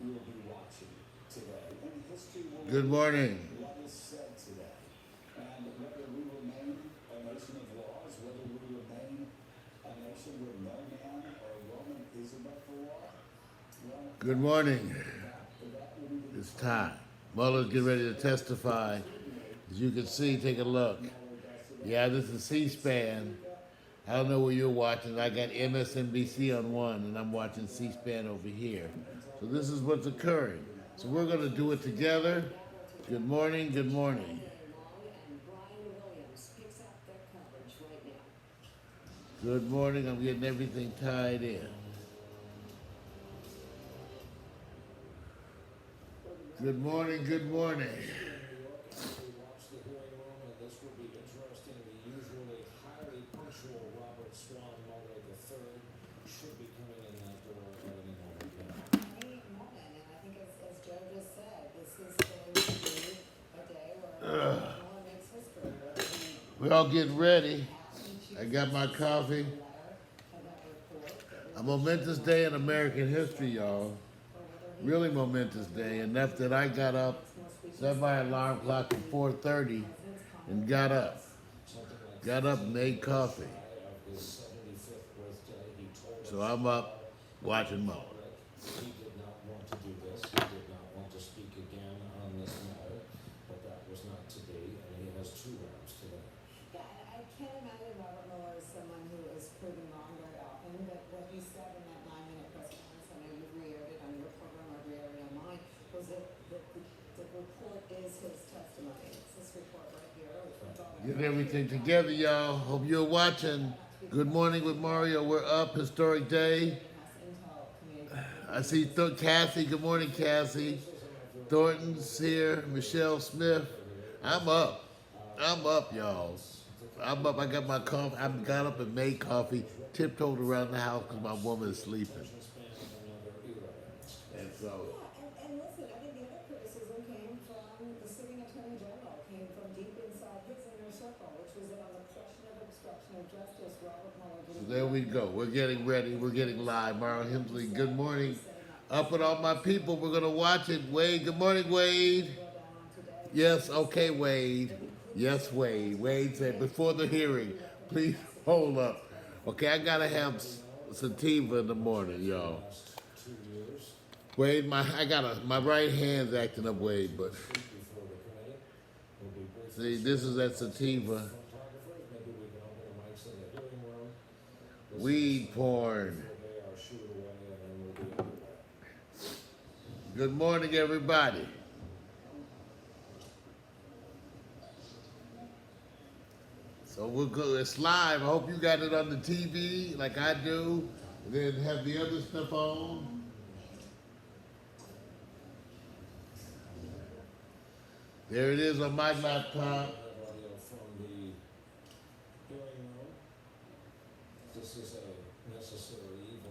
will be watching today, and history will Good morning. what is said today. And whether we remain a nation of laws, whether we remain a nation where no man or woman is above the law, well, Good morning. that will be It's time. Mueller's getting ready to testify. As you can see, take a look. Yeah, this is C-SPAN. I don't know where you're watching. I got MSNBC on one, and I'm watching C-SPAN over here. So this is what's occurring. So we're going to do it together. Good morning. Good morning. Good morning. I'm getting everything tied in. Good morning. Good morning. watch the hearing room, and this will be interesting. The usually highly punctual Robert Swan Mueller III should be coming in that door any moment now. Any moment, and I think as Joe just said, this is going to be a day where Mueller makes history. We're all getting ready. I got my coffee. A momentous day in American history, y'all. Really momentous day. Enough that I got up, set my alarm clock at 4:30, and got up. Got up and made coffee. So I'm up watching Mueller. He did not want to do this. He did not want to speak again on this matter, but that was not to be, and he has 2 rounds today. Yeah, I can't imagine Robert Mueller as someone who is proven wrong very often, but what he said in that 9-minute press conference, I know you've re-aired it on your program, I've re-aired it on mine, was that the report is his testimony. It's this report right here. Get everything together, y'all. Hope you're watching. Good morning with Mario. We're up. Historic day. I see Cassie. Good morning, Cassie. Thornton's here. Michelle Smith. I'm up. I'm up, y'all. I'm up. I got my coffee. I got up and made coffee. Tiptoed around the house because my woman is sleeping. And so. Yeah, and listen, I think the other criticism came from the sitting attorney general, came from deep inside his inner circle, which was that on the question of obstruction of justice, Robert Mueller So there we go. We're getting ready. We're getting live. Mario Hemsley, good morning. Up with all my people. We're going to watch it. Wade, good morning, Wade. Yes, okay, Wade. Yes, Wade. Wade said before the hearing, please hold up. Okay, I got to have sativa in the morning, y'all. Wade, my right hand's acting up, Wade, but see, this is that sativa. Weed porn. Good morning, everybody. So we're good. It's live. I hope you got it on the TV like I do. And then have the other stuff on. There it is on my laptop.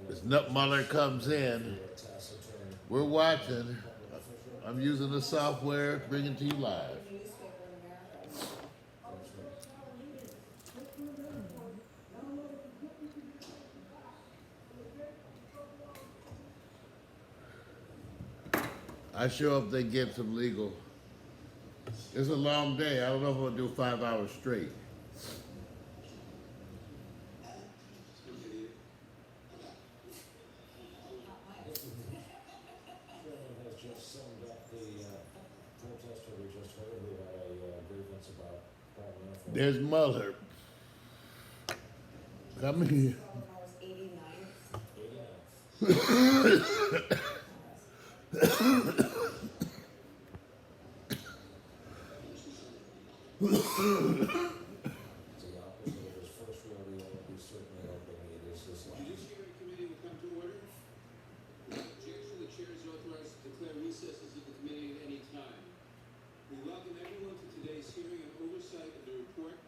As Nut Mueller comes in, we're watching. I'm using the software, bringing it to you live. I sure hope they get some legal. It's a long day. I don't know if I'm gonna do 5 hours straight. There's Mueller. Come here. Judiciary Committee will come to order. Without objection, the chair is authorized to declare recesses of the committee at any time. We welcome everyone to today's hearing on oversight of the report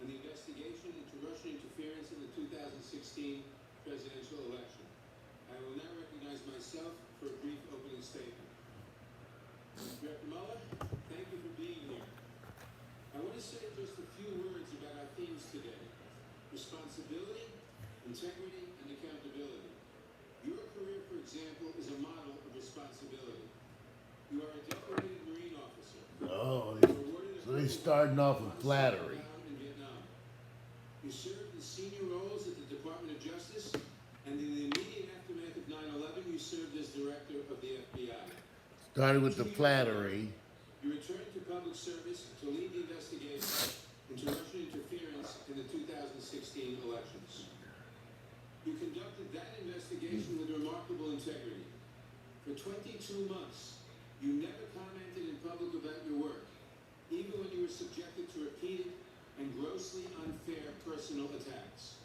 on the investigation into Russian interference in the 2016 presidential election. I will now recognize myself for a brief opening statement. Director Mueller, thank you for being here. I want to say just a few words about our themes today: responsibility, integrity, and accountability. Your career, for example, is a model of responsibility. He's starting off with flattery. In Vietnam. You served in senior roles at the Department of Justice, and in the immediate aftermath of 9/11, you served as director of the FBI. Started with the flattery. You returned to public service to lead the investigation into Russian interference in the 2016 elections. You conducted that investigation with remarkable integrity. For 22 months, you never commented in public about your work, even when you were subjected to repeated and grossly unfair personal attacks.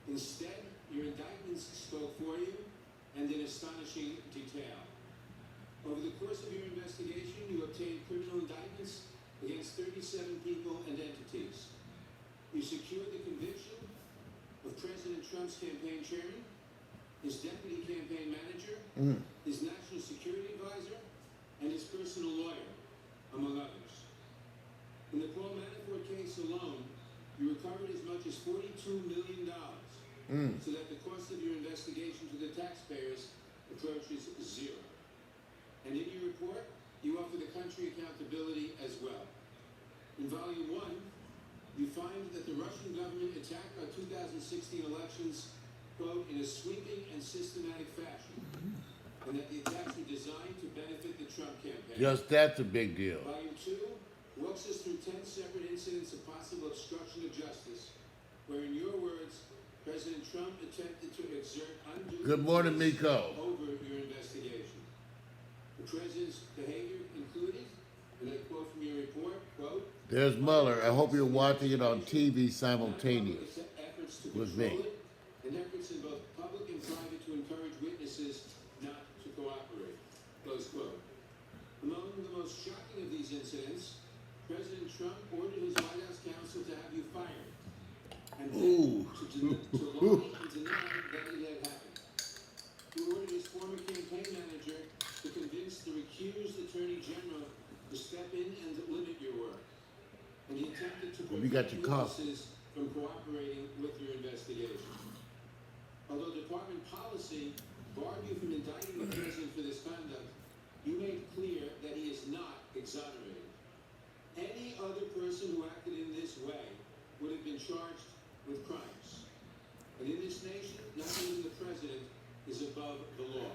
Instead, your indictments spoke for you and in astonishing detail. Over the course of your investigation, you obtained criminal indictments against 37 people and entities. You secured the conviction of President Trump's campaign chairman, his deputy campaign manager, his national security advisor, and his personal lawyer, among others. In the Paul Manafort case alone, you recovered as much as $42 million, so that the cost of your investigation to the taxpayers approaches zero. And in your report, you offer the country accountability as well. In Volume 1, you find that the Russian government attacked our 2016 elections, quote, in a sweeping and systematic fashion, and that the attacks were designed to benefit the Trump campaign. Just that's a big deal. Volume 2 walks us through 10 separate incidents of possible obstruction of justice, where, in your words, President Trump attempted to exert undue Good morning, influence Miko. over your investigation. The president's behavior included, and I quote from your report, quote, There's Mueller. I hope you're watching it on TV simultaneous efforts to with control me. it, and efforts in both public and private to encourage witnesses not to cooperate, close quote. Among the most shocking of these incidents, President Trump ordered his White House counsel to have you fired, and then Ooh. to lie and deny that it had happened. He ordered his former campaign manager to convince the recused Attorney General to step in and limit your work. And he attempted to Well, you got your coffee. witnesses from cooperating with your investigation. Although department policy barred you from indicting the president for this conduct, you made clear that he is not exonerated. Any other person who acted in this way would have been charged with crimes. And in this nation, not even the president is above the law.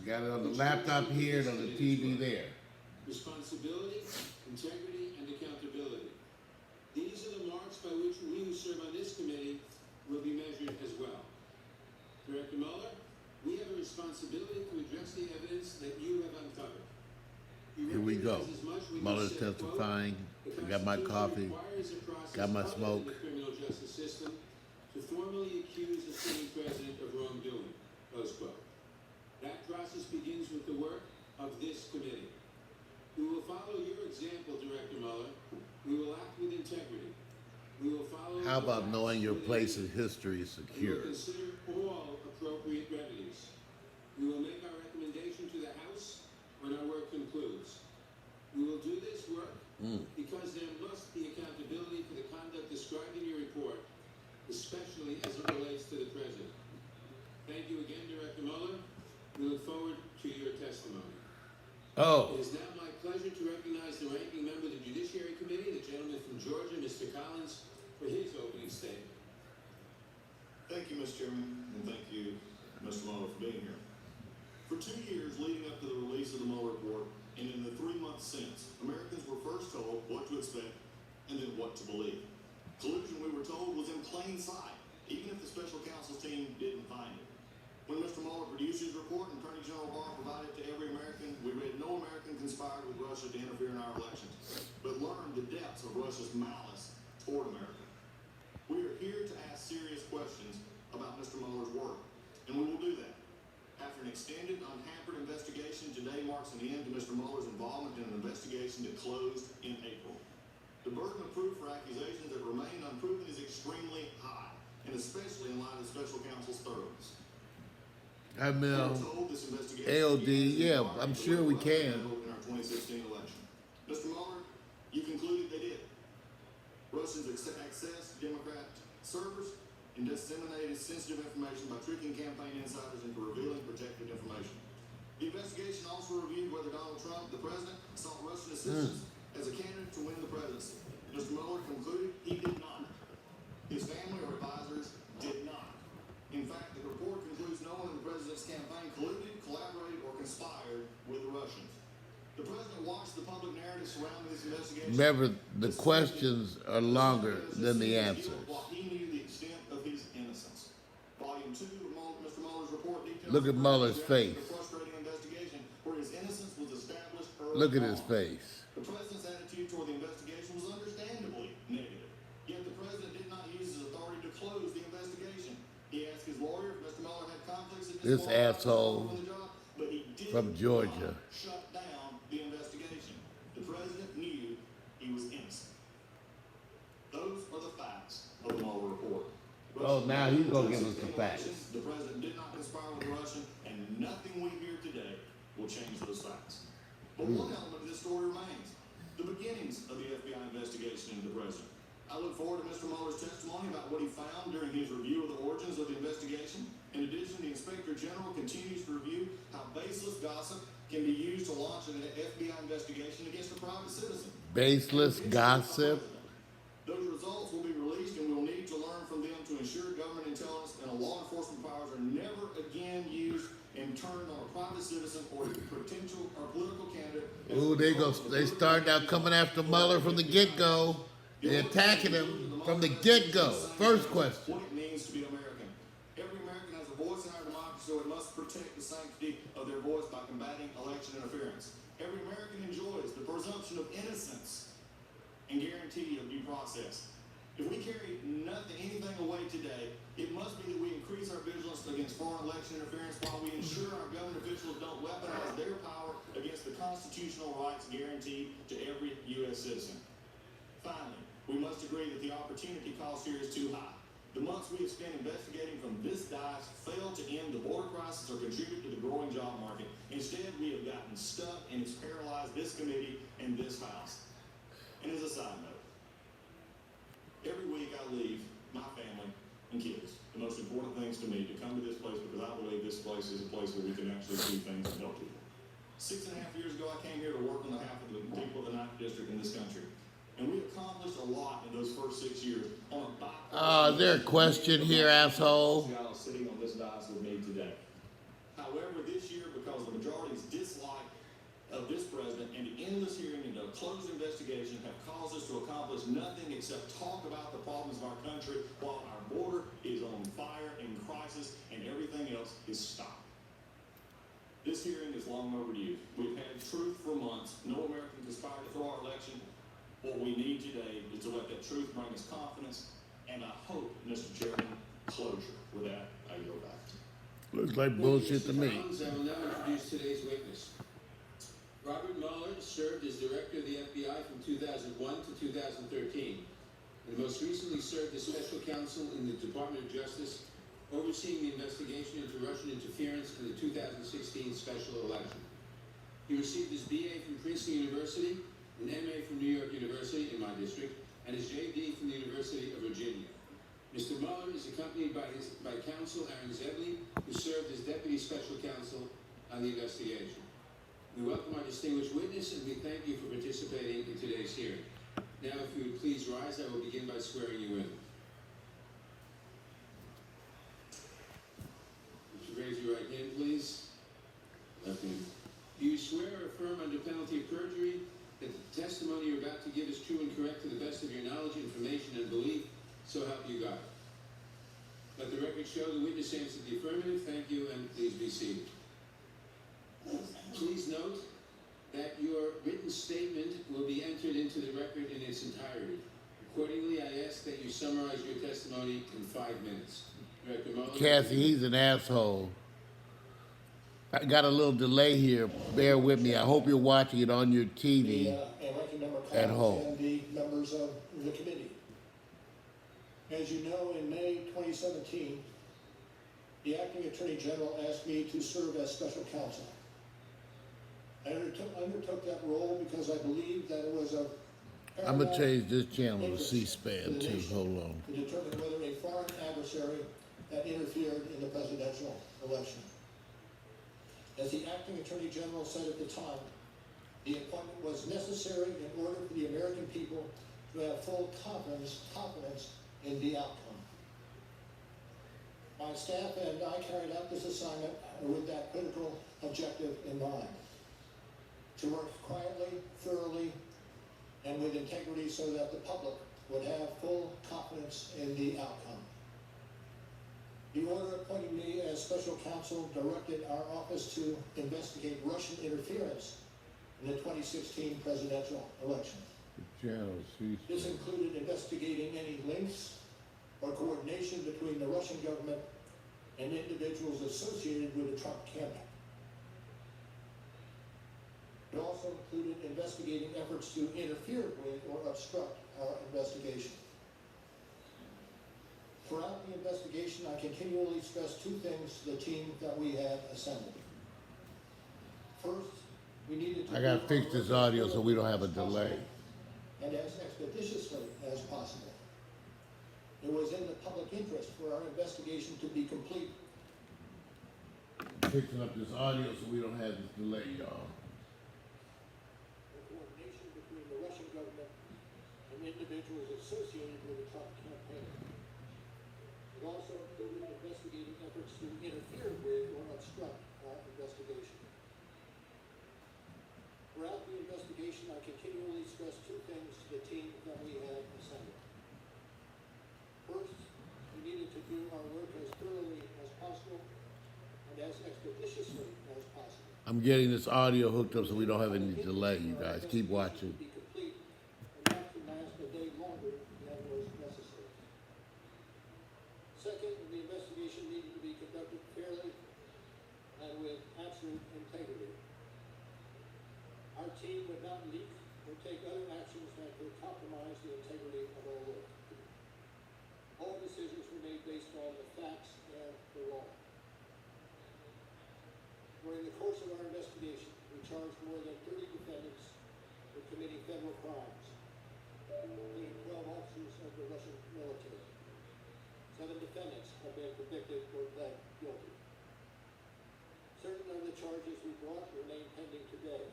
Got it on the laptop here and on the TV there. Responsibility, integrity, and accountability. These are the marks by which we who serve on this committee will be measured as well. Director Mueller, we have a responsibility to address the evidence that you have uncovered. You Here we go. recognize as much when you Mueller's said, quote, testifying. "The I got my Constitution coffee. requires a process Got my other than smoke. the criminal justice system to formally accuse a sitting president of wrongdoing," close quote. That process begins with the work of this committee. We will follow your example, Director Mueller. We will act with integrity. We will follow. How about the knowing facts your with place in integrity. history is We will secure? consider all appropriate remedies. We will make our recommendation to the House when our work concludes. We will do this work because there must be accountability for the conduct described in your report, especially as it relates to the president. Thank you again, Director Mueller. We look forward to your testimony. Oh, It is now my pleasure to recognize the ranking member of the Judiciary Committee, the gentleman from Georgia, Mr. Collins, for his opening statement. Thank you, Mr. Chairman, and thank you, Mr. Mueller, for being here. For 2 years leading up to the release of the Mueller report, and in the 3 months since, Americans were first told what to expect and then what to believe. Collusion, we were told, was in plain sight, even if the special counsel's team didn't find it. When Mr. Mueller produced his report and Attorney General Barr provided it to every American, we read no American conspired with Russia to interfere in our elections, but learned the depths of Russia's malice toward America. We are here to ask serious questions about Mr. Mueller's work, and we will do that. After an extended, unhampered investigation, today marks an end to Mr. Mueller's involvement in an investigation that closed in April. The burden of proof for accusations that remain unproven is extremely high, and especially in light of the special counsel's thoroughness. I We mean, were told this investigation LD, began yeah, as a I'm sure we can. in our 2016 election. Mr. Mueller, you concluded they did. Russians accessed Democrat servers and disseminated sensitive information by tricking campaign insiders into revealing protected information. The investigation also reviewed whether Donald Trump, the president, sought Russian assistance as a candidate to win the presidency. Mr. Mueller concluded he did not. His family or advisors did not. In fact, the report concludes no one in the president's campaign colluded, collaborated, or conspired with the Russians. The president watched the public narrative surrounding this investigation. Remember, the questions are longer than the answers. While he knew the extent of his innocence. Volume 2 of Mr. Mueller's report details Look at Mueller's face. the frustrating investigation where his innocence was established early Look at his on. face. The president's attitude toward the investigation was understandably negative. Yet the president did not use his authority to close the investigation. He asked his lawyer if Mr. Mueller had conflicts that This asshole on the job, but he did from Georgia. not shut down the investigation. The president knew he was innocent. Those are the facts of the Mueller report. Oh, now he's gonna give us the facts. The president did not conspire with the Russian, and nothing we hear today will change those facts. But one element of this story remains: the beginnings of the FBI investigation into the president. I look forward to Mr. Mueller's testimony about what he found during his review of the origins of the investigation. In addition, the Inspector General continues to review how baseless gossip can be used to launch an FBI investigation against a private citizen. Baseless gossip. Those results will be released, and we will need to learn from them to ensure government intelligence and law enforcement powers are never again used and turned on a private citizen or a potential or political candidate. Ooh, they start out coming after Mueller from the get-go. They're attacking him from the get-go. First question. What it means to be American. Every American has a voice in our democracy, so it must protect the sanctity of their voice by combating election interference. Every American enjoys the presumption of innocence and guarantee of due process. If we carry anything away today, it must be that we increase our vigilance against foreign election interference while we ensure our government officials don't weaponize their power against the constitutional rights guaranteed to every U.S. citizen. Finally, we must agree that the opportunity cost here is too high. The months we have spent investigating from this dais failed to end the border crisis or contribute to the growing job market. Instead, we have gotten stuck, and it's paralyzed this committee and this House. And as a side note, every week I leave my family and kids, the most important things to me, to come to this place because I believe this place is a place where we can actually do things and help people. 6.5 years ago, I came here to work on behalf of the people of the 9th District in this country. And we accomplished a lot in those first 6 years on a bipartisan. Is there a question here, asshole? Sitting on this dais with me today. However, this year, because the majority's dislike of this president and the endless hearing and the closed investigation have caused us to accomplish nothing except talk about the problems of our country while our border is on fire and crisis and everything else is stopped. This hearing is long overdue. We've had truth for months. No American conspired to throw our election. What we need today is to let that truth bring us confidence, and I hope, Mr. Chairman, closure. With that, I yield back. Looks like bullshit to me. I will now introduce today's witness. Robert Mueller served as director of the FBI from 2001 to 2013, and most recently served as special counsel in the Department of Justice, overseeing the investigation into Russian interference in the 2016 special election. He received his BA from Princeton University, an MA from New York University in my district, and his JD from the University of Virginia. Mr. Mueller is accompanied by counsel Aaron Zebley, who served as deputy special counsel on the investigation. We welcome our distinguished witness, and we thank you for participating in today's hearing. Now, if you would please rise, I will begin by swearing you in. Would you raise your right hand, please? Left hand. Do you swear or affirm under penalty of perjury that the testimony you're about to give is true and correct to the best of your knowledge, information, and belief, so help you God? Let the record show the witness answered the affirmative. Thank you, and please be seated. Please note that your written statement will be entered into the record in its entirety. Accordingly, I ask that you summarize your testimony in 5 minutes. Director Mueller. Cassie, he's an asshole. I got a little delay here. Bear with me. I hope you're watching it on your TV at home. And the members of the committee. As you know, in May 2017, the acting attorney general asked me to serve as special counsel. I undertook that role because I believed that it was a I'm going to change this channel to C-SPAN too. Hold on. to determine whether a foreign adversary had interfered in the presidential election. As the acting attorney general said at the time, The appointment was necessary in order for the American people to have full confidence in the outcome. My staff and I carried out this assignment with that critical objective in mind: to work quietly, thoroughly, and with integrity so that the public would have full confidence in the outcome. The order appointing me as special counsel directed our office to investigate Russian interference in the 2016 presidential election. This included investigating any links or coordination between the Russian government and individuals associated with the Trump campaign. It also included investigating efforts to interfere with or obstruct our investigation. Throughout the investigation, I continually stressed two things to the team that we had assembled. First, we needed to... I gotta fix this audio so we don't have a delay. And as expeditiously as possible. It was in the public interest for our investigation to be complete. Fixing up this audio so we don't have this delay, y'all. The coordination between the Russian government and individuals associated with the Trump campaign. It also included investigating efforts to interfere with or obstruct our investigation. Throughout the investigation, I continually stressed two things to the team that we had assembled. First, we needed to do our work as thoroughly as possible and as expeditiously as possible. I'm getting this audio hooked up so we don't have any delay, you guys. Keep watching. Be complete and not to last a day longer than was necessary. Second, the investigation needed to be conducted fairly and with absolute integrity. Our team would not leak or take other actions that could compromise the integrity of our work. All decisions were made based on the facts and the law. During the course of our investigation, we charged more than 30 defendants with committing federal crimes, including 12 officers of the Russian military. 7 defendants have been convicted or pled guilty. Certain of the charges we brought remain pending today.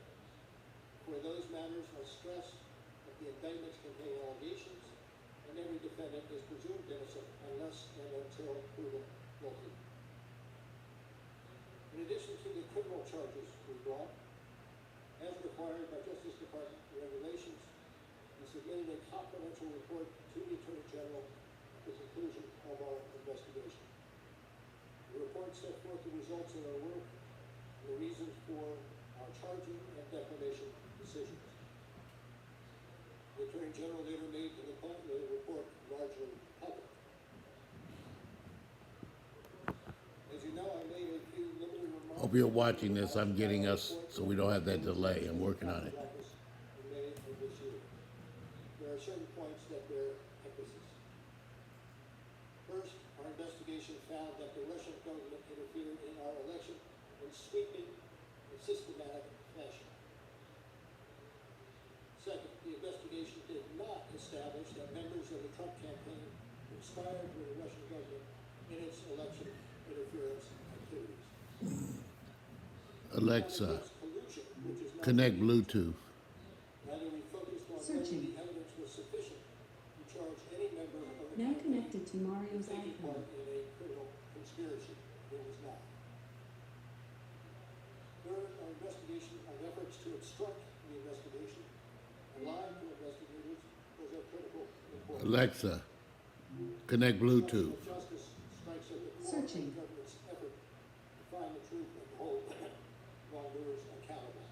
For those matters, I stress that the indictments contain allegations, and every defendant is presumed innocent unless and until proven guilty. In addition to the criminal charges we brought, as required by Justice Department regulations, we submitted a confidential report to the Attorney General at the conclusion of our investigation. The report set forth the results of our work and the reasons for our charging and declaration decisions. The Attorney General later made the report largely public. As you know, I made a few limited remarks. Hope you're watching this. I'm getting us so we don't have that delay. I'm working on it. In May of this year. There are certain points that bear emphasis. First, our investigation found that the Russian government interfered in our election in sweeping and systematic fashion. Second, the investigation did not establish that members of the Trump campaign conspired with the Russian government in its election interference activities. Alexa, Collusion, which is not connect Bluetooth. Rather, we focused on Searching. whether the evidence was sufficient to charge any member of the Now campaign connected to Mario's taking part iPhone. in a criminal conspiracy. It was not. Third, our investigation on efforts to obstruct the investigation and lie to investigators was of critical importance. Alexa, connect Bluetooth. Justice strikes at the core of the Searching. government's effort to find the truth and hold wrongdoers accountable.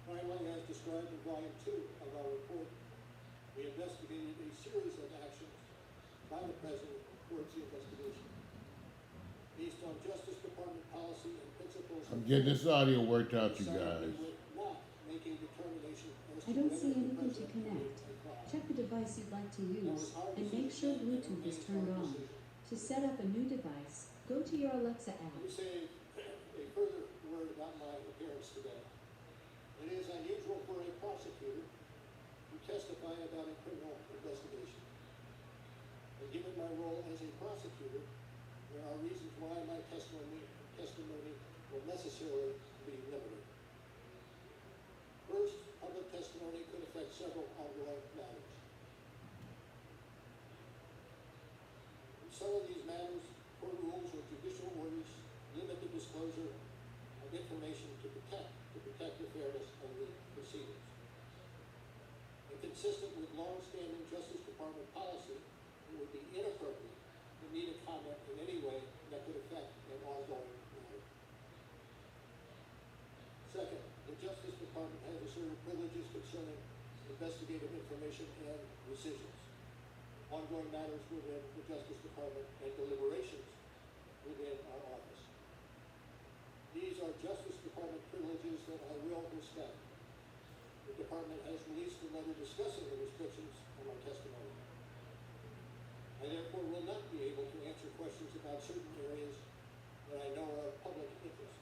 Finally, as described in Volume 2 of our report, we investigated a series of actions by the President towards the investigation. Based on Justice Department policy and principles... I'm getting this audio worked out, you decided guys. we would not make a determination as to I don't whether see the anything to President connect. committed a crime. Check the device you'd like to That use was our and make sure decision, Bluetooth and is made turned our on. decision. To set up a new device, go to your Alexa Let app. me say a further word about my appearance today. It is unusual for a prosecutor to testify about a criminal investigation. And given my role as a prosecutor, there are reasons why my testimony will necessarily be limited. affect several ongoing matters. In some of these matters, court rules or judicial orders limit the disclosure of information to protect the fairness of the proceedings. And consistent with long-standing Justice Department policy, it would be inappropriate for me to comment in any way that could affect an ongoing matter. Second, the Justice Department has asserted privileges concerning investigative information and decisions, ongoing matters within the Justice Department, and deliberations within our office. These are Justice Department privileges that I will respect. The department has released a letter discussing the restrictions on my testimony. I therefore will not be able to answer questions about certain areas that I know are of public interest.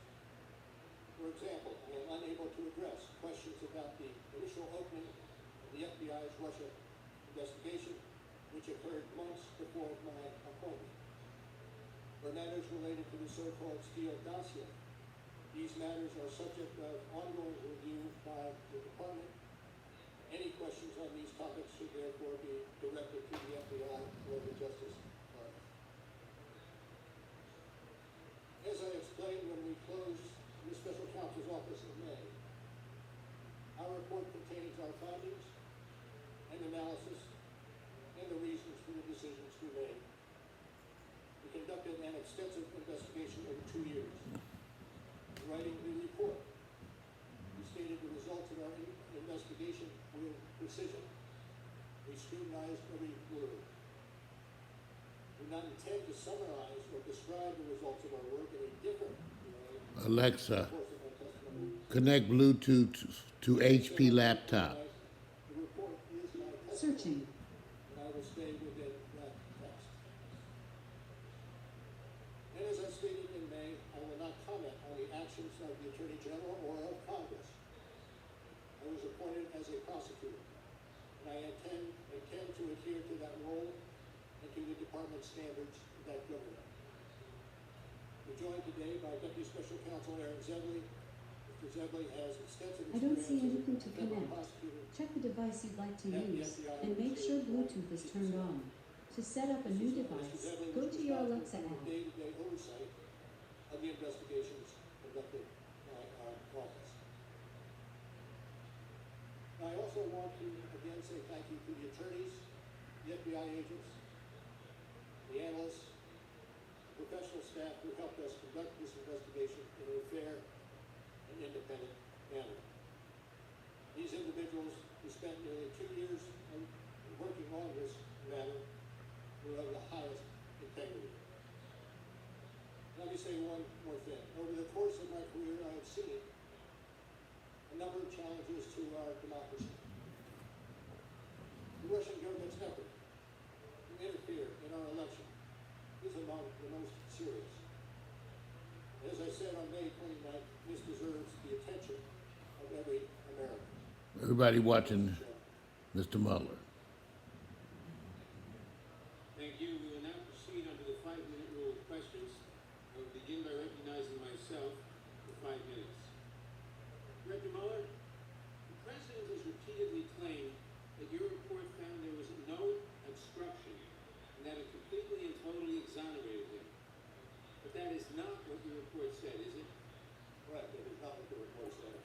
For example, I am unable to address questions about the initial opening of the FBI's Russia investigation, which occurred months before my appointment, or matters related to the so-called Steele dossier. These matters are subject of ongoing review by the department. Any questions on these topics should therefore be directed to the FBI or the Justice Department. As I explained when we closed the Special Counsel's office in May, our report contains our findings and analysis and the reasons for the decisions we made. We conducted an extensive investigation over 2 years. Writing the report, we stated the results of our investigation with precision. We scrutinized every word. We do not intend to summarize or describe the results of our work in a different way. Alexa, connect Bluetooth to HP laptop. The report is my testimony, Searching. and I will stay within that text. And as I stated in May, I will not comment on the actions of the Attorney General or of Congress. I was appointed as a prosecutor, and I intend to adhere to that role and to the department standards that govern it. We're joined today by Deputy Special Counsel Aaron Zebley. Mr. Zebley has extensive I don't see experience anything as to a federal connect. prosecutor. Check the device you'd like to use and make sure Bluetooth is turned on. To set up a new device, go to your Alexa app. Day-to-day oversight of the investigations conducted by our office. I also want to again say thank you to the attorneys, the FBI agents, the analysts, the professional staff who helped us conduct this investigation in a fair and independent manner. These individuals who spent nearly 2 years working on this matter were of the highest integrity. Let me say one more thing. Over the course of my career, I have seen a number of challenges to our democracy. The Russian government's effort to interfere in our election is among the most serious. As I said on May 29th, this deserves the attention of every American. Everybody watching Mr. Mueller. Thank you. We will now proceed under the 5-minute rule of questions. I will begin by recognizing myself for 5 minutes. Director Mueller, the President has repeatedly claimed that your report found there was no obstruction and that it completely and totally exonerated him. But that is not what your report said, is it? Correct, that is not what the report said.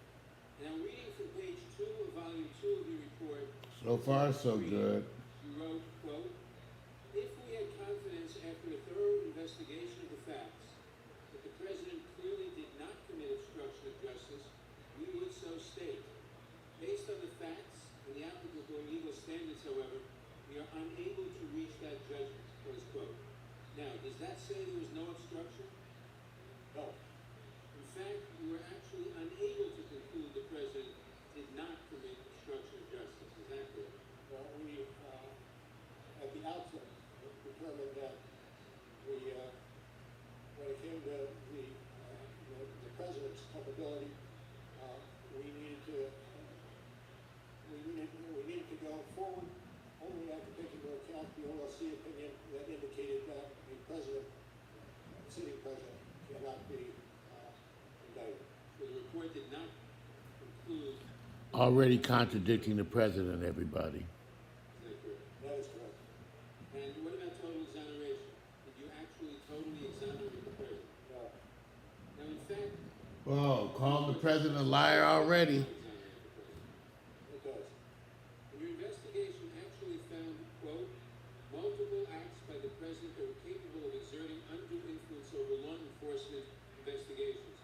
And I'm reading from page 2 of volume 2 of your report. So far, so good. You wrote, quote, "If we had confidence after a thorough investigation of the facts that the President clearly did not commit obstruction of justice, we would so state. Based on the facts and the applicable legal standards, however, we are unable to reach that judgment," close quote. Now, does that say there was no obstruction? No. In fact, you were actually unable to conclude the President did not commit obstruction of justice. Is that correct? Well, we, at the outset, determined that the Already contradicting the president, everybody. Is that correct? That is correct. And what about total exoneration? Did you actually totally exonerate the president? No. Now, in fact, Whoa, calling the president a liar already. It does. and your investigation actually found, quote, multiple acts by the president that were capable of exerting undue influence over law enforcement investigations,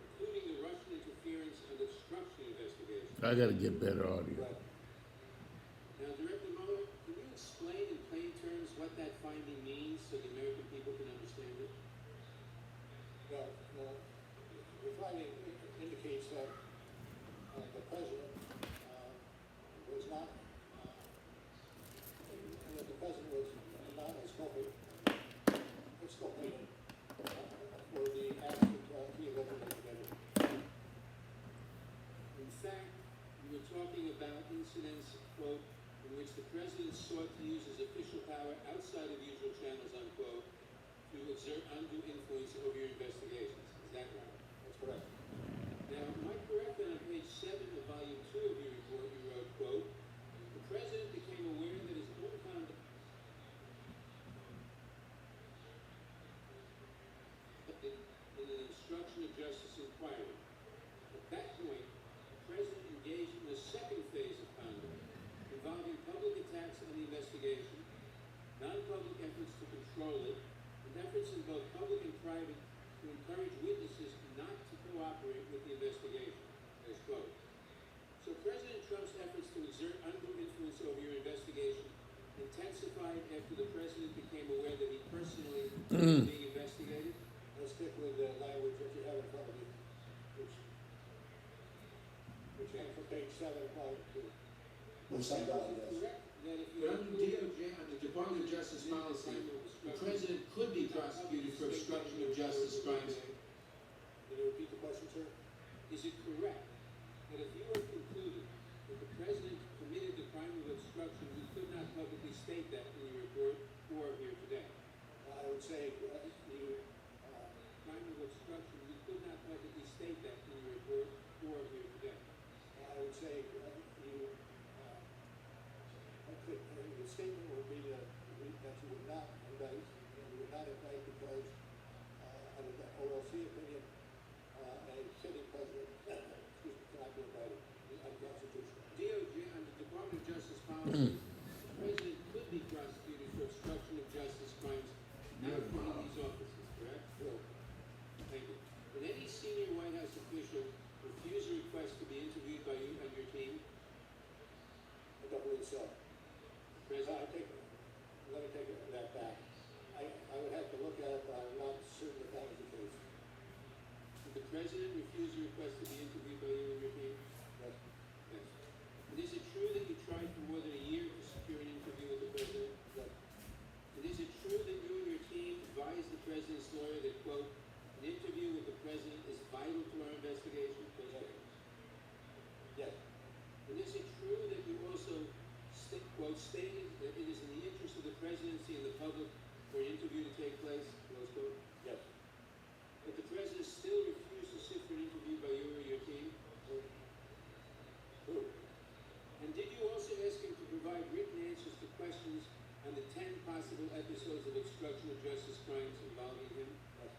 including the Russian interference and obstruction investigations. I gotta get better audio. Right. Now, Director Mueller, can you explain in plain terms what that finding means so the American people can understand it? No, no. The finding indicates that the president was not, and that the president was not exculpated for the acts that he allegedly committed. In fact, you were talking about incidents, quote, in which the president sought to use his official power outside of usual channels, unquote, to exert undue influence over your investigations. Is that right? That's correct. Now, am I correct that on page 7 of volume 2 of your report, you wrote, quote, the president became aware that his own conduct in an obstruction of justice inquiry. At that point, the president engaged in a second phase of conduct involving public attacks on the investigation, non-public efforts to control it, and efforts in both public and private to encourage witnesses not to cooperate with the investigation. As quote. So President Trump's efforts to exert undue influence over your investigation intensified after the president became aware that he personally was being investigated? Let's stick with the language that you have in front of you, which came from page 7 of volume 2. Which Is it correct that if you under DOJ, under Department of Justice policy, the president could be prosecuted for obstruction of justice crimes? Can you repeat the question, sir? Is it correct that if you were concluded that the president committed the crime of obstruction, you could not publicly state that in your report or here today? I would say Crime of obstruction, you could not publicly state that in your report or here today. the statement would be that you would not indict, and you would not indict because, under the OLC opinion, a sitting president, cannot be indicted. It's unconstitutional. DOJ, under Department of Justice policy, the president could be prosecuted for obstruction of justice crimes not from these offices, correct? True. Thank you. Did any senior White House official refuse a request to be interviewed by you and your team? I don't believe so. President? Let me take that back. I would have to look at it, but I'm not certain that that was the case. Did the president refuse a request to be interviewed by you and your team? Yes. Yes. And is it true that you tried for more than a year to secure an interview with the president? Yes. And is it true that you and your team advised the president's lawyer that, quote, an interview with the president is vital to our investigation? Close quote. Yes. And is it true that you also, quote, stated that it is in the interest of the presidency and the public for an interview to take place? Close quote. Yes. But the president still refused to sit for an interview by you or your team? Who? And did you also ask him to provide written answers to questions on the 10 possible episodes of obstruction of justice crimes involving him? Yes.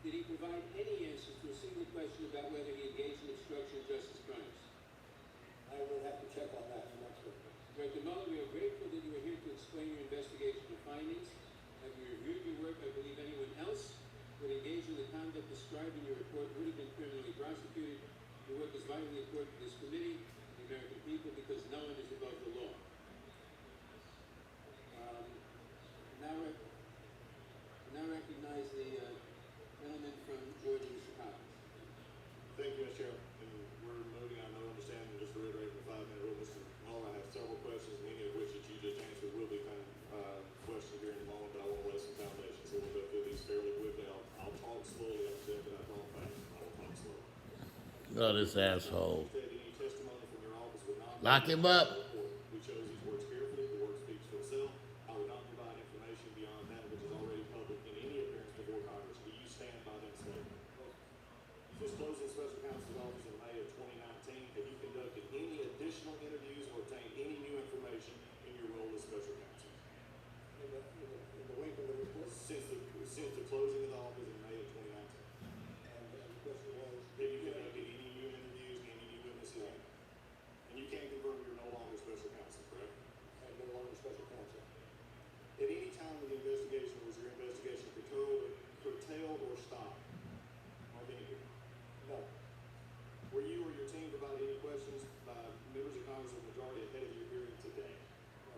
Did he provide any answers to a single question about whether he engaged in obstruction of justice crimes? I would have to check on that. I'm not sure. Director Mueller, we are grateful that you are here to explain your investigation and findings. Having reviewed your work, I believe anyone else would engage in the conduct described in your report would have been criminally prosecuted. Your work is vitally important to this committee, the American people, because no one is above the law. Now recognize the gentleman from Georgia, Mr. Collins. Thank you, Mr. Chairman. And we're moving, I know, understanding, just to reiterate the 5-minute rule, Mr. Mueller, I have several questions, many of which that you just answered will be kind of questions here in a moment, but I want to lay some foundation, so we'll go through these fairly quickly. I'll talk slowly, I said, but I talk fast. I will talk slow. Oh, this asshole. You said any testimony from your office would not. Lock him up. We chose these words carefully. The word speaks for itself. I would not provide information beyond that which is already public in any appearance before Congress. Do you stand by that statement? Since closing the special counsel's office in May of 2019, have you conducted in the wake of the report? Since the closing of the office in May of 2019. And the question was, Have you conducted any new interviews, any new witnesses? And you can confirm you're no longer special counsel, correct? I'm no longer special counsel. At any time of the investigation, was your investigation curtailed or stopped? On any of you? No. Were you or your team provided any questions by members of Congress or majority ahead of your hearing today? No.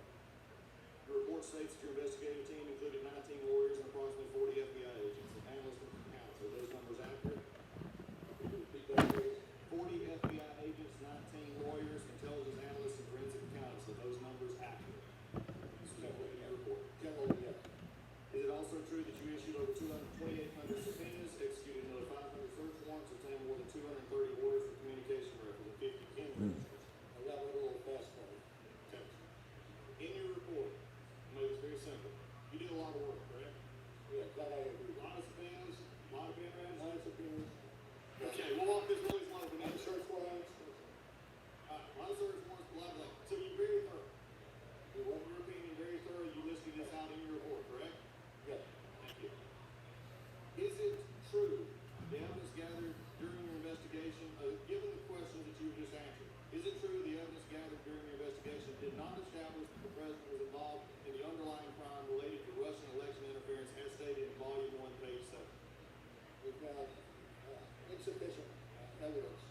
Your report states that your investigative team included 19 lawyers and approximately 40 FBI agents and analysts and accountants. Are those numbers accurate? Could you repeat that, please? 40 FBI agents, 19 lawyers, intelligence analysts, and forensic accountants. Are those numbers accurate? This is what you report. Generally, yes. Is it also true that you issued over 2,800 subpoenas, executed another 500 search warrants, obtained more than 230 orders for communication records, and 50 pen registers? And that went a little fast for me. Okay. In your report, I know it's very simple. You did a lot of work, correct? Yeah, that I agree. A lot of subpoenas, a lot of pen registers. Lots of opinions. Okay, we'll walk this really slow, but And search warrants. a lot of search warrants, a lot of that. So you're very thorough. You want your opinion very thorough. You listed this out in your report, correct? Yes. Thank you. Is it true, the evidence gathered during your investigation, given the questions that you just answered, is it true the evidence gathered during your investigation did not establish that the president was involved in the underlying crime related to Russian election interference as stated in Volume 1, page 7? We found insufficient evidence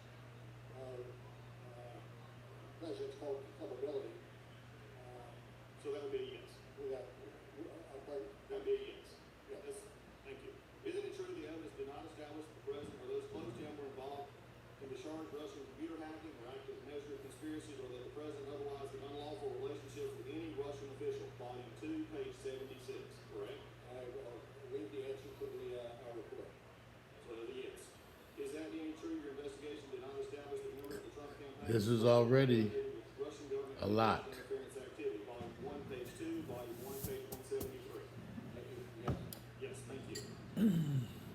of president's culpability So that would be a yes. without, pardon? That would be a yes. Yeah. Thank you. Isn't it true the evidence did not establish that the president or those close to him were involved in the charged Russian computer hacking or active measure of conspiracies, or that the president otherwise had unlawful relationships with any Russian official? Volume 2, page 76, correct? I read the answer to our report. So the yes. Is that any true your investigation did not establish that members of the Trump campaign This is already with Russian government a lot. interference activity? Volume 1, page 2, volume 1, page 173. Thank you. Yes. Yes, thank you.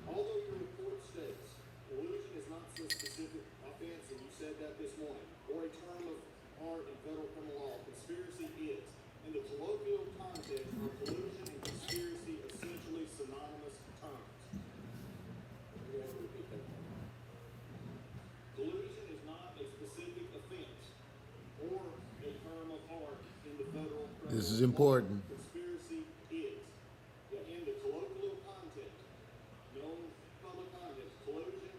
Although your report states collusion is not so specific offense, and you said that this morning, or a term of art in federal criminal law, conspiracy is. In the colloquial context, are collusion and conspiracy essentially synonymous terms? You have to repeat that. Collusion is not a specific offense or a term of art in the federal criminal This is law. important. Conspiracy is. In the colloquial context, known public context, collusion.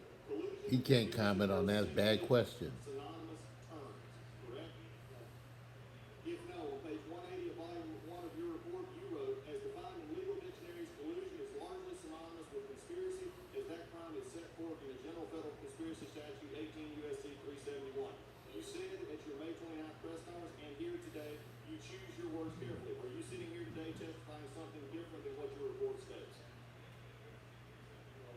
He can't comment on that. Bad question. Synonymous terms, correct? If no, on page 180 of volume 1 of your report, you wrote, as defined in legal dictionaries, collusion is largely synonymous with conspiracy, as that crime is set forth in the General Federal Conspiracy Statute 18 U.S.C. 371. You said at your May 29th press conference and here today, you choose your words carefully. Are you sitting here today testifying something different than what your report states?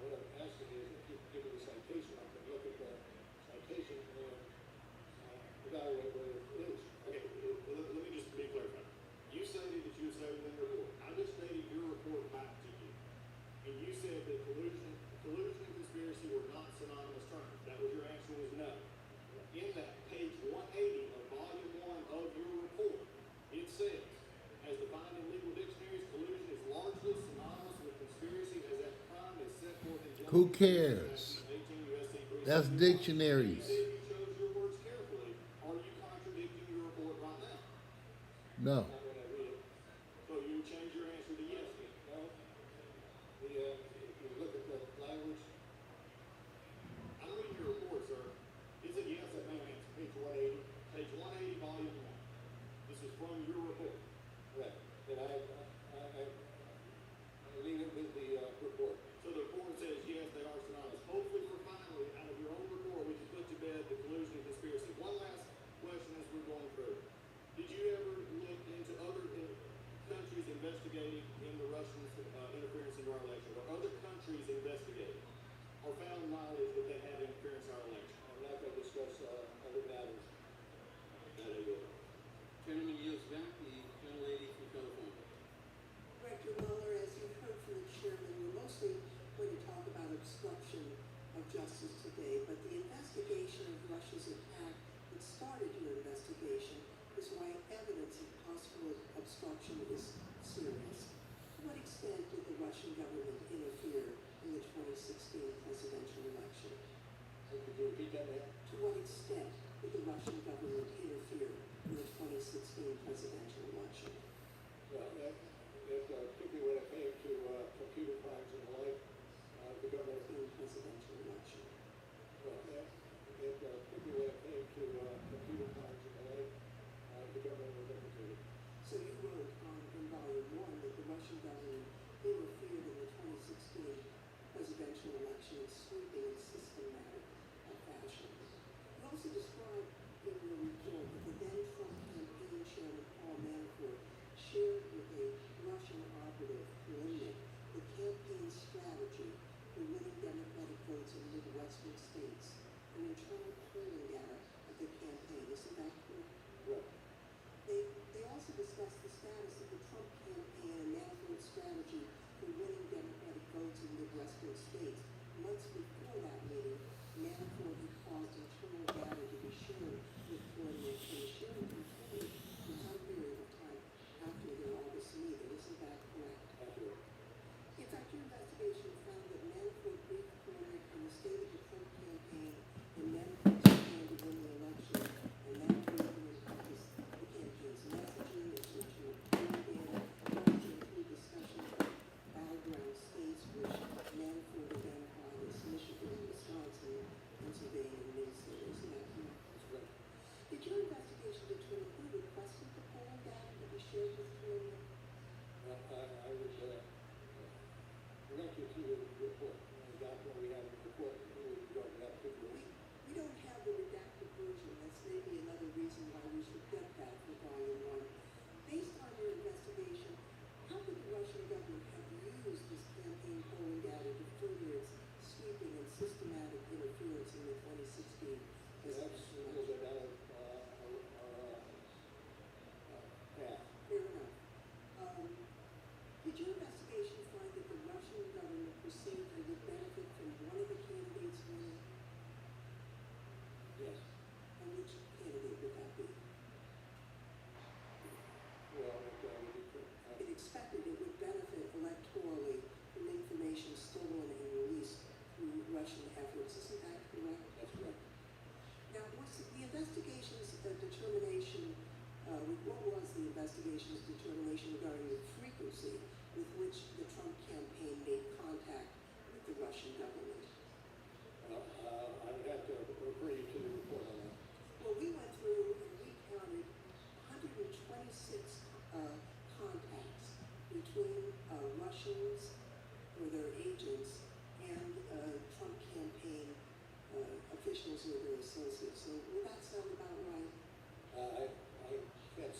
What I'm asking is, if you give me the citation, I can look at the citation and evaluate whether it is. Okay, let me just be clear. You stated that you stated in your report. I just stated your report back to you. And you said that collusion and conspiracy were not synonymous terms. That was your answer was no. In that, page 180 of volume 1 of your report, it says, as defined in legal dictionaries, collusion is largely synonymous with conspiracy, as that crime is set forth in General Who cares? Statute 18 U.S.C. 371. That's dictionaries. You said you chose your words carefully. Are you contradicting your report right now? No. Not when I read it. So you change your answer to yes then? No. If you look at the language, I'm reading your report, sir. It's a yes or no answer. page 180, Page 180, volume 1. This is from your report. right, then I leave it with the report. So the report says yes, they are synonymous. Hopefully, for finally, out of your own report, we can put to bed the collusion and conspiracy. One last question as we're going through. Did you ever look into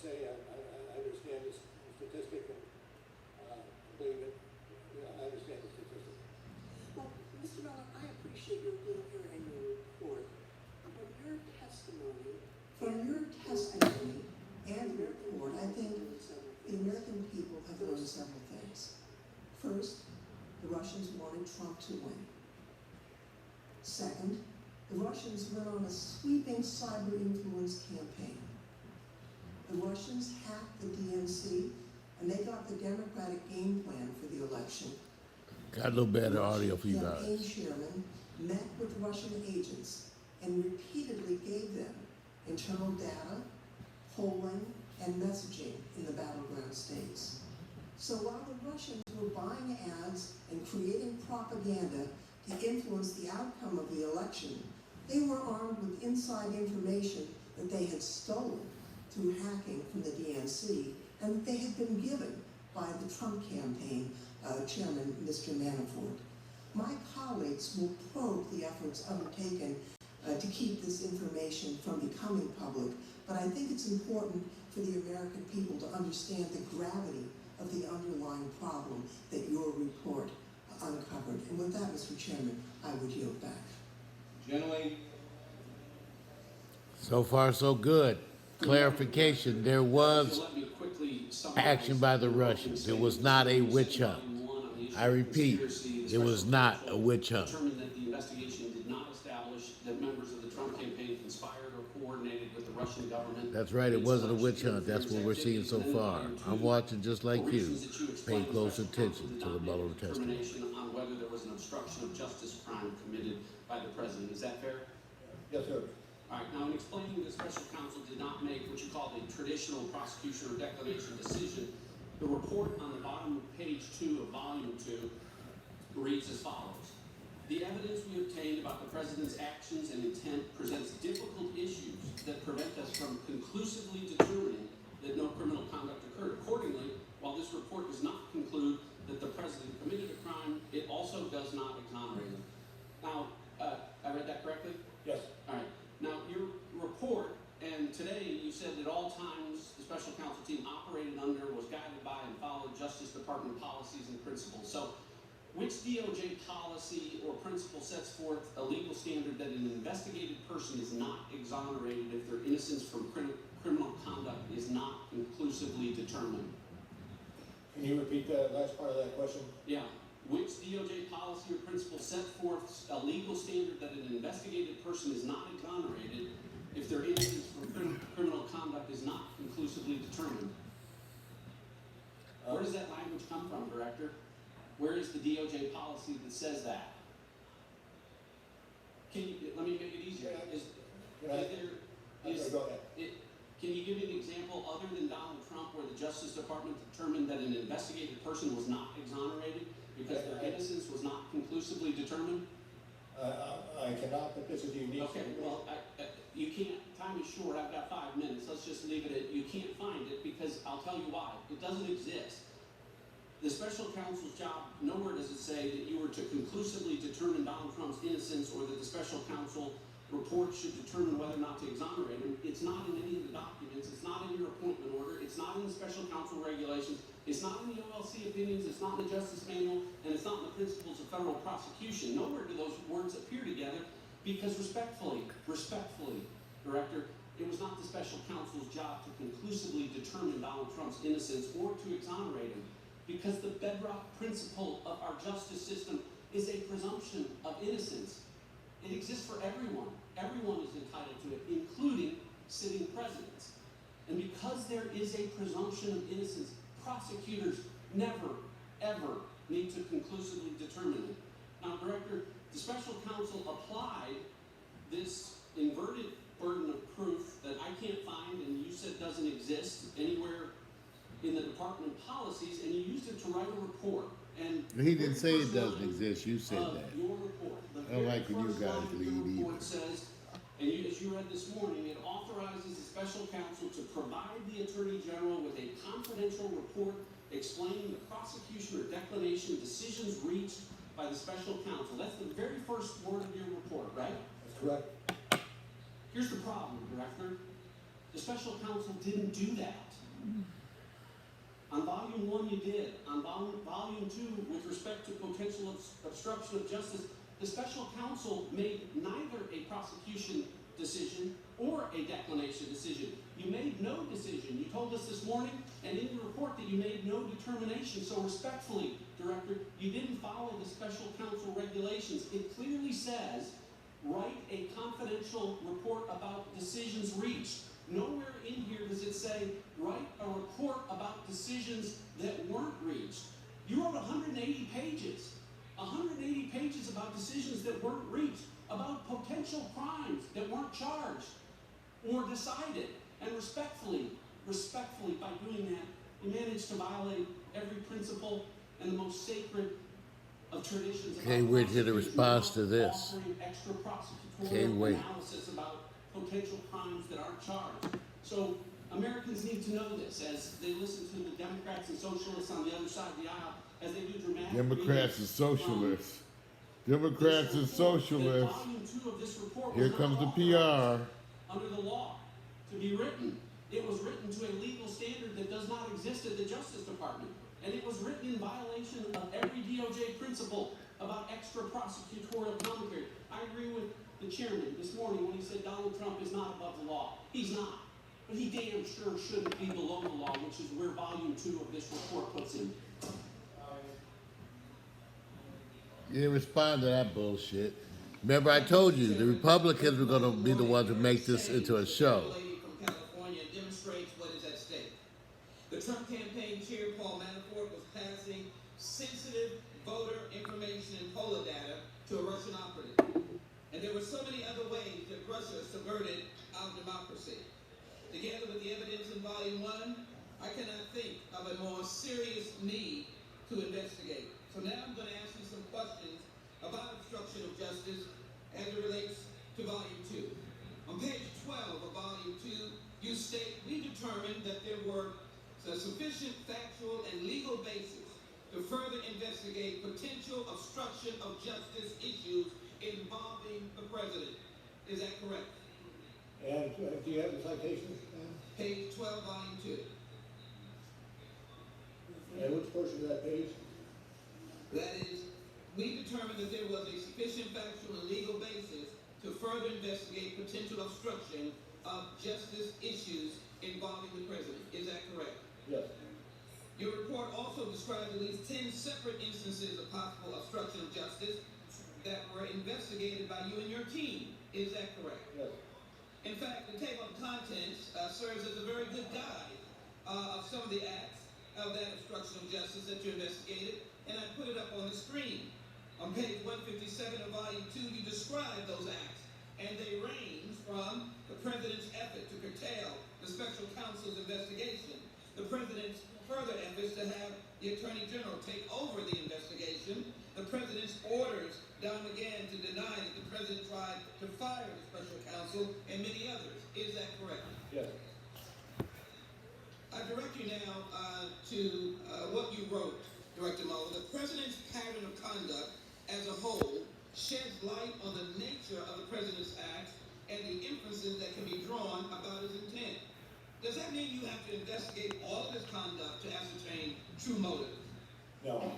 say I understand this statistic and believe it. I understand the statistic. Well, Mr. Mueller, I appreciate your being here and your report. From your testimony and your report, I think the American people have learned several things. First, the Russians wanted Trump to win. Second, the Russians went on a sweeping cyber influence campaign. The Russians hacked the DNC, and they got the Democratic game plan for the election. Got a little better audio for you The campaign guys. chairman met with Russian agents and repeatedly gave them internal data, polling, and messaging in the battleground states. So while the Russians were buying ads and creating propaganda to influence the outcome of the election, they were armed with inside information that they had stolen through hacking from the DNC and that they had been given by the Trump campaign chairman, Mr. Manafort. My colleagues will probe the efforts undertaken to keep this information from becoming public, but I think it's important for the American people to understand the gravity of the underlying problem that your report uncovered. And with that, Mr. Chairman, I would yield back. Generally, So far, so good. Clarification, there was let me quickly summarize action by the Russians. It was not a witch hunt. I repeat, it was not a witch hunt. Determined that the investigation did not establish that members of the Trump campaign conspired or coordinated with the Russian government. That's right, it wasn't a witch hunt. That's what we're seeing so far. I'm watching just like you. Pay close attention to the Mueller testimony. Determination on whether there was an obstruction of justice crime committed by the president. Is that fair? Yes, sir. All right, now in explaining the special counsel did not make what you call a traditional prosecution or declination decision, the report on the bottom of page 2 of volume 2 reads as follows. The evidence we obtained about the president's actions and intent presents difficult issues that prevent us from conclusively determining that no criminal conduct occurred. Accordingly, while this report does not conclude that the president committed a crime, it also does not exonerate him. Now, I read that correctly? Yes. All right. Now, your report, and today you said at all times the special counsel team operated under, was guided by, and followed Justice Department policies and principles. So, which DOJ policy or principle sets forth a legal standard that an investigated person is not exonerated if their innocence from criminal conduct is not conclusively determined? Can you repeat that last part of that question? Yeah. Which DOJ policy or principle set forth a legal standard that an investigated person is not exonerated if their innocence from criminal conduct is not conclusively determined? Where does that language come from, Director? Where is the DOJ policy that says that? Let me make it easier. Go ahead. Can you give me an example other than Donald Trump where the Justice Department determined that an investigated person was not exonerated because their innocence was not conclusively determined? I cannot, but this is unique. Okay, well, you can't, time is short, I've got 5 minutes, let's just leave it at, you can't find it because I'll tell you why, it doesn't exist. The special counsel's job, nowhere does it say that you were to conclusively determine Donald Trump's innocence or that the special counsel report should determine whether or not to exonerate him. It's not in any of the documents, it's not in your appointment order, it's not in the special counsel regulations, it's not in the OLC opinions, it's not in the Justice Manual, and it's not in the principles of federal prosecution. Nowhere do those words appear together because respectfully, Director, it was not the special counsel's job to conclusively determine Donald Trump's innocence or to exonerate him because the bedrock principle of our justice system is a presumption of innocence. It exists for everyone. Everyone is entitled to it, including sitting presidents. And because there is a presumption of innocence, prosecutors never, ever need to conclusively determine it. Now, Director, the special counsel applied this inverted burden of proof that I can't find and you said doesn't exist anywhere in the department policies, and you used it to write a report. And He didn't say it doesn't exist, you said that. Your report. I don't like when you guys lead either. Report says, and as you read this morning, it authorizes the special counsel to provide the Attorney General with a confidential report explaining the prosecution or declination decisions reached by the special counsel. That's the very first word of your report, right? That's correct. Here's the problem, Director. The special counsel didn't do that. On volume 1 you did. On volume 2, with respect to potential obstruction of justice, the special counsel made neither a prosecution decision or a declination decision. You made no decision. You told us this morning and in your report that you made no determination. So respectfully, Director, you didn't follow the special counsel regulations. It clearly says, write a confidential report about decisions reached. Nowhere in here does it say, write a report about decisions that weren't reached. You wrote 180 pages. 180 pages about decisions that weren't reached, about potential crimes that weren't charged or decided. And respectfully, by doing that, you managed to violate every principle and the most sacred of traditions. Can't wait to hear the response to this. Offering extra prosecutorial Can't wait. analysis about potential crimes that aren't charged. So Americans need to know this as they listen to the Democrats and socialists on the other side of the aisle, as they do dramatic Democrats and socialists. Democrats and socialists. Volume 2 of this report Here was comes not the PR. under the law to be written. It was written to a legal standard that does not exist at the Justice Department. And it was written in violation of every DOJ principle about extra prosecutorial commentary. I agree with the chairman this morning when he said Donald Trump is not above the law. He's not. But he damn sure shouldn't be below the law, which is where volume 2 of this report puts him. You didn't respond to that bullshit. Remember, I told you the Republicans were going to be the ones to make this into a show. Lady from California demonstrates what is at stake. The Trump campaign chair, Paul Manafort, was passing sensitive voter information and poll data to a Russian operative. And there were so many other ways that Russia subverted our democracy. Together with the evidence in Volume 1, I cannot think of a more serious need to investigate. So now I'm going to ask you some questions about obstruction of justice as it relates to Volume 2. On page 12 of Volume 2, you state, we determined that there were sufficient factual and legal basis to further investigate potential obstruction of justice issues involving the president. Is that correct? And do you have the citation? Page 12, Volume 2. And which portion of that page? That is, we determined that there was a sufficient factual and legal basis to further investigate potential obstruction of justice issues involving the president. Is that correct? Yes. Your report also describes at least 10 separate instances of possible obstruction of justice that were investigated by you and your team. Is that correct? Yes. In fact, the table of contents serves as a very good guide of some of the acts of that obstruction of justice that you investigated, and I put it up on the screen. On page 157 of Volume 2, you describe those acts, and they range from the president's effort to curtail the special counsel's investigation, the president's further efforts to have the Attorney General take over the investigation, the president's orders down again to deny that the president tried to fire the special counsel, and many others. Is that correct? Yes. I direct you now to what you wrote, Director Mueller. The president's pattern of conduct as a whole sheds light on the nature of the president's acts and the inferences that can be drawn about his intent. Does that mean you have to investigate all of his conduct to ascertain true motives? No.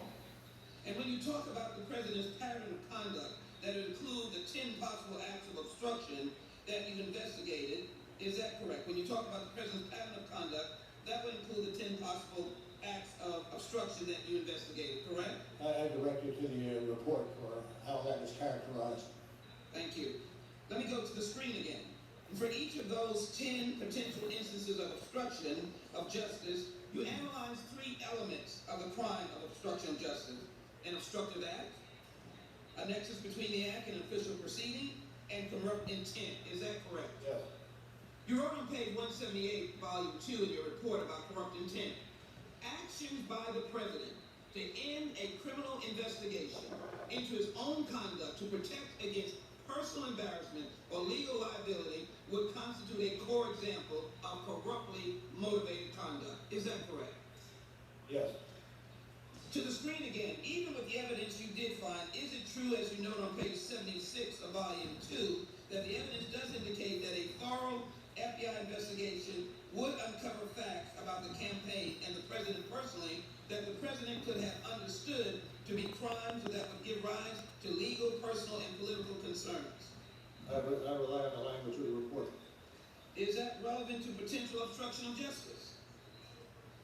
And when you talk about the president's pattern of conduct that include the 10 possible acts of obstruction that you investigated, is that correct? When you talk about the president's pattern of conduct, that would include the 10 possible acts of obstruction that you investigated, correct? I direct you to the report for how that is characterized. Thank you. Let me go to the screen again. And for each of those 10 potential instances of obstruction of justice, you analyze 3 elements of the crime of obstruction of justice. An obstructive act, a nexus between the act and official proceeding, and corrupt intent. Is that correct? Yes. You wrote on page 178, volume 2 in your report about corrupt intent. Actions by the president to end a criminal investigation into his own conduct to protect against personal embarrassment or legal liability would constitute a core example of corruptly motivated conduct. Is that correct? Yes. To the screen again, even with the evidence you did find, is it true, as you note on page 76 of volume 2, that the evidence does indicate that a thorough FBI investigation would uncover facts about the campaign and the president personally that the president could have understood to be crimes that would give rise to legal, personal, and political concerns. I rely on the language of the report. Is that relevant to potential obstruction of justice?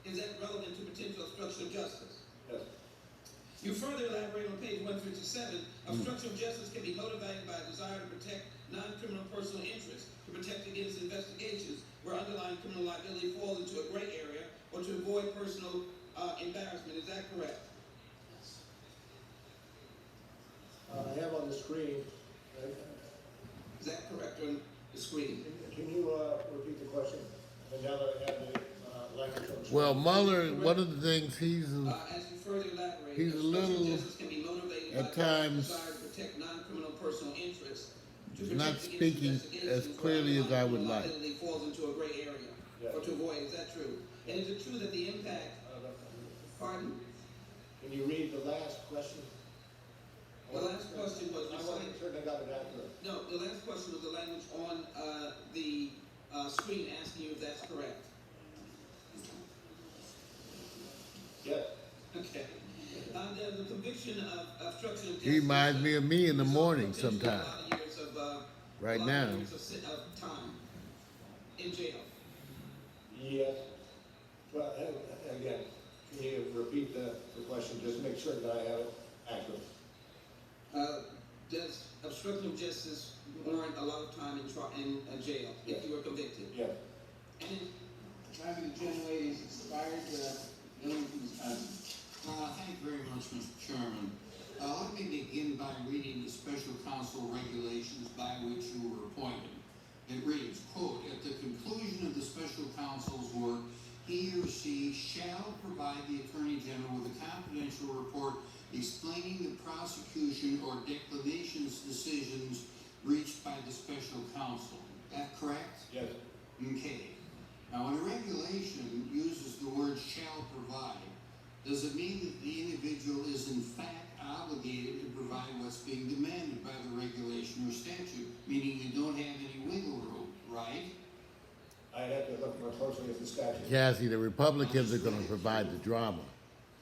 Is that relevant to potential obstruction of justice? Yes. You further elaborate on page 157, obstruction of justice can be motivated by a desire to protect non-criminal personal interests, to protect against investigations where underlying criminal liability falls into a gray area, or to avoid personal embarrassment. Is that correct? I have on the screen, Is that correct on the screen? can you repeat the question? And now that I have the language on the screen. Well, Mueller, one of the things As you further elaborate, He's a obstruction little, of justice can be motivated at by a times, desire to protect non-criminal personal interests, to he's protect not against speaking investigations as where clearly as I would underlying like. liability falls into a gray area, or to avoid. Is that true? And is it true that the impact? Pardon? Can you read the last question? The last question was. I want to make sure I got it accurate. No, the last question was the language on the screen asking you if that's correct. Yes. Okay. The conviction of obstruction of justice. He reminds me of me in the morning potentially sometime. A lot of years of, Right a lot now. Of years of time in jail. Yes. Well, again, can you repeat the question, just make sure that I have it accurate? Does obstruction of justice warrant a lot of time in jail if you were convicted? Yes. And Driving the gentlelady is expired, Thank you very much, Mr. Chairman. Let me begin by reading the special counsel regulations by which you were appointed. It reads, quote, "At the conclusion of the special counsel's work, he or she shall provide the Attorney General with a confidential report explaining the prosecution or declinations decisions reached by the special counsel." Is that correct? Yes. Okay. Now, when a regulation uses the word "shall provide," does it mean that the individual is in fact obligated to provide what's being demanded by the regulation or statute, meaning you don't have any wiggle room, right? I'd have to look more closely at the statute. Cassie, the Republicans are going to provide the drama.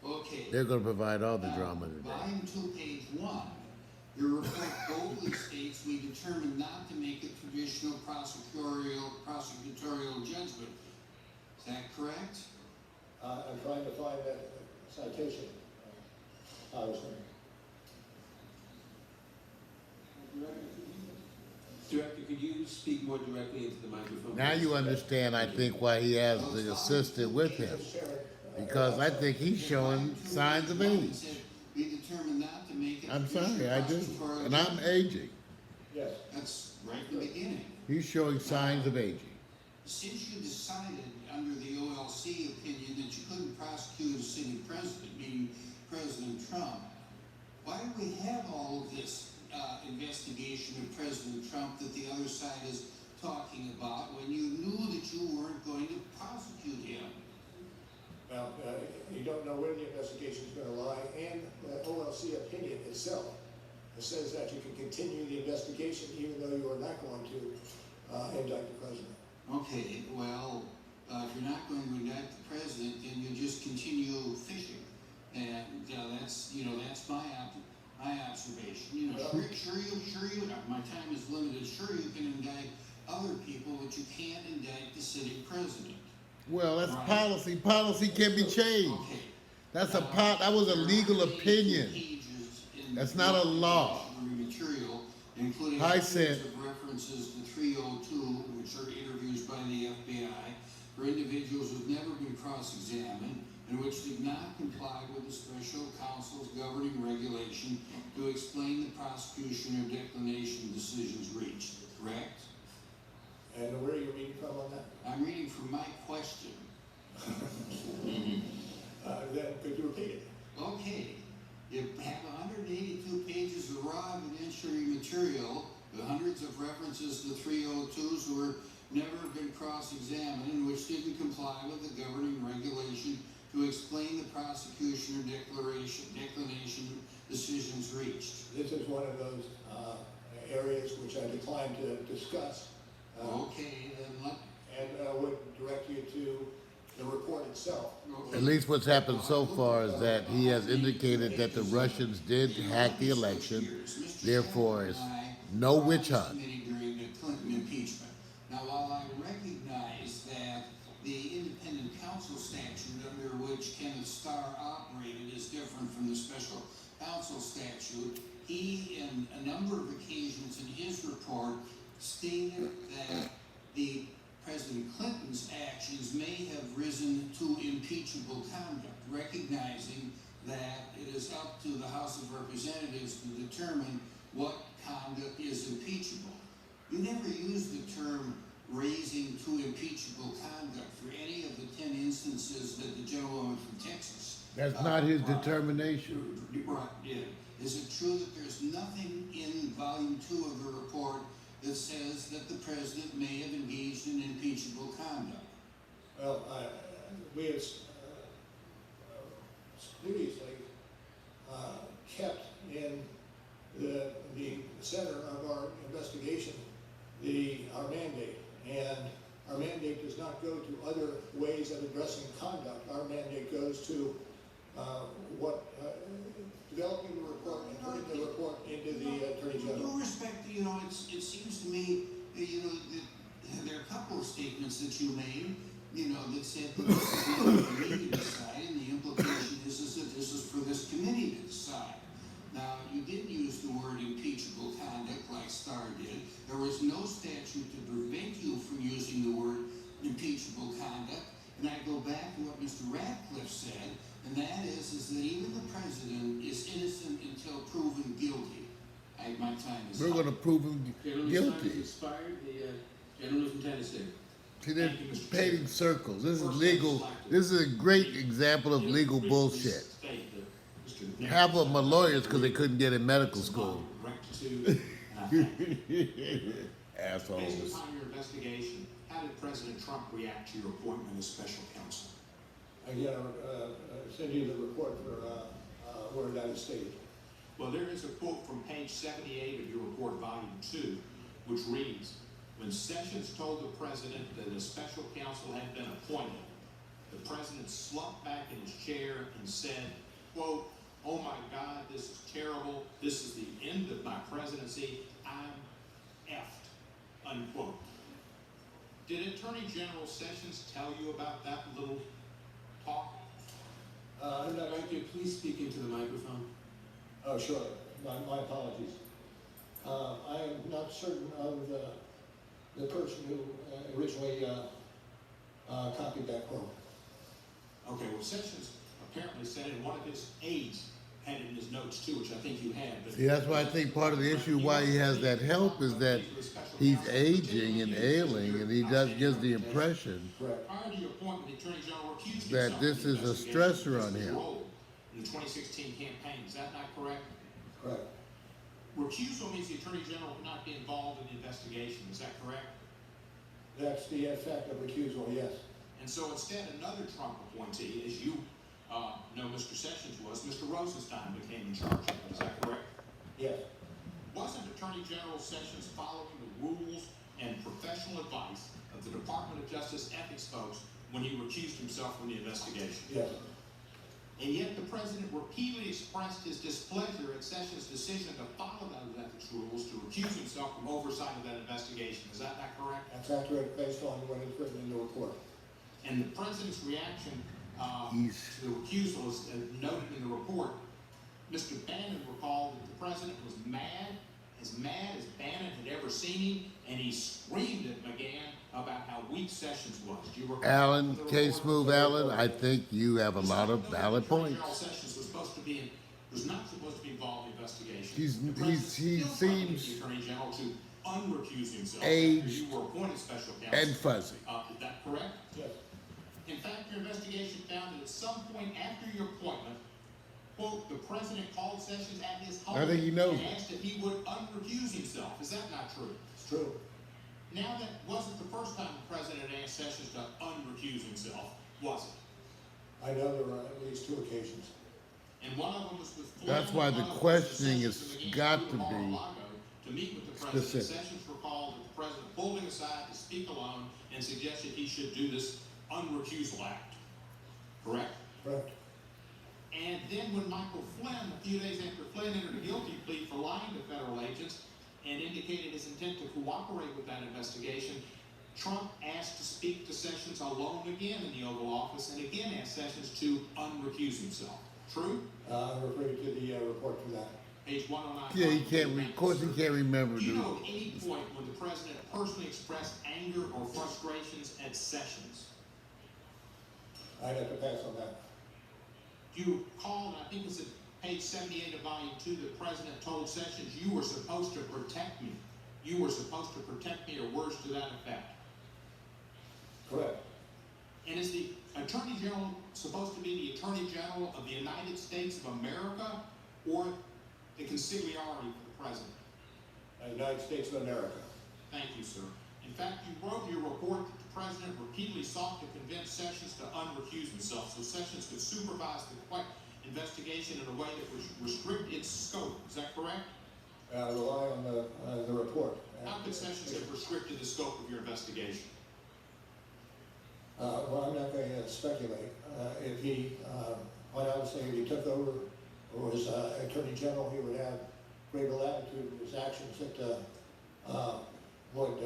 Okay. They're going to provide all the drama today. Volume 2, page 1, your report boldly states, "We determined not to make a traditional prosecutorial judgment." Is that correct? I'm trying to find that citation. Director, could you speak more directly into the microphone? Now you understand, I think, why he has the assistant with him. Because I think he's showing signs of age. We determined not to make it. I'm sorry, I do. And I'm aging. Yes. That's right at the beginning. He's showing signs of aging. Since you decided under the OLC opinion that you couldn't prosecute a sitting president, meaning President Trump, why do we have all of this investigation of President Trump that the other side is talking about when you knew that you weren't going to prosecute him? Well, you don't know where the investigation is going to lie, and the OLC opinion itself says that you can continue the investigation even though you are not going to indict the president. Okay, well, if you're not going to indict the president, then you just continue fishing, and that's my observation. Sure you. My time is limited. Sure, you can indict other people, but you can't indict the sitting president. Well, that's Right. policy. Policy can be changed. Okay. That was a legal opinion. That's not a law. Material, including I hundreds said- of references to 302, which are interviews by the FBI, for individuals who've never been cross-examined and which did not comply with the special counsel's governing regulation to explain the prosecution or declination decisions reached, correct? And where are you reading from on that? I'm reading from my question. Then could you repeat it? Okay, you have 182 pages of raw evidentiary material with hundreds of references to 302s who were never been cross-examined and which didn't comply with the governing regulation to explain the prosecution or declination decisions reached. This is one of those areas which I declined to discuss. Okay, then and would direct you to the report itself. At least what's happened so far is that he has indicated that the Russians did hack the election, therefore it's no witch hunt. During the Clinton impeachment. Now, while I recognize that the independent counsel statute under which Kenneth Starr operated is different from the special counsel statute, he, in a number of occasions in his report, stated that the President Clinton's actions may have risen to impeachable conduct, recognizing that it is up to the House of Representatives to determine what conduct is impeachable. You never use the term raising to impeachable conduct for any of the 10 instances that the gentleman from Texas. That's not his determination. Right, yeah. Is it true that there's nothing in volume 2 of the report that says that the president may have engaged in impeachable conduct? Well, we have previously kept in the center of our investigation our mandate, and our mandate does not go to other ways of addressing conduct. Our mandate goes to developing the report and turning the report into the Attorney General. With all respect, it seems to me, that there are a couple of statements that you made, that said that this is not for me to decide, and the implication is that this is for this committee to decide. Now, you didn't use the word impeachable conduct like Starr did. There was no statute to prevent you from using the word impeachable conduct. And I go back to what Mr. Ratcliffe said, and that is that even the president is innocent until proven guilty. My time is We're up. going to prove him Gentleman's time guilty. has expired. The gentleman from Tennessee. See, they're painting circles. This is legal. This is a great example of legal bullshit. Half of them are lawyers because they couldn't get in medical school. Assholes. Based upon your investigation, how did President Trump react to your appointment as special counsel? Again, I'll send you the report for where that is stated. Well, there is a quote from page 78 of your report, volume 2, which reads, when Sessions told the president that a special counsel had been appointed, the president slumped back in his chair and said, quote, oh my God, this is terrible. This is the end of my presidency. I'm effed, unquote. Did Attorney General Sessions tell you about that little talk? I'm not, Thank you. Please speak into the microphone. oh, sure, my apologies. I am not certain of the person who originally copied that quote. Okay, well, Sessions apparently said in one of his aides had it in his notes too, which I think you had. But See, that's why I think part of the issue why he has that help is that he's aging and ailing, and he gives the impression Correct. prior to your appointment, the Attorney General recused that himself this from the is a investigation stressor because on of his him. role in the 2016 campaign. Is that not correct? Correct. Recusal means the Attorney General would not be involved in the investigation. Is that correct? That's the effect of recusal, yes. And so instead, another Trump appointee, as you know Mr. Sessions was, Mr. Rosenstein became in charge of it. Is that correct? Yes. Wasn't Attorney General Sessions following the rules and professional advice of the Department of Justice ethics folks when he recused himself from the investigation? Yes. And yet the president repeatedly expressed his displeasure at Sessions' decision to follow those ethics rules to recuse himself from oversight of that investigation. Is that not correct? That's accurate based on what is written in the report. And the president's reaction to the recusal is noted in the report. Mr. Bannon recalled that the president was mad as Bannon had ever seen him, and he screamed at McGahn about how weak Sessions was. Do you recall? Alan, case move, Alan. I think you have a lot of valid points. General Sessions was not supposed to be involved in the investigation. He Still seems the Attorney General to unrecuse himself aged after you were appointed special counsel. and fuzzy. Is that correct? Yes. In fact, your investigation found that at some point after your appointment, quote, the president called Sessions at his home I think he knows and it. asked if he would unrecuse himself. Is that not true? It's true. Now, that wasn't the first time the president asked Sessions to unrecuse himself, was it? I know there were at least 2 occasions. And one of them was with That's Flynn, why one the of them was questioning Sessions has began got to to be Mar-a-Lago to meet with the president. specific. Sessions recalled that the the president pulled him aside to speak alone and suggested he should do this unrecusal act. Correct? Correct. And then when Michael Flynn, a few days after Flynn entered a guilty plea for lying to federal agents and indicated his intent to cooperate with that investigation, Trump asked to speak to Sessions alone again in the Oval Office and again asked Sessions to unrecuse himself. True? I'm referring to the report from that. Page 109. Yeah, he can't. Of course, he can't remember. Do you know at any point when the president personally expressed anger or frustrations at Sessions? I'd have to pass on that. You called, I think it's at page 78 of volume 2, the president told Sessions, you were supposed to protect me. You were supposed to protect me, or words to that effect. Correct. And is the Attorney General supposed to be the Attorney General of the United States of America or the consigliere for the president? United States of America. Thank you, sir. In fact, you wrote in your report that the president repeatedly sought to convince Sessions to unrecuse himself so Sessions could supervise the investigation in a way that would restrict its scope. Is that correct? Rely on the report. How could Sessions have restricted the scope of your investigation? Well, I'm not going to speculate. If he, what I would say, if he took over or was Attorney General, he would have greater latitude in his actions that would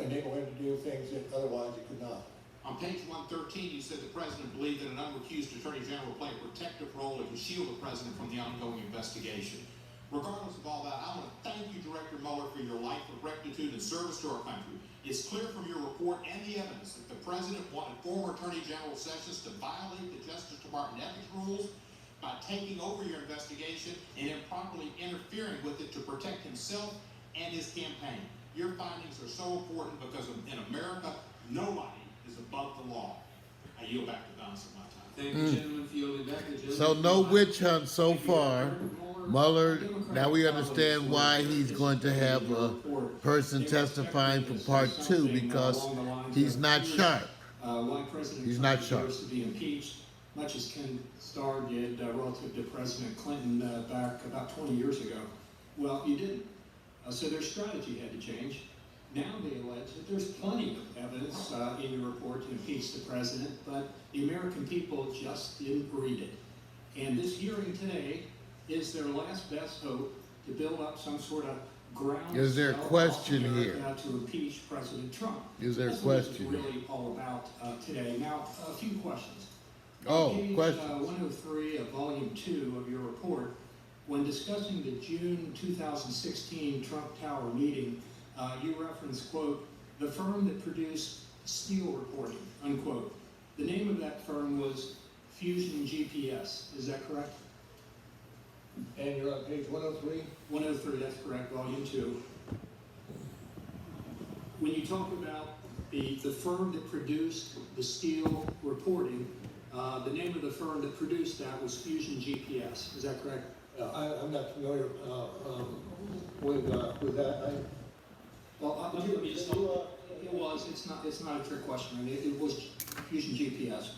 enable him to do things that otherwise he could not. On page 113, you said the president believed that an unrecused Attorney General would play a protective role and would shield the president from the ongoing investigation. Regardless of all that, I want to thank you, Director Mueller, for your life of rectitude and service to our country. It's clear from your report and the evidence that the president wanted former Attorney General Sessions to violate the Justice Department ethics rules by taking over your investigation and improperly interfering with it to protect himself and his campaign. Your findings are so important because in America, nobody is above the law. I yield back the balance of my time. Thank you, gentlemen, for yielding back. So no witch hunt so far. Mueller, now we understand why he's going to have a person testifying for part 2 because he's not sharp. Why President He's Trump not sharp. deserves to be impeached, much as Ken Starr did relative to President Clinton back about 20 years ago. Well, you didn't. So their strategy had to change. Now they allege that there's plenty of evidence in your report to impeach the president, but the American people just didn't read it. And this hearing today is their last best hope to build up some sort of ground. Is there a question here? To impeach President Trump. Is there a That's question what it's really all about today. Now, a few questions. Oh, Page questions. 103 of Volume 2 of your report, when discussing the June 2016 Trump Tower meeting, you reference, quote, the firm that produced Steele reporting, unquote. The name of that firm was Fusion GPS. Is that correct? And you're on page 103? 103, that's correct, Volume 2. When you talk about the firm that produced the Steele reporting, the name of the firm that produced that was Fusion GPS. Is that correct? I'm not familiar with that. Well, let me just it was. It's not a trick question. I mean, it was Fusion GPS.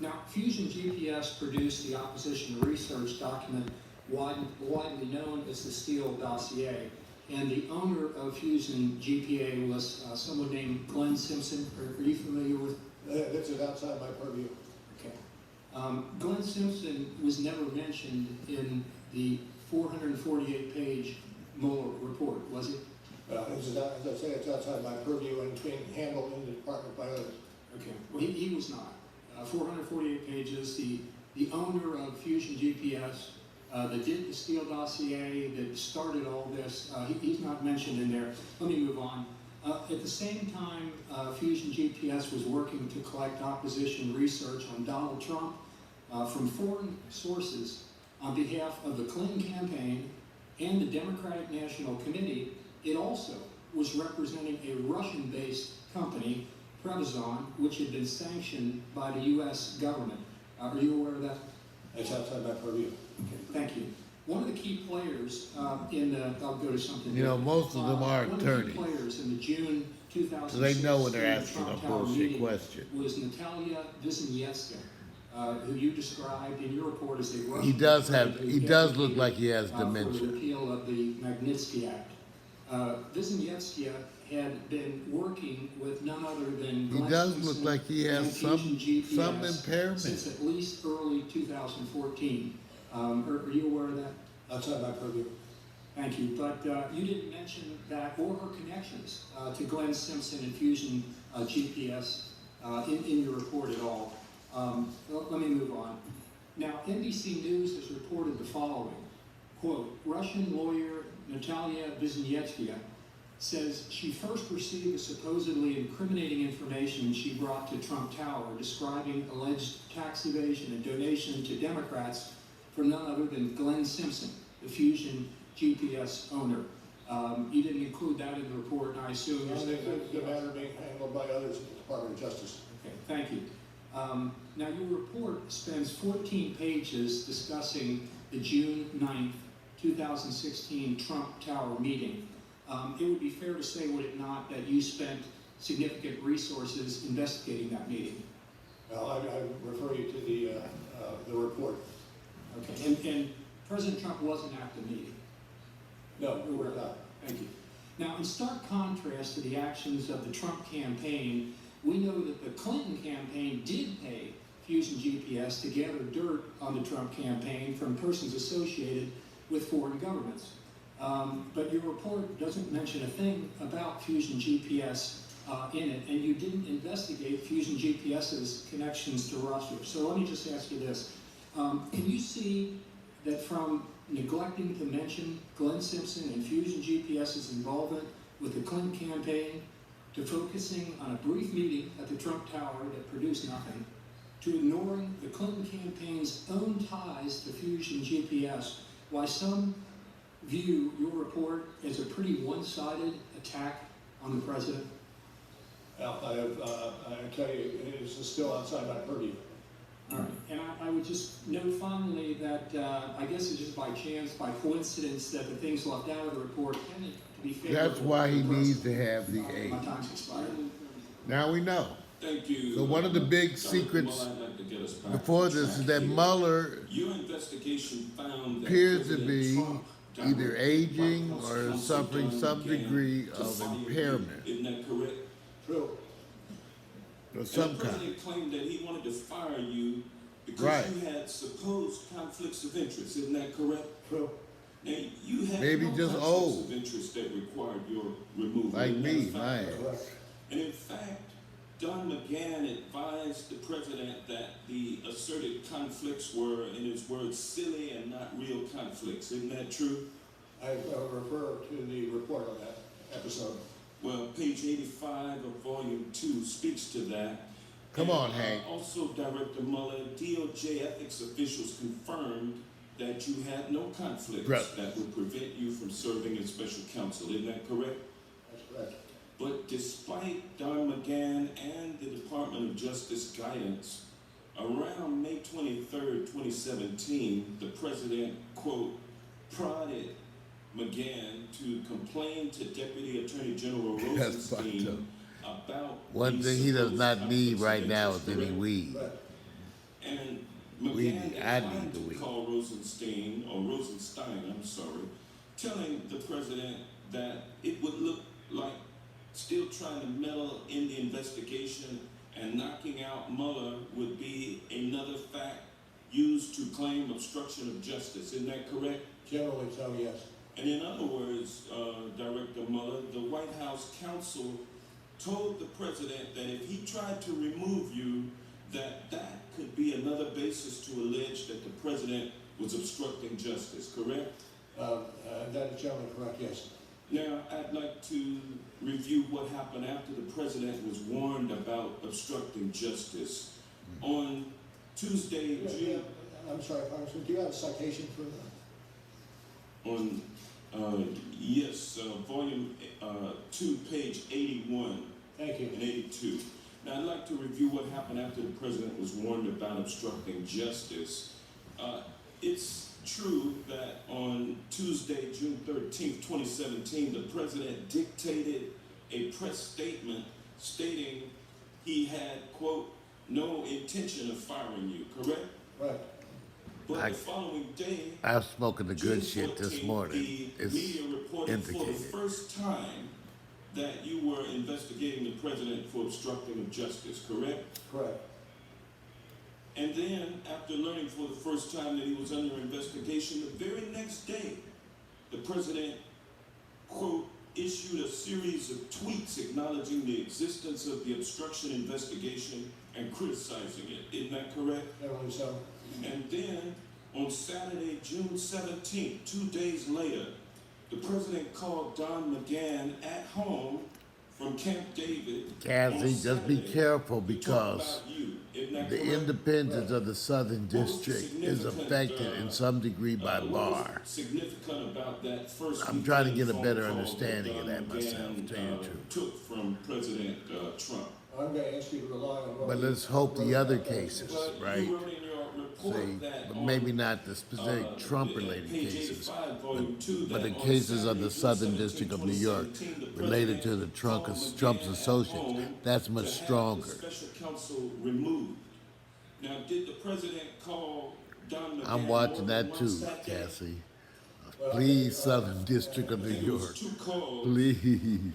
Now, Fusion GPS produced the opposition research document widely known as the Steele dossier, and the owner of Fusion GPA was someone named Glenn Simpson. Are you familiar with? This is outside my purview. Okay. Glenn Simpson was never mentioned in the 448-page Mueller report, was he? This is, as I say, it's outside my purview and it's being handled in the department by others. Okay, well, he was not. 448 pages, the owner of Fusion GPS, that did the Steele dossier, that started all this, he's not mentioned in there. Let me move on. At the same time, Fusion GPS was working to collect opposition research on Donald Trump from foreign sources on behalf of the Clinton campaign and the Democratic National Committee. It also was representing a Russian-based company, Prevazon, which had been sanctioned by the U.S. government. Are you aware of that? It's outside my purview. Okay, thank you. One of the key players in the, I'll go to something. You know, most of them are attorneys. One of the key players in the June 2016 So they know when they're asking a Trump Tower bullshit meeting question. was Natalia Wisniewska, who you described in your report as a Russian. He does look like he has For the dementia. repeal of the Magnitsky Act. Wisniewska had been working with none other than He Glenn does look Simpson like he has and some Fusion GPS impairment. since at least early 2014. Are you aware of that? Outside my purview. Thank you, but you didn't mention that or her connections to Glenn Simpson and Fusion GPS in your report at all. Let me move on. Now, NBC News has reported the following, quote, Russian lawyer Natalia Wisniewska says she first received the supposedly incriminating information she brought to Trump Tower describing alleged tax evasion and donation to Democrats from none other than Glenn Simpson, the Fusion GPS owner. You didn't include that in the report, and I assume you're saying The matter being handled by others at the Department of Justice. Okay, thank you. Now, your report spends 14 pages discussing the June 9th, 2016 Trump Tower meeting. It would be fair to say, would it not, that you spent significant resources investigating that meeting? Well, I refer you to the report. Okay, and President Trump wasn't at the meeting? No, we were not. Thank you. Now, in stark contrast to the actions of the Trump campaign, we know that the Clinton campaign did pay Fusion GPS to gather dirt on the Trump campaign from persons associated with foreign governments. But your report doesn't mention a thing about Fusion GPS in it, and you didn't investigate Fusion GPS's connections to Russia. So let me just ask you this. Can you see that from neglecting to mention Glenn Simpson and Fusion GPS's involvement with the Clinton campaign, to focusing on a brief meeting at the Trump Tower that produced nothing, to ignoring the Clinton campaign's own ties to Fusion GPS, why some view your report as a pretty one-sided attack on the president? Well, I tell you, it is still outside my purview. All right, and I would just note finally that I guess it's just by chance, by coincidence, that the things left out of the report tended to be favorable. That's why he to the needs to president. have the aid. My time's expired. Now we know. Thank you. So one of the big Dr. secrets Mueller, I'd like to get us back before on this track is that here. Mueller Your investigation found that appears to President be Trump either directed aging White House or counsel suffering Don some McGahn degree to of fire you. impairment Isn't that correct? True. of some And the kind. president claimed that he wanted to fire you because Right. you had supposed conflicts of interest. Isn't that correct? True. Now, you had Maybe no just conflicts old. of interest that required your removal. Like Isn't that me, a fact? my age. Correct. And in fact, Don McGahn advised the president that the asserted conflicts were, in his words, silly and not real conflicts. Isn't that true? I refer to the report on that episode. Well, page 85 of volume 2 speaks to that. Come And, on, Hank. Also, Director Mueller, DOJ ethics officials confirmed that you had no conflicts Right. that would prevent you from serving as special counsel. Isn't that correct? That's correct. But despite Don McGahn and the Department of Justice guidance, around May 23rd, 2017, the president, quote, prodded McGahn to complain to Deputy Attorney General That's fucked Rosenstein about One these thing he does supposed not need conflicts of right now interest, is any correct? weed. Right. And Weed, McGahn I declined need the to weed. call Rosenstein, I'm sorry, telling the president that it would look like still trying to meddle in the investigation and knocking out Mueller would be another fact used to claim obstruction of justice. Isn't that correct? Generally so, yes. And in other words, Director Mueller, the White House counsel told the president that if he tried to remove you, that could be another basis to allege that the president was obstructing justice, correct? That is generally correct, yes. Now, I'd like to review what happened after the president was warned about obstructing justice. On Tuesday, June... I'm sorry, Congressman, do you have a citation for that? On, yes, volume 2, page 81 Thank you. and 82. Now, I'd like to review what happened after the president was warned about obstructing justice. It's true that on Tuesday, June 13th, 2017, the president dictated a press statement stating he had, quote, no intention of firing you, correct? Right. But the following day, I'm smoking the good June shit this 14th, morning. the It's media reported for the indicated. first time that you were investigating the president for obstructing of justice, correct? Correct. And then, after learning for the first time that he was under investigation, the very next day, the president, quote, issued a series of tweets acknowledging the existence of the obstruction investigation and criticizing it. Isn't that correct? I believe so. And then, on Saturday, June 17th, 2 days later, the president called Don McGahn at home from Camp David. Cassie, just be careful to talk because about you. Isn't that the correct? independence of the Southern District is affected in some degree by What Barr. was significant about that first I'm trying to weekend get a phone better call understanding of Don that myself, McGahn, to tell you the truth. took from President Trump. I'm going to ask you to rely on what But we- let's hope the other cases, But right? you wrote in your report See, that but on, maybe not the specific Trump-related page cases, 85, volume 2, but the that on cases of the Saturday, Southern June District of 17, New York 2017, the related to president the called Trump's McGahn at associates, home that's to much have stronger. the special counsel removed. Now, did the president call Don McGahn I'm watching more than that too, once that day? Cassie. Please, Southern District of New It was York, 2 calls. please.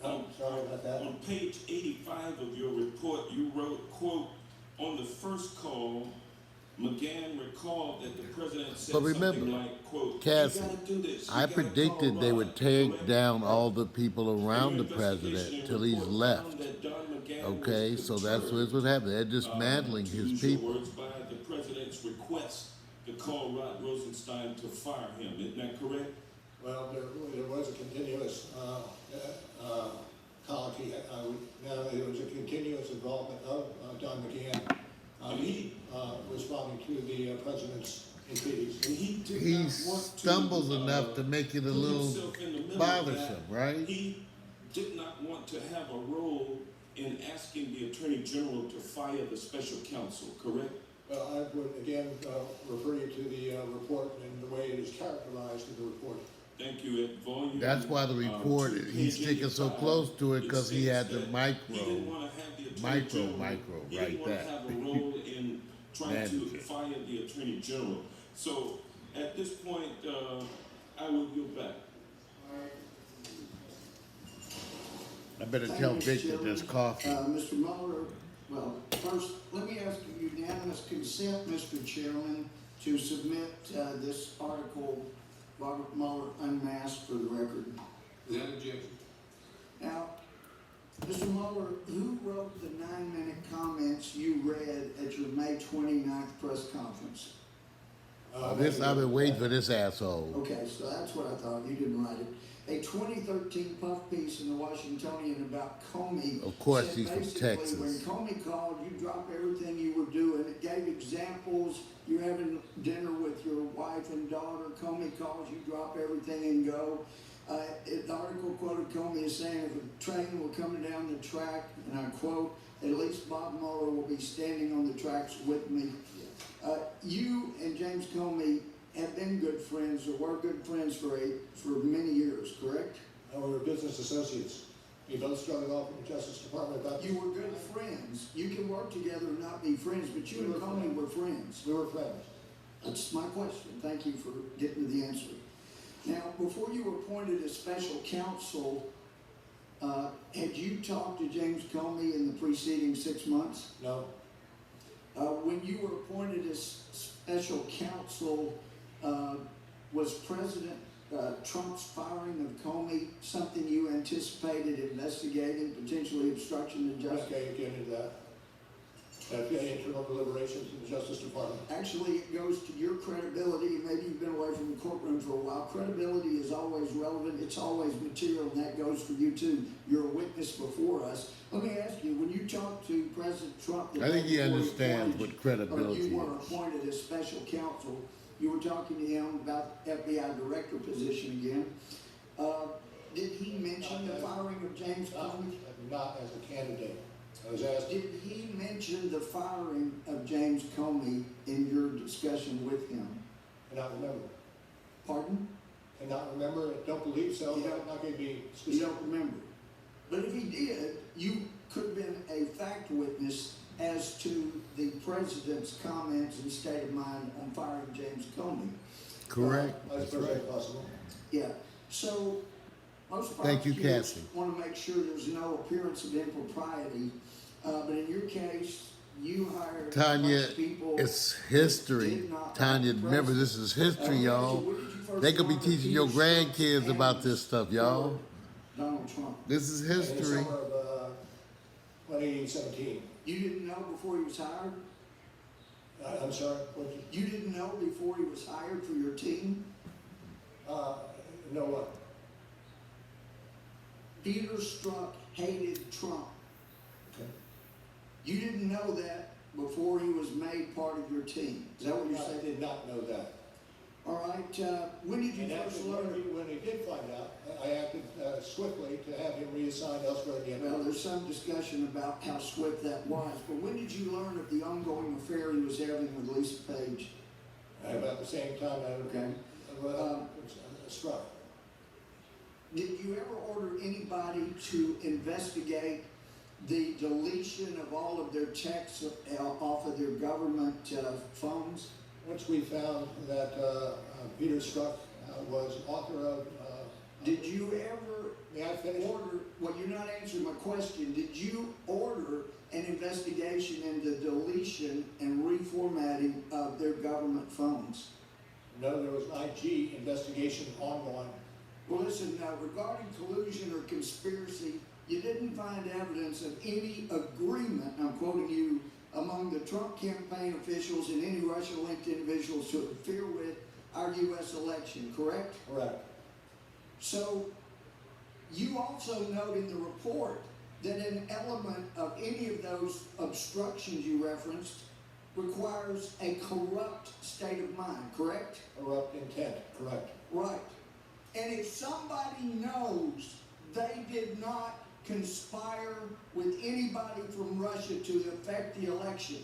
I'm sorry about that. On page 85 of your report, you wrote, quote, on the first call, McGahn recalled that the president said But remember, something like, quote, Cassie, you gotta do this. You I gotta predicted call they Ron, would take correct? down all the people around the Your investigation president and till he's report left. found that Don McGahn Okay, was so that's perturbed, what's happening. They're dismantling to his use your people. words, by the president's request to call Rod Rosenstein to fire him. Isn't that correct? Well, there was a continuous colloquy. Now, there was a continuous involvement of Don McGahn. He responding to the president's entreaties. And he did He not want to, stumbles enough to make it a put little himself in the middle of bothersome, that. right? He did not want to have a role in asking the Attorney General to fire the special counsel, correct? Well, I would again refer you to the report and the way it is characterized in the report. Thank you. At volume. That's why the report, he's page sticking so 85, close to it because he states had the that micro. He didn't want to have the Attorney General. He right didn't want there. to have a role in trying to Manage it. fire the Attorney General. So at this point, I will yield back. I better Thank tell you, Mr. Vic that Chairman. there's coffee. Mr. Mueller, well, first, let me ask you unanimous consent, Mr. Chairman, to submit this article, Robert Mueller unmasked, for the record. Without objection. Now, Mr. Mueller, who wrote the 9-minute comments you read at your May 29th press conference? I've been waiting for this asshole. Okay, so that's what I thought. You didn't write it. A 2013 puff piece in the Washingtonian about Comey. Of course, said he's from basically Texas. When Comey called, you dropped everything you were doing. It gave examples. You're having dinner with your wife and daughter. Comey calls, you drop everything and go. The article quoted Comey as saying, if a train were coming down the track, and I quote, at least Bob Mueller will be standing on the tracks with me. You and James Comey have been good friends, or were good friends for many years, correct? We were business associates. We both started off in the Justice Department about. You were good friends. You can work together and not be friends, but you and Comey were friends. We were friends. That's my question. Thank you for getting to the answer. Now, before you were appointed as special counsel, had you talked to James Comey in the preceding 6 months? No. When you were appointed as special counsel, was President Trump's firing of Comey something you anticipated investigating, potentially obstruction of justice? Okay, get into that. Internal deliberations in the Justice Department. Actually, it goes to your credibility. Maybe you've been away from the courtroom for a while. Credibility is always relevant. It's always material, and that goes for you too. You're a witness before us. Let me ask you, when you talked to President Trump, I think he understands what credibility you were is. appointed as special counsel. You were talking to him about FBI director position again. Did he mention the firing of James Comey? Not as a candidate. I was asked. Did he mention the firing of James Comey in your discussion with him? Cannot remember. Pardon? Cannot remember. Don't believe so. You I'm don't- not going to be You specific. don't remember. But if he did, you could have been a fact witness as to the president's comments and state of mind on firing James Comey. Correct. I That's suppose right. that's possible. Yeah, so most Thank you, prosecutors Cassie. want to make sure there's no appearance of impropriety, but in your case, you hired a Tanya, bunch of people. it's history. did not Tanya, like the remember this is history, president. y'all. When did you first They could be learn that teaching your Peter Strzok's grandkids about hands this stuff, y'all. were Donald Trump. This is In the history. summer of 2017. You didn't know before he was hired? I'm sorry, what you, You didn't know before he was hired for your team? know what? Peter Strzok hated Trump. Okay. You didn't know that before he was made part of your team. Is that what you're I saying? did not know that. All right, when did you And first actually, learn? when we did find out, I acted swiftly to have him reassigned elsewhere again. Well, there's some discussion about how swift that was, but when did you learn of the ongoing affair he was having with Lisa Page? About the same time I Okay. struck. Did you ever order anybody to investigate the deletion of all of their texts off of their government phones? Once we found that Peter Strzok was author of... Did you ever May I finish? order, well, you're not answering my question, did you order an investigation into deletion and reformatting of their government phones? No, there was an IG investigation ongoing. Well, listen, regarding collusion or conspiracy, you didn't find evidence of any agreement, I'm quoting you, among the Trump campaign officials and any Russia-linked individuals to interfere with our U.S. election, correct? Correct. So, you also note in the report that an element of any of those obstructions you referenced requires a corrupt state of mind, correct? Corrupt intent, correct. Right. And if somebody knows they did not conspire with anybody from Russia to affect the election,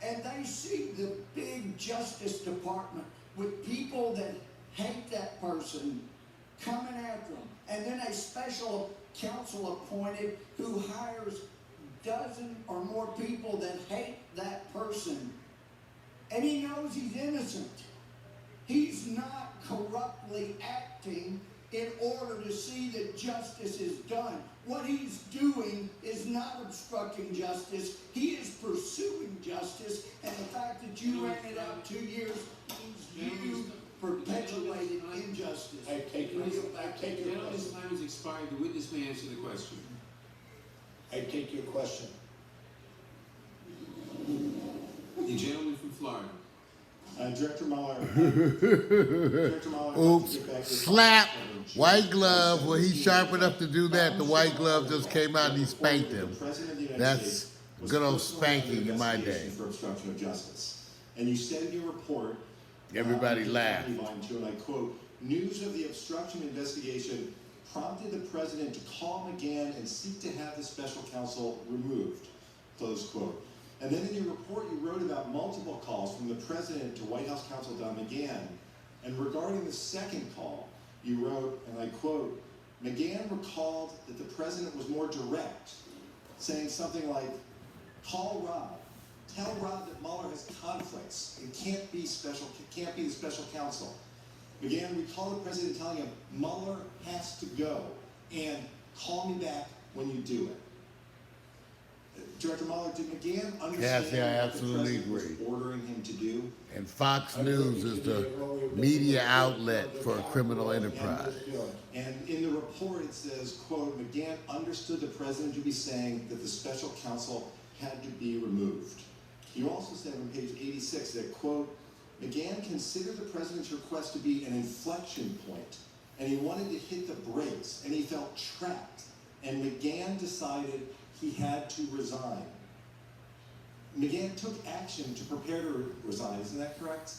and they see the big Justice Department with people that hate that person coming after them, and then a special counsel appointed who hires dozen or more people that hate that person, and he knows he's innocent. He's not corruptly acting in order to see that justice is done. What he's doing is not obstructing justice. He is pursuing justice, and the fact that you ran it out 2 years means you perpetuated injustice. I take your Gentleman's question. time has expired. The witness may answer the question. I take your question. The gentleman from Florida. Director Mueller. Director Mueller. Oops. Slap. White glove. Well, he's sharp enough to do that. The white glove just came out and he spanked him. That's good old spanking in my day. For obstruction of justice. And you said in your report, Everybody laughed. and I quote, news of the obstruction investigation prompted the president to call McGahn and seek to have the special counsel removed, close quote. And then in your report, you wrote about multiple calls from the president to White House counsel Don McGahn. And regarding the second call, you wrote, and I quote, McGahn recalled that the president was more direct, saying something like, call Rob. Tell Rob that Mueller has conflicts. It can't be the special counsel. McGahn recalled the president telling him, Mueller has to go, and call me back when you do it. Director Mueller, did McGahn understand Cassie, I what the absolutely president was agree. ordering him to do? And Fox News is the media outlet for a criminal enterprise. And in the report it says, quote, McGahn understood the president to be saying that the special counsel had to be removed. You also said on page 86 that, quote, McGahn considered the president's request to be an inflection point, and he wanted to hit the brakes, and he felt trapped, and McGahn decided he had to resign. McGahn took action to prepare to resign, isn't that correct?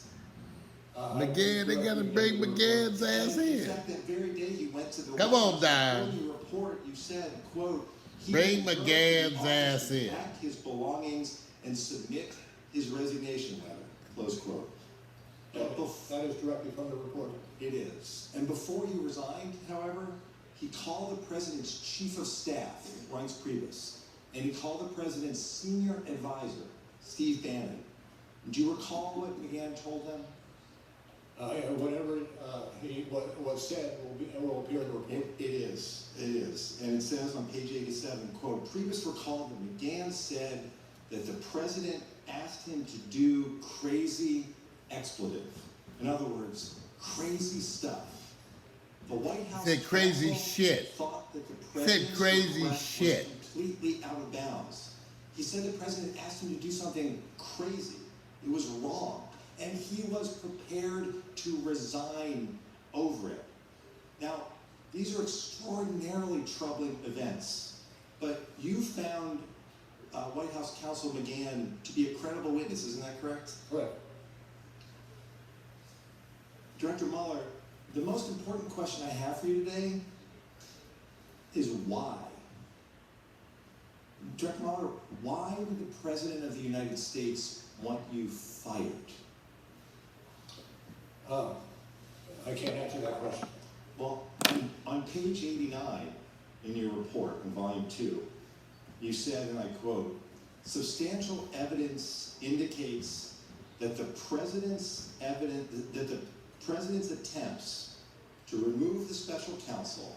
McGahn, they gotta bring McGah's ass In in. fact, that very day he went to the Come White on, House. Don. In your report, you said, quote, he Bring would go to McGah's the ass office to in. pack his belongings and submit his resignation letter, close quote. That is directly from the report. It is. And before he resigned, however, he called the president's chief of staff, Reince Priebus, and he called the president's senior advisor, Steve Bannon. Do you recall what McGahn told them? Whatever what said will appear in the report. It is, and it says on page 87, quote, Priebus recalled that McGahn said that the president asked him to do crazy expletive. In other words, crazy stuff. The White House said crazy counsel shit. thought that the Said president's crazy request shit. was completely out of bounds. He said the president asked him to do something crazy. It was wrong. And he was prepared to resign over it. Now, these are extraordinarily troubling events, but you found White House counsel McGahn to be a credible witness, isn't that correct? Correct. Director Mueller, the most important question I have for you today is why? Director Mueller, why would the President of the United States want you fired? I can't answer that question. Well, on page 89 in your report in volume 2, you said, and I quote, substantial evidence indicates that the president's attempts to remove the special counsel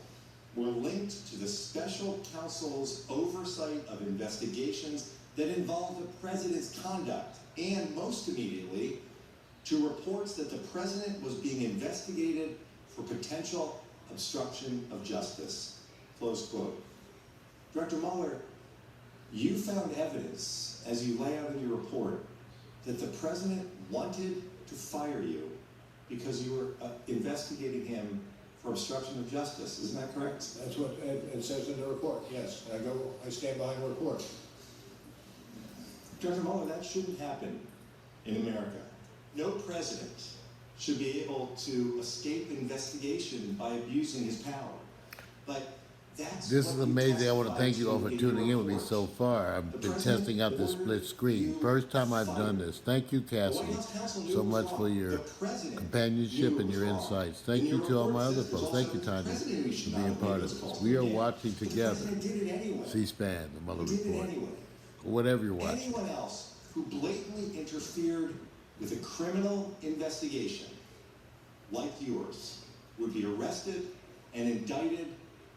were linked to the special counsel's oversight of investigations that involved the president's conduct, and most immediately, to reports that the president was being investigated for potential obstruction of justice. Close quote. Director Mueller, you found evidence, as you lay out in your report, that the president wanted to fire you because you were investigating him for obstruction of justice. Isn't that correct? That's what it says in the report, yes. I stand behind the report. Director Mueller, that shouldn't happen in America. No president should be able to escape investigation by abusing his power. But that's This is amazing. I want to thank you all for tuning in with me so far. I've been testing out this split screen. First time I've done this. Thank you, Cassie, so much for your companionship and your insights. Thank you to all my other folks. Thank you, Tanya, for being part of this. We are watching together C-SPAN, the Mueller Report, or whatever you're watching. Anyone else who blatantly interfered with a criminal investigation like yours would be arrested and indicted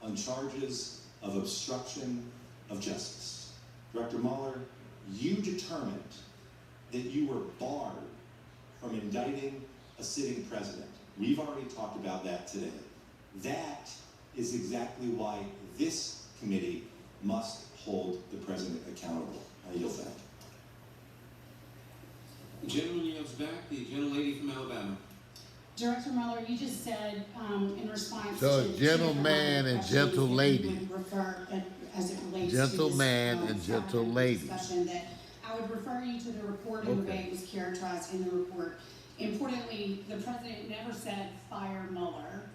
on charges of obstruction of justice. Director Mueller, you determined that you were barred from indicting a sitting president. We've already talked about that today. That is exactly why this committee must hold the president accountable. I yield back. The gentleman yields back, the gentlelady from Alabama. Director Mueller, you just said in response So, to gentleman and gentle lady. Refer, as it relates Gentleman to this, and gentle lady. discussion, that I would refer you to the report and the way it was characterized in the report. Importantly, the president never said fire Mueller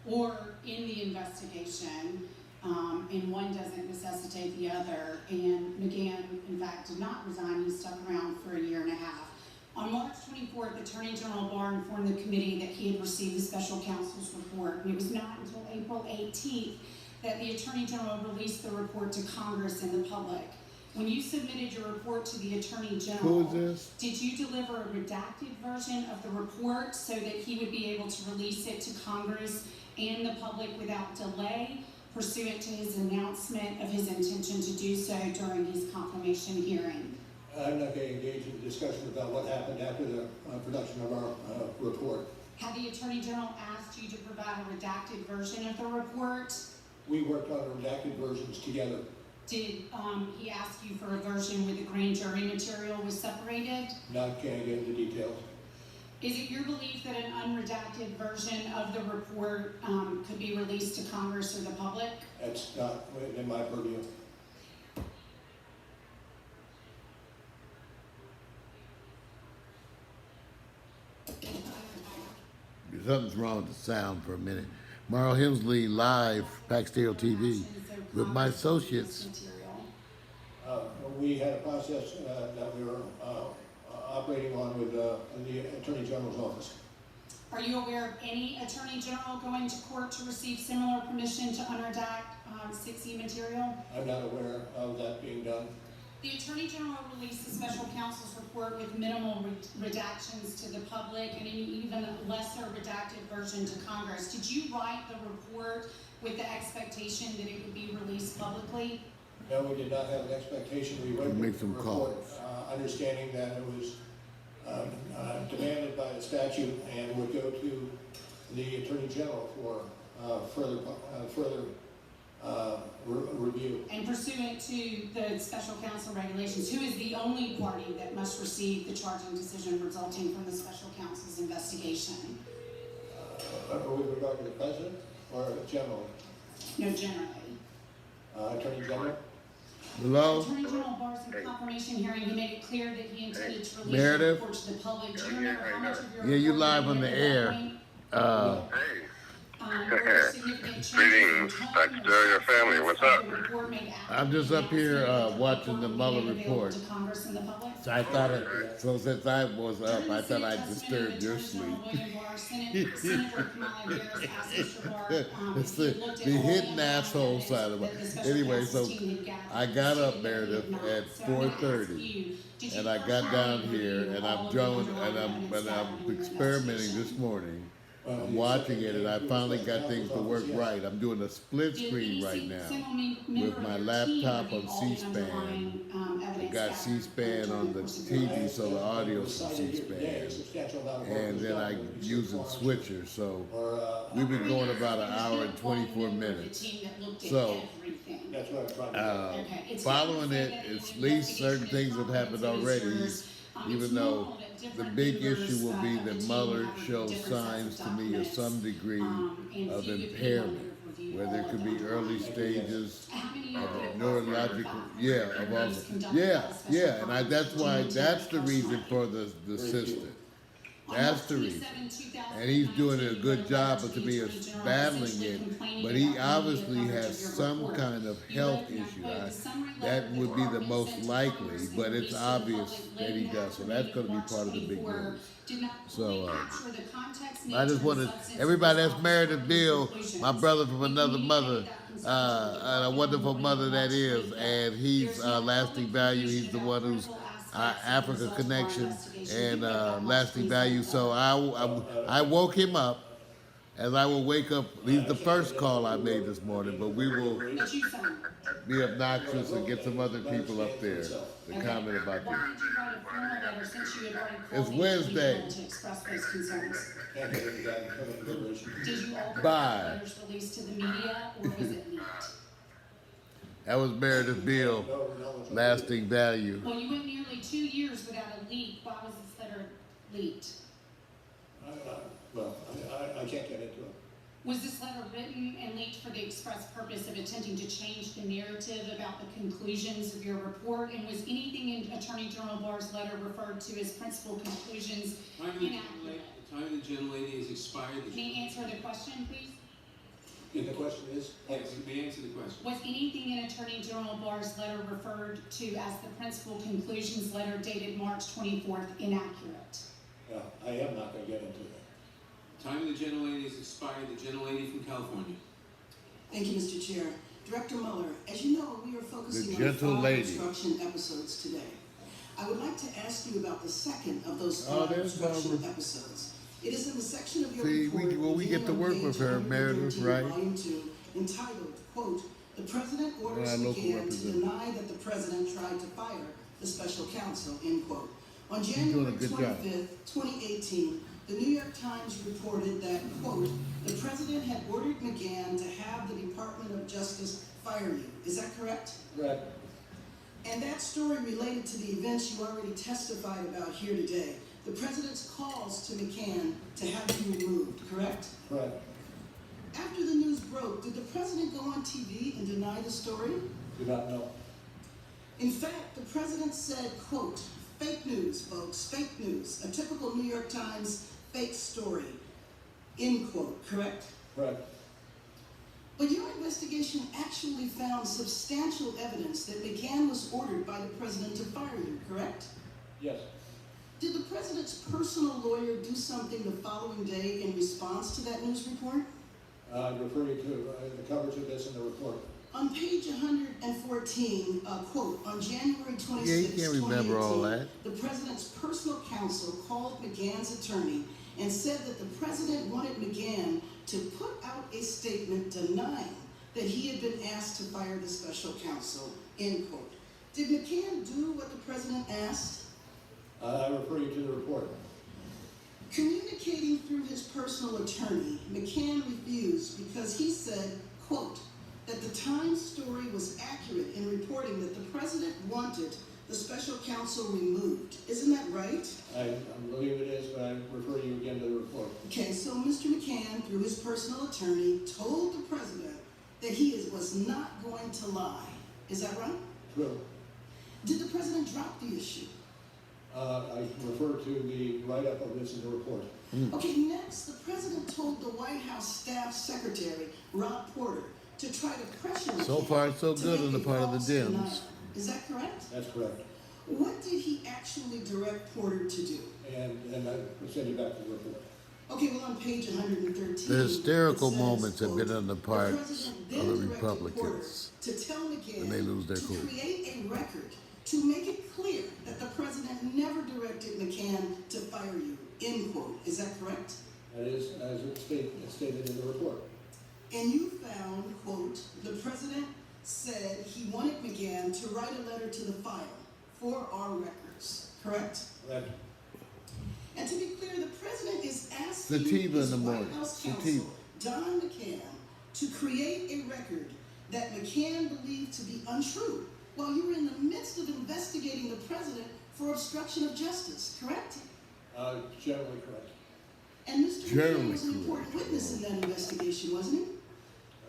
or in the investigation, and one doesn't necessitate the other. And McGahn, in fact, did not resign. He stuck around for a year and a half. On March 24th, Attorney General Barr informed the committee that he had received the special counsel's report. And it was not until April 18th that the Attorney General released the report to Congress and the public. When you submitted your report to the Attorney General, Who is this? did you deliver a redacted version of the report so that he would be able to release it to Congress and the public without delay, pursuant to his announcement of his intention to do so during his confirmation hearing? I'm not going to engage in a discussion about what happened after the production of our report. Had the Attorney General asked you to provide a redacted version of the report? We worked on redacted versions together. Did he ask you for a version where the grand jury material was separated? Not going to get into details. Is it your belief that an unredacted version of the report could be released to Congress or the public? That's not in my purview. Something's wrong with the sound for a minute. Mario Hemsley live, Pax Stereo TV, with my associates. We had a process that we were operating on with the Attorney General's office. Are you aware of any Attorney General going to court to receive similar permission to unredact 6E material? I'm not aware of that being done. The Attorney General released the special counsel's report with minimal redactions to the public and an even lesser redacted version to Congress. Did you write the report with the expectation that it would be released publicly? No, we did not have an expectation. We wrote Make the some report, calls. understanding that it was demanded by the statute and would go to the Attorney General for further review. And pursuant to the special counsel regulations, who is the only party that must receive the charging decision resulting from the special counsel's investigation? With regard to the President or generally? No, generally. Attorney General? Hello? Attorney General Barr's confirmation hearing, he made it clear that he intended to release the Meredith? report to the public. Do you remember how much of your Yeah, you report live on you the read at that air. point? Were there significant changes in Greetings, tone Dr. or Stereo family, substance what's of up? the report made after I'm just up here watching the Mueller being available report. to Congress and the public? So I thought so since I was up, I thought I'd disturb your sleep. Senator Kamala Harris asked Mr. Barr, It's if the, he looked at the all hidden the asshole evidence side of that it. the special Anyway, so counsel team had gathered, I got up, stated that he Meredith, had not. at So I'm gonna ask 4:30. you, did you And I got down personally here review and all I'm of the drawing underlying evidence and gathered I'm in your experimenting investigation? this morning. I'm watching it and I finally got things to work right. I'm doing a split Did screen any right now single member with of my your laptop team on review all the C-SPAN. underlying, I evidence got gathered C-SPAN on the TV, so the audio's from C-SPAN. And then I using switcher, so we've been going about an hour and 24 minutes. So, following it, it's at least certain things have happened already, even though the big issue will be that Mueller shows signs to me of some degree of impairment, where there could be early stages of neurological, and that's the reason for the assistant. That's the reason. And he's doing a good job of to me of battling it, but he obviously has some kind of health issue. That would be the most likely, but it's obvious that he does. So that's going to be part of the big news. So I just wanted everybody that's Meredith Bill, my brother from another mother, and a wonderful mother that is, and he's lasting value. He's the one who's Africa connection and lasting value. So I woke him up, as I will wake up. He's the first call I made this morning, but we will be obnoxious and get some other people up there to comment about this. It's Wednesday. Did you alter Bye. letters released to the media, or was it leaked? That was Meredith Bill, lasting value. Well, you went nearly 2 years without a leak. Why was this letter leaked? I can't get into it. Was this letter written and leaked for the express purpose of attempting to change the narrative about the conclusions of your report? And was anything in Attorney General Barr's letter referred to as principal conclusions inaccurate? The time of the gentlelady has expired. Can you answer the question, please? And the question is? Yes, you may answer the question. Was anything in Attorney General Barr's letter referred to as the principal conclusions letter dated March 24th inaccurate? Yeah, I am not going to get into it. Time of the gentlelady has expired. The gentlelady from California. Thank you, Mr. Chair. Director Mueller, as you know, we are focusing The on gentle 5 lady. obstruction episodes today. I would like to ask you about the second of those 5 Oh, there's obstruction Barbara. episodes. It is in the section of your See, report. we get to beginning on work with page her, Meredith, 113, right? Volume 2, entitled, quote, "The President orders Our local McGahn to representative. deny that the President tried to fire the special counsel," end quote. On doing a January good job. 25th, 2018, the New York Times reported that, quote, "The President had ordered McGahn to have the Department of Justice fire you." Is that correct? Correct. And that story related to the events you already testified about here today. The President's calls to McGahn to have you removed, correct? Correct. After the news broke, did the President go on TV and deny the story? Do not know. In fact, the President said, quote, "Fake news, folks, fake news, a typical New York Times fake story," end quote, correct? Correct. But your investigation actually found substantial evidence that McGahn was ordered by the President to fire you, correct? Yes. Did the President's personal lawyer do something the following day in response to that news report? I refer you to the coverage of this in the report. On page 114, quote, on January 26, Yeah, you can't remember all 2018, that. the president's personal counsel called McGahn's attorney and said that the president wanted McGahn to put out a statement denying that he had been asked to fire the special counsel, end quote. Did McGahn do what the president asked? I refer you to the report. Communicating through his personal attorney, McGahn refused because he said, quote, that the Times story was accurate in reporting that the president wanted the special counsel removed. Isn't that right? I believe it is, but I refer you again to the report. Okay, so Mr. McGahn, through his personal attorney, told the president that he was not going to lie. Is that right? True. Did the president drop the issue? I refer to the write-up of this in the report. Okay, next, the president told the White House staff secretary, Rob Porter, to try to pressure McGahn. So far, so good on the part of the Dems. Denial. Is that correct? That's correct. What did he actually direct Porter to do? And I will send you back to the report. Okay, well, on page 113, The hysterical it says, moments have been quote, on the part the president then of the directed Republicans Porter to tell McGahn when they lose their cool. to create a record to make it clear that the president never directed McGahn to fire you, end quote. Is that correct? That is, as it's stated in the report. And you found, quote, the president said he wanted McGahn to write a letter to the file for our records, correct? Correct. And to be clear, the president is asking Sativa his in the White morning. House Sativa. counsel, Don McCann, to create a record that McCann believed to be untrue while you were in the midst of investigating the president for obstruction of justice, correct? Generally correct. And Mr. Generally McCann was an important witness in that investigation, wasn't he?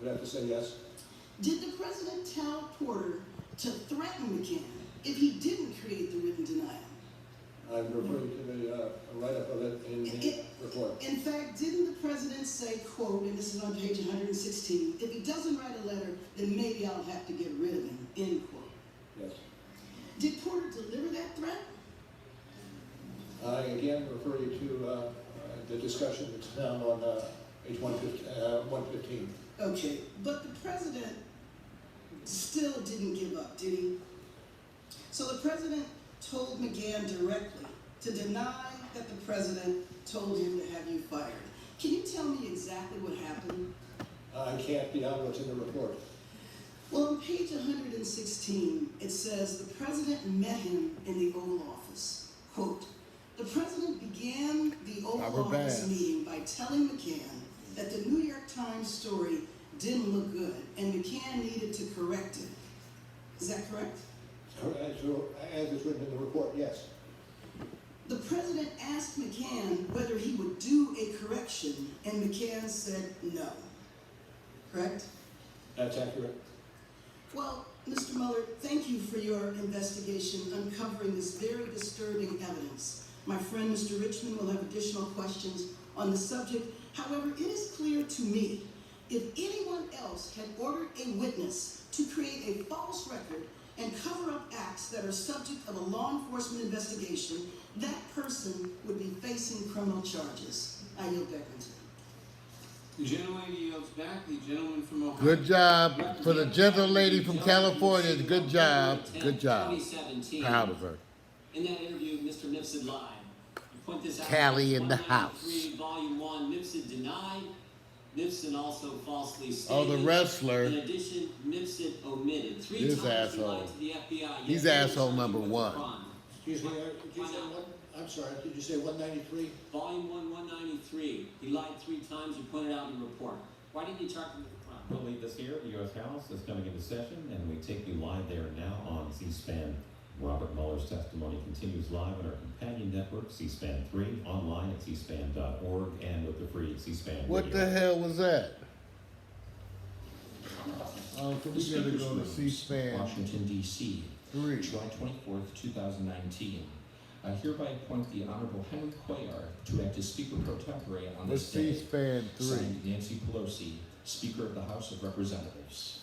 I'd have to say yes. Did the president tell Porter to threaten McCann if he didn't create the written denial? I refer you to the write-up of it in the report. In fact, didn't the president say, quote, and this is on page 116, if he doesn't write a letter, then maybe I'll have to get rid of him, end quote. Yes. Did Porter deliver that threat? I again refer you to the discussion that's found on page 115. Okay, but the president still didn't give up, did he? So the president told McGahn directly to deny that the president told him to have you fired. Can you tell me exactly what happened? I can't beyond what's in the report. Well, on page 116, it says the president met him in the Oval Office. Quote, the president began the Oval Office meeting by telling McCann that the New York Times story didn't look good and McCann needed to correct it. Is that correct? As it's written in the report, yes. The president asked McCann whether he would do a correction, and McCann said no. Correct? That's accurate. Well, Mr. Mueller, thank you for your investigation uncovering this very disturbing evidence. My friend, Mr. Richmond, will have additional questions on the subject. However, it is clear to me, if anyone else had ordered a witness to create a false record and cover up acts that are subject of a law enforcement investigation, that person would be facing criminal charges. I yield back to you. The gentlelady yields back. The gentleman from Ohio. Good job for the gentle lady from California. Good job. Good job. 2017. Proud of her. In that interview, Mr. Nipsid lied. You point this out. Callie in the house. 193, Volume 1, Nipsid denied. Nipsid also falsely stated. Oh, the wrestler. In addition, Nipsid omitted. Three This times he asshole. lied to the FBI. He's yet asshole he number was one. crime. Excuse me, did you say what? I'm sorry, did you say 193? Volume 1, 193. He lied 3 times. You pointed out in your report. Why didn't you charge him with the crime? We'll leave this here. The U.S. House is coming into session, and we take you live there now on C-SPAN. Robert Mueller's testimony continues live on our companion network, C-SPAN 3, online at cspan.org, and with the free C-SPAN What radio. the hell was that? Oh, so we gotta go to C-SPAN. Washington, D.C., 3. July 24th, 2019. I hereby appoint the Honorable Henry Cuellar to act as Speaker Pro Tempore on What's this day. C-SPAN 3? Signed, Nancy Pelosi, Speaker of the House of Representatives.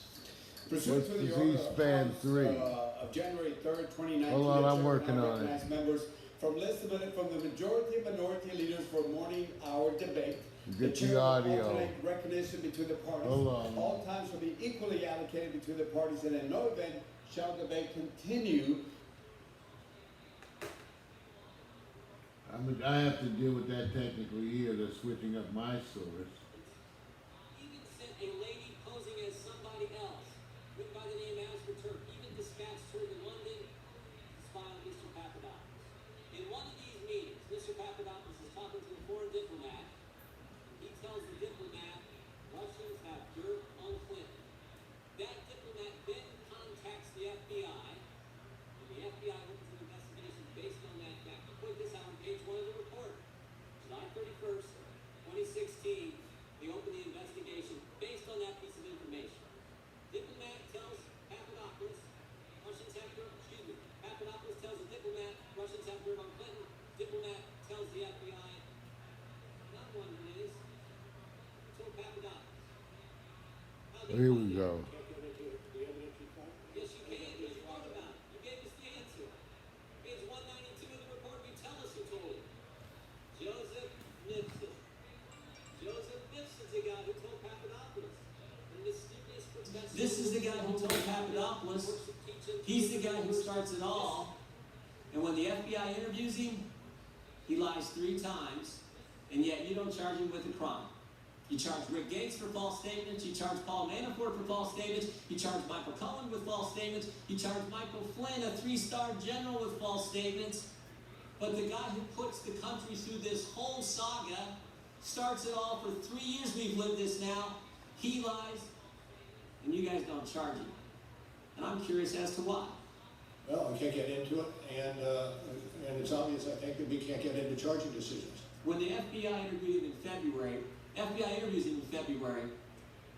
What's the C-SPAN 3? Of January 3rd, 2019. Hold on, I'm working on it. Recognized members from the majority and minority leaders for morning hour debate. Get chair the will audio. alternate recognition between the parties. Hold on. All times shall be equally allocated between the parties, and in no event shall debate continue. I have to deal with that technical here. They're switching up my source. Even sent a lady posing as somebody else, went by the name Asper Turk, even dispatched her to London to spy on Mr. Papadopoulos. In one of these meetings, Mr. Papadopoulos is talking to a foreign diplomat. He tells the diplomat Russians have dirt on Clinton. That diplomat then contacts the FBI, and the FBI opens an investigation based on that fact. I point this out on page 1 of the report. July 31st, 2016, they open the investigation based on that piece of information. Diplomat tells Papadopoulos, Russians have dirt, Papadopoulos tells the diplomat, Russians have dirt on Clinton. Diplomat tells the FBI, not one it is, told Papadopoulos. Here we go. Yes, you can, because you wrote about it. You gave us the answer. Page 192 of the report, you tell us who told it. Joseph Nipson. Joseph Nipson's the guy who told Papadopoulos. The mysterious professor. This is the guy who told Papadopoulos. He's the guy who starts it all. And when the FBI interviews him, he lies 3 times, and yet you don't charge him with a crime. You charge Rick Gates for false statements. You charge Paul Manafort for false statements. You charge Michael Cohen with false statements. You charge Michael Flynn, a 3-star general, with false statements. But the guy who puts the country through this whole saga, starts it all for 3 years we've lived this now, he lies, and you guys don't charge him. And I'm curious as to why. Well, we can't get into it, and it's obvious, I think, that we can't get into charging decisions. When the FBI interviewed him in February, FBI interviews him in February.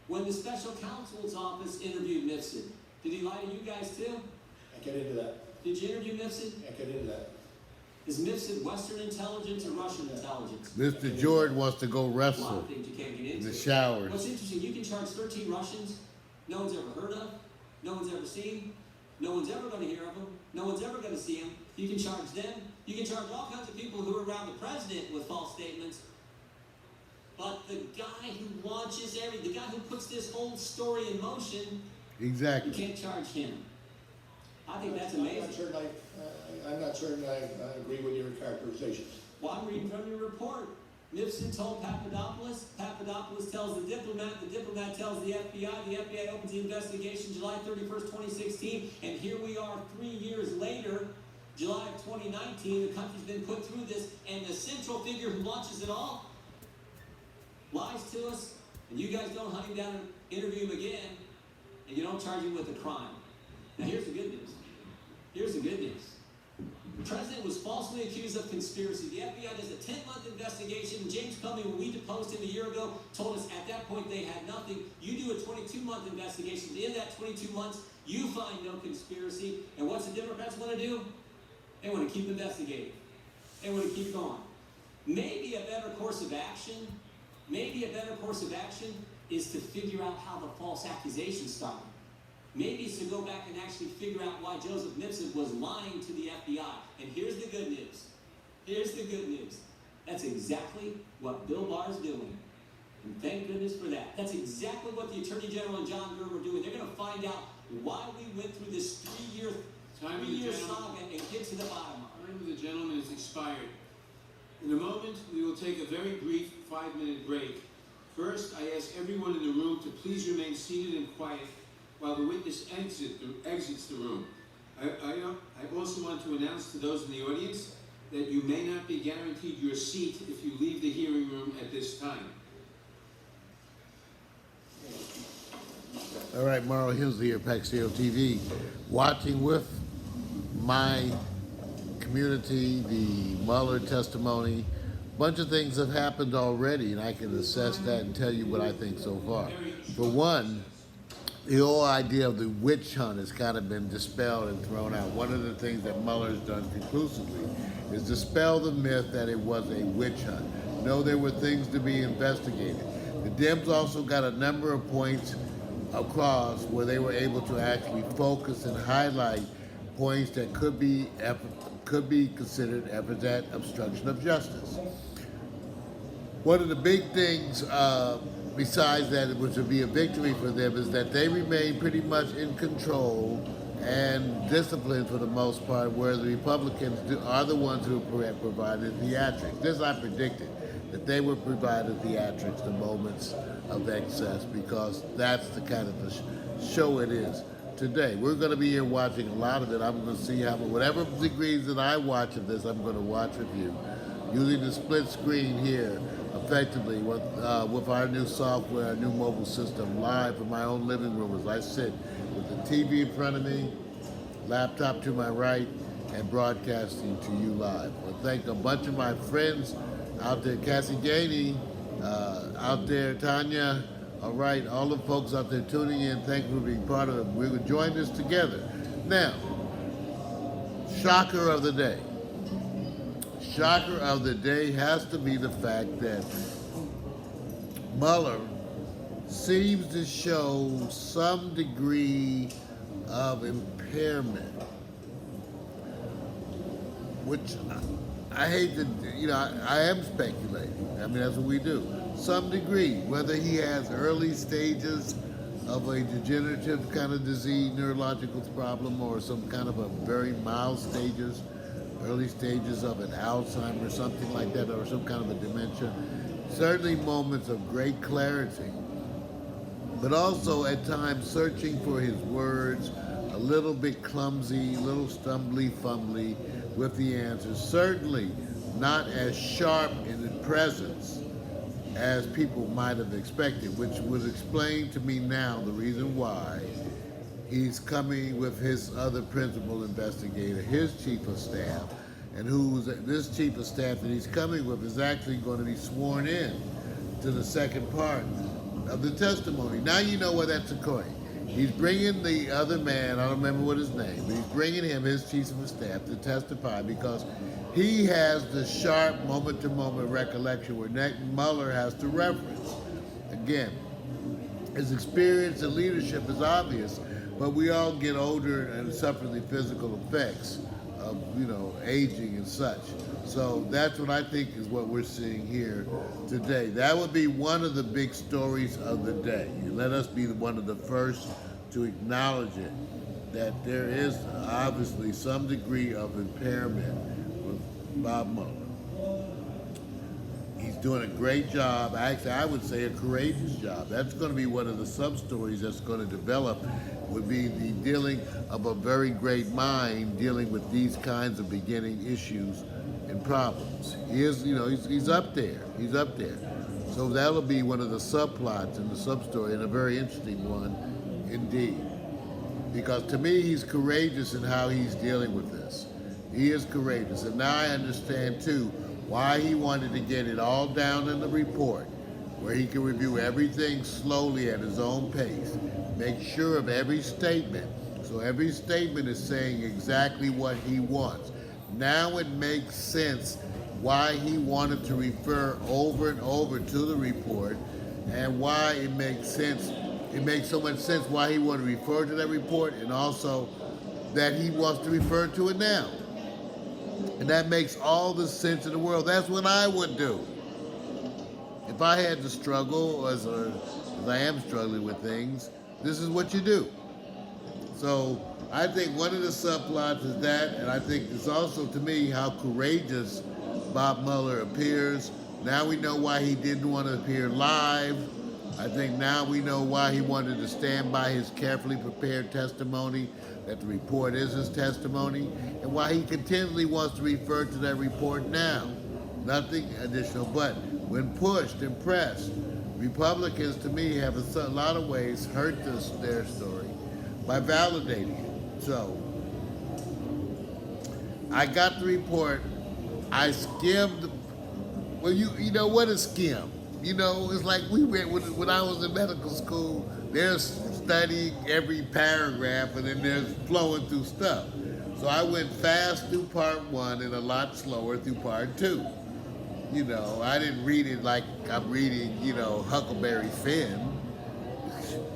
When the special counsel's office interviewed Nipson, did he lie to you guys too? Can't get into that. Did you interview Nipson? Can't get into that. Is Nipson Western intelligence or Russian intelligence? Mr. Jordan wants to go A lot wrestle of things you can't get in into. the showers. What's interesting, you can charge 13 Russians no one's ever heard of, no one's ever seen, no one's ever going to hear of them, no one's ever going to see them. You can charge them. You can charge all kinds of people who are around the president with false statements. But the guy who launches the guy who puts this whole story in motion, Exactly. you can't charge him. I think that's amazing. I'm not certain I agree with your characterizations. Well, I'm reading from your report. Nipson told Papadopoulos. Papadopoulos tells the diplomat tells the FBI opens the investigation July 31st, 2016, and here we are 3 years later, July of 2019, the country's been put through this, and the central figure who launches it all lies to us, and you guys don't hunt him down and interview him again, and you don't charge him with a crime. Now here's the good news. Here's the good news. The president was falsely accused of conspiracy. The FBI does a 10-month investigation. James Comey, when we deposed him a year ago, told us at that point they had nothing. You do a 22-month investigation. At the end of that 22 months, you find no conspiracy. And what's the Democrats want to do? They want to keep investigating. They want to keep going. Maybe a better course of action is to figure out how the false accusation started. Maybe it's to go back and actually figure out why Joseph Nipson was lying to the FBI. And here's the good news. Here's the good news. That's exactly what Bill Barr's doing. And thank goodness for that. That's exactly what the Attorney General and John Durham are doing. They're going to find out why we went through this three-year saga and get to the bottom of it. Time of the gentleman is expired. In a moment, we will take a very brief 5-minute break. First, I ask everyone in the room to please remain seated and quiet while the witness exits the room. I also want to announce to those in the audience that you may not be guaranteed your seat if you leave the hearing room at this time. All right, Mauro Hemsley here, Paxio TV, watching with my community, the Mueller testimony. A bunch of things have happened already, and I can assess that and tell you what I think so far. For one, the whole idea of the witch hunt has kind of been dispelled and thrown out. One of the things that Mueller's done conclusively is dispel the myth that it was a witch hunt. No, there were things to be investigated. The Dems also got a number of points across where they were able to actually focus and highlight points that could be considered efforts at obstruction of justice. One of the big things, besides that, which would be a victory for them, is that they remain pretty much in control and disciplined for the most part, where the Republicans are the ones who provided theatrics. This I predicted, that they would provide the theatrics, the moments of excess, because that's the kind of the show it is today. We're going to be here watching a lot of it. I'm going to see how, whatever degrees that I watch of this, I'm going to watch with you, using the split screen here, effectively with our new software, our new mobile system, live from my own living room as I sit with the TV in front of me, laptop to my right, and broadcasting to you live. I want to thank a bunch of my friends out there, Cassie Gainey, out there, Tanya, all right, all the folks out there tuning in, thank you for being part of it. We're going to join this together. Now, shocker of the day. Shocker of the day has to be the fact that Mueller seems to show some degree of impairment, which I hate to, I am speculating. I mean, that's what we do. Some degree, whether he has early stages of a degenerative kind of disease, neurological problem, or some kind of a very mild stages, early stages of an Alzheimer's, something like that, or some kind of a dementia. Certainly moments of great clarity, but also at times searching for his words, a little bit clumsy, a little stumbly, fumbly with the answers. Certainly not as sharp in the presence as people might have expected, which would explain to me now the reason why he's coming with his other principal investigator, his chief of staff, and this chief of staff that he's coming with is actually going to be sworn in to the second part of the testimony. Now you know where that's occurring. He's bringing the other man, I don't remember what his name, but he's bringing him, his chief of staff, to testify because he has the sharp moment-to-moment recollection where Mueller has to reference. Again, his experience and leadership is obvious, but we all get older and suffer the physical effects of, aging and such. So that's what I think is what we're seeing here today. That would be one of the big stories of the day. And let us be one of the first to acknowledge it, that there is obviously some degree of impairment with Bob Mueller. He's doing a great job. Actually, I would say a courageous job. That's going to be one of the sub-stories that's going to develop, would be the dealing of a very great mind dealing with these kinds of beginning issues and problems. He is, he's up there. He's up there. So that'll be one of the subplots in the sub-story, and a very interesting one indeed. Because to me, he's courageous in how he's dealing with this. He is courageous. And now I understand, too, why he wanted to get it all down in the report, where he can review everything slowly at his own pace, make sure of every statement, so every statement is saying exactly what he wants. Now it makes sense why he wanted to refer over and over to the report, and why it makes sense. It makes so much sense why he wanted to refer to that report, and also that he wants to refer to it now. And that makes all the sense in the world. That's what I would do. If I had to struggle, as I am struggling with things, this is what you do. So I think one of the subplots is that, and I think it's also, to me, how courageous Bob Mueller appears. Now we know why he didn't want to appear live. I think now we know why he wanted to stand by his carefully prepared testimony, that the report is his testimony, and why he continually wants to refer to that report now. Nothing additional, but when pushed and pressed, Republicans, to me, have in a lot of ways hurt their story by validating it. So, I got the report. I skimmed. Well, you know what is skim? It's like we read when I was in medical school. There's studying every paragraph, and then there's flowing through stuff. So I went fast through part one and a lot slower through part two. I didn't read it like I'm reading, Huckleberry Finn,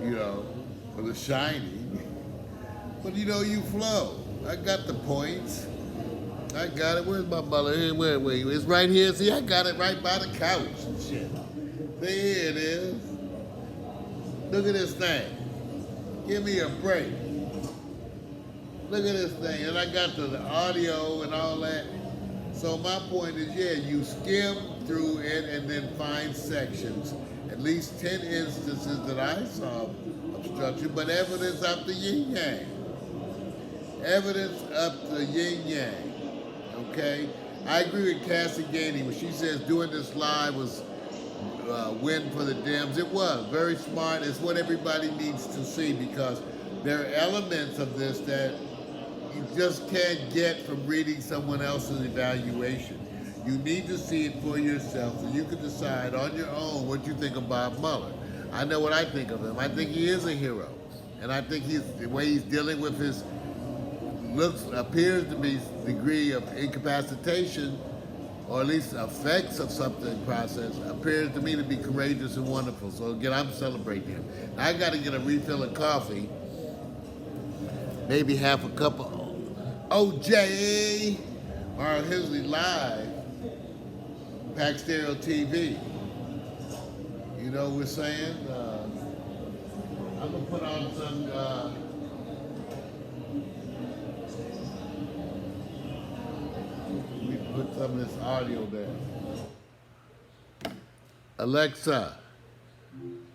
or The Shining. But you flow. I got the points. I got it. Where's my Mueller? Where? It's right here. See, I got it right by the couch and shit. There it is. Look at this thing. Give me a break. Look at this thing. And I got the audio and all that. So my point is, yeah, you skim through it and then find sections. At least 10 instances that I saw of obstruction, but evidence up the yin-yang. Evidence up the yin-yang. Okay? I agree with Cassie Gainey when she says doing this live was a win for the Dems. It was very smart. It's what everybody needs to see because there are elements of this that you just can't get from reading someone else's evaluation. You need to see it for yourself so you can decide on your own what you think of Bob Mueller. I know what I think of him. I think he is a hero. And I think the way he's dealing with his appears to be degree of incapacitation, or at least effects of something process, appears to me to be courageous and wonderful. So again, I'm celebrating him. Now, I got to get a refill of coffee, maybe half a cup of OJ or Hemsley Live, Pack Stereo TV. You know what we're saying? I'm gonna put on some. We put some of this audio there. Alexa,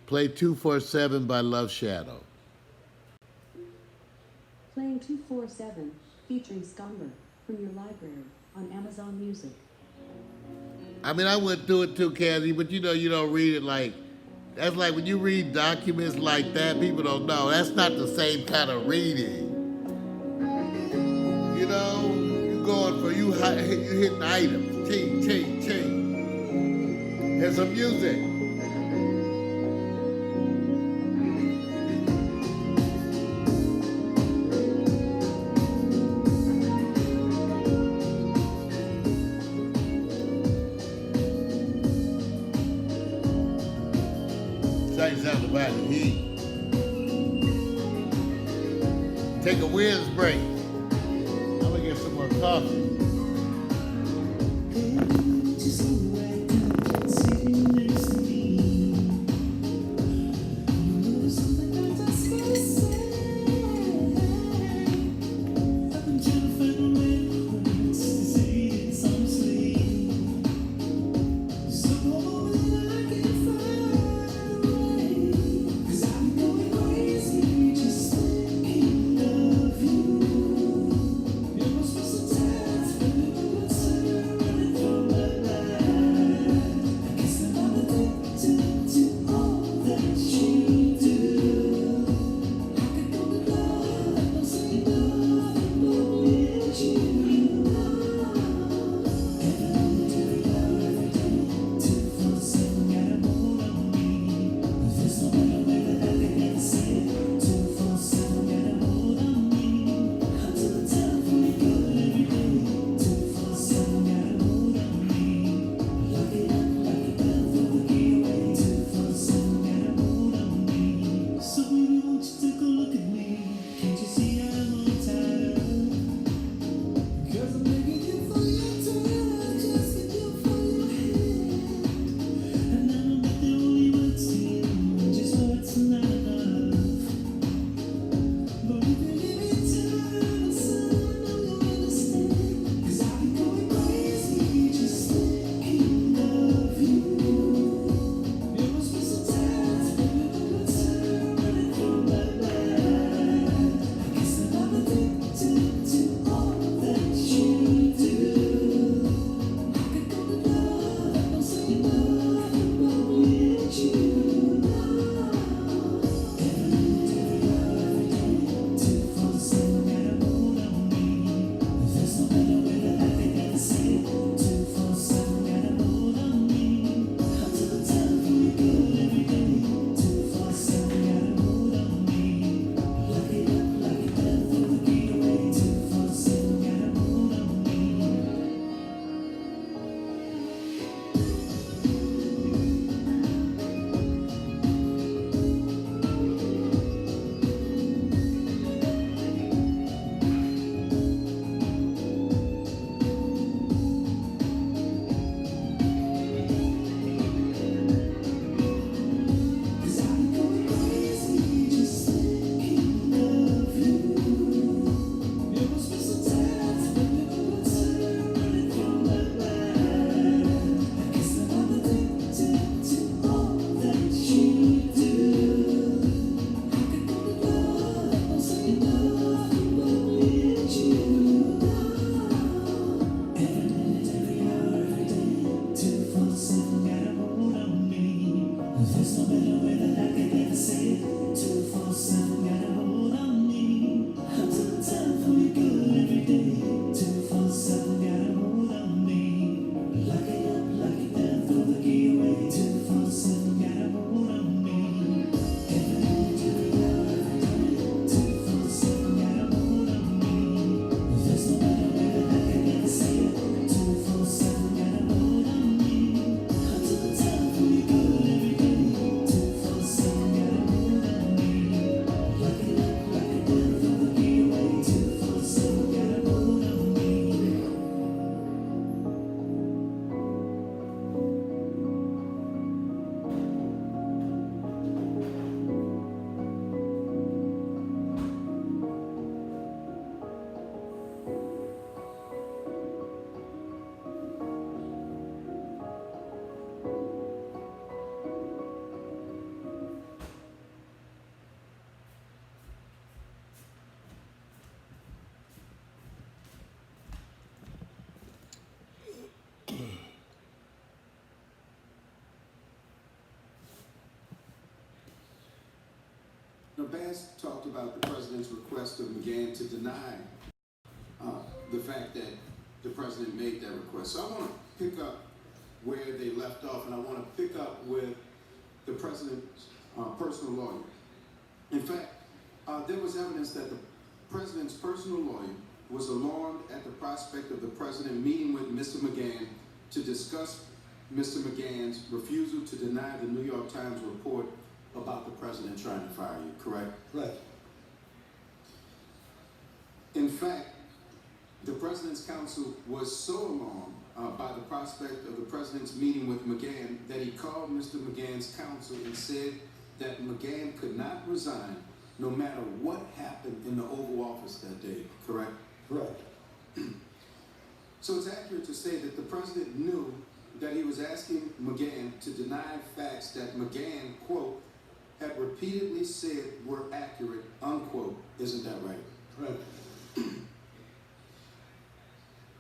play 247 by Love Shadow. Playing 247, featuring Scumber from your library on Amazon Music. I mean, I went through it too, Cassie, but you know, you don't read it like, that's like when you read documents like that, people don't know. That's not the same kind of reading. You know, you're going for, you hitting items, ting, ting, ting. Here's some music. Something about the heat. Take a whiz break. I'm gonna get some more coffee. Governor Bass talked about the president's request of McGahn to deny the fact that the president made that request. So I want to pick up where they left off, and I want to pick up with the president's personal lawyer. In fact, there was evidence that the president's personal lawyer was alarmed at the prospect of the president meeting with Mr. McGahn to discuss Mr. McGahn's refusal to deny the New York Times report about the president trying to fire you, correct? Right. In fact, the president's counsel was so alarmed by the prospect of the president's meeting with McGahn that he called Mr. McGahn's counsel and said that McGahn could not resign no matter what happened in the Oval Office that day, correct? Correct. So it's accurate to say that the president knew that he was asking McGahn to deny facts that McGahn, quote, had repeatedly said were accurate, unquote. Isn't that right? Correct.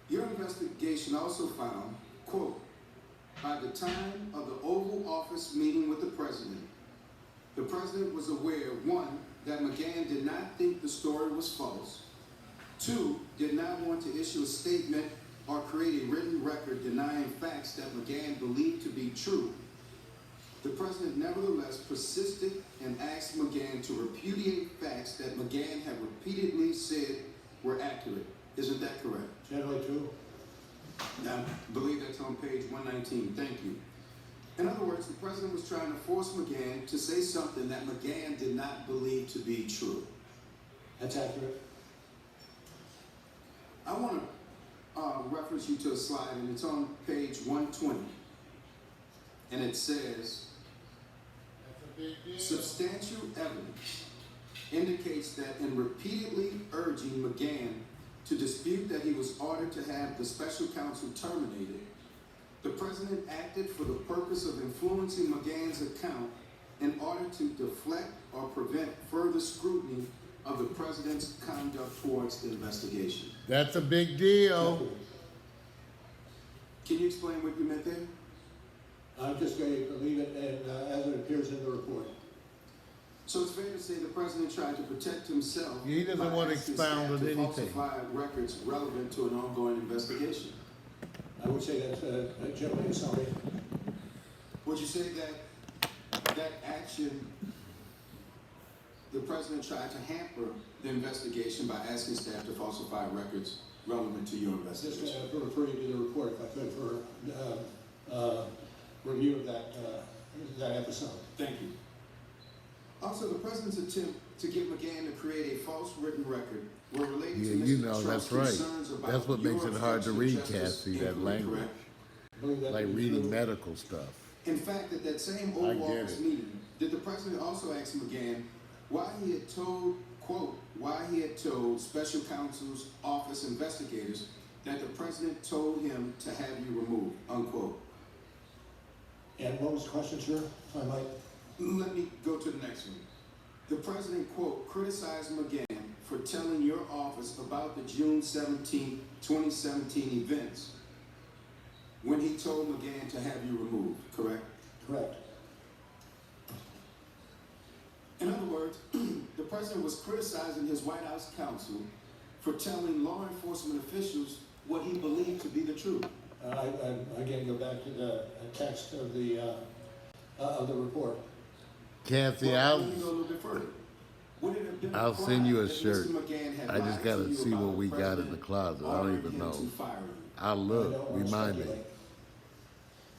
Your investigation also found, quote, by the time of the Oval Office meeting with the president was aware, one, that McGahn did not think the story was false, two, did not want to issue a statement or create a written record denying facts that McGahn believed to be true. The president nevertheless persisted and asked McGahn to repudiate facts that McGahn had repeatedly said were accurate. Isn't that correct? Generally true. I believe that's on page 119. Thank you. In other words, the president was trying to force McGahn to say something that McGahn did not believe to be true. That's accurate. I want to reference you to a slide, and it's on page 120. And it says, substantial evidence indicates that in repeatedly urging McGahn to dispute that he was ordered to have the special counsel terminated, the president acted for the purpose of influencing McGahn's account in order to deflect or prevent further scrutiny of the president's conduct towards the investigation. That's a big deal. Can you explain what you meant there? I'm just going to leave it as it appears in the report. So it's fair to say the president tried to protect himself. He doesn't want to expound on anything. Falsify records relevant to an ongoing investigation. I would say that's generally a summary. Would you say that that action, the president tried to hamper the investigation by asking staff to falsify records relevant to your investigation? Just refer you to the report, if I could, for review of that episode. Thank you. Also, the president's attempt to get McGahn to create a false written record were related to Mr. You know, Trump's that's right. concerns about That's what makes it hard to read, justice Cassie, that inquiry, language. correct? Like reading medical stuff. In fact, at that same Oval Office meeting, did the president also ask McGahn why he had told, quote, why he had told special counsel's office investigators that the president told him to have you removed, unquote? And what was the question, sir, if I might? Let me go to the next one. The president, quote, criticized McGahn for telling your office about the June 17, 2017 events when he told McGahn to have you removed, correct? Correct. In other words, the president was criticizing his White House counsel for telling law enforcement officials what he believed to be the truth. I again go back to the text of the report. Kathy, well, let me go a little bit further. Would it have been I'll send you a shirt. McGahn I just got to see what we got in the closet. I don't even know. I'll look. Remind me.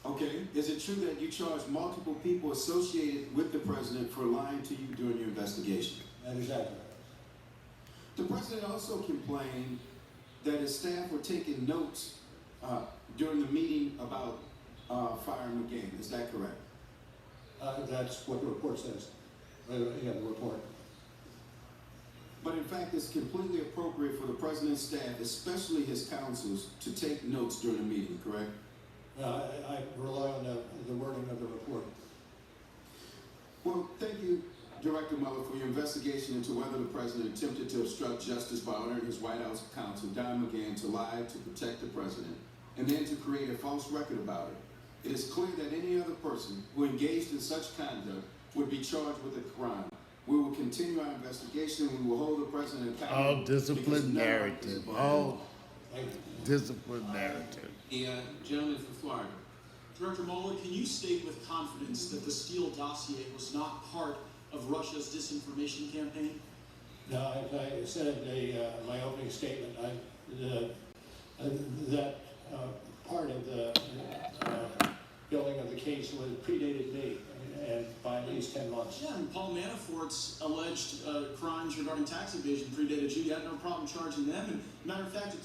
Okay. Is it true that you charged multiple people associated with the president for lying to you during your investigation? That is accurate. The president also complained that his staff were taking notes during the meeting about firing McGahn. Is that correct? That's what the report says. Yeah, the report. But in fact, it's completely appropriate for the president's staff, especially his counsels, to take notes during a meeting, correct? I rely on the wording of the report. Well, thank you, Director Mueller, for your investigation into whether the president attempted to obstruct justice by ordering his White House counsel, Don McGahn, to lie to protect the president, and then to create a false record about it. It is clear that any other person who engaged in such conduct would be charged with a crime. We will continue our investigation and we will hold the president accountable. All disciplined because none of narrative. this is All disciplined narrative. The gentleman from Florida. Director Mueller, can you state with confidence that the Steele dossier was not part of Russia's disinformation campaign? No, as I said in my opening statement, that part of the building of the case was predated me, and by at least 10 months. Yeah, and Paul Manafort's alleged crimes regarding tax evasion predated you. You had no problem charging them. And matter of fact,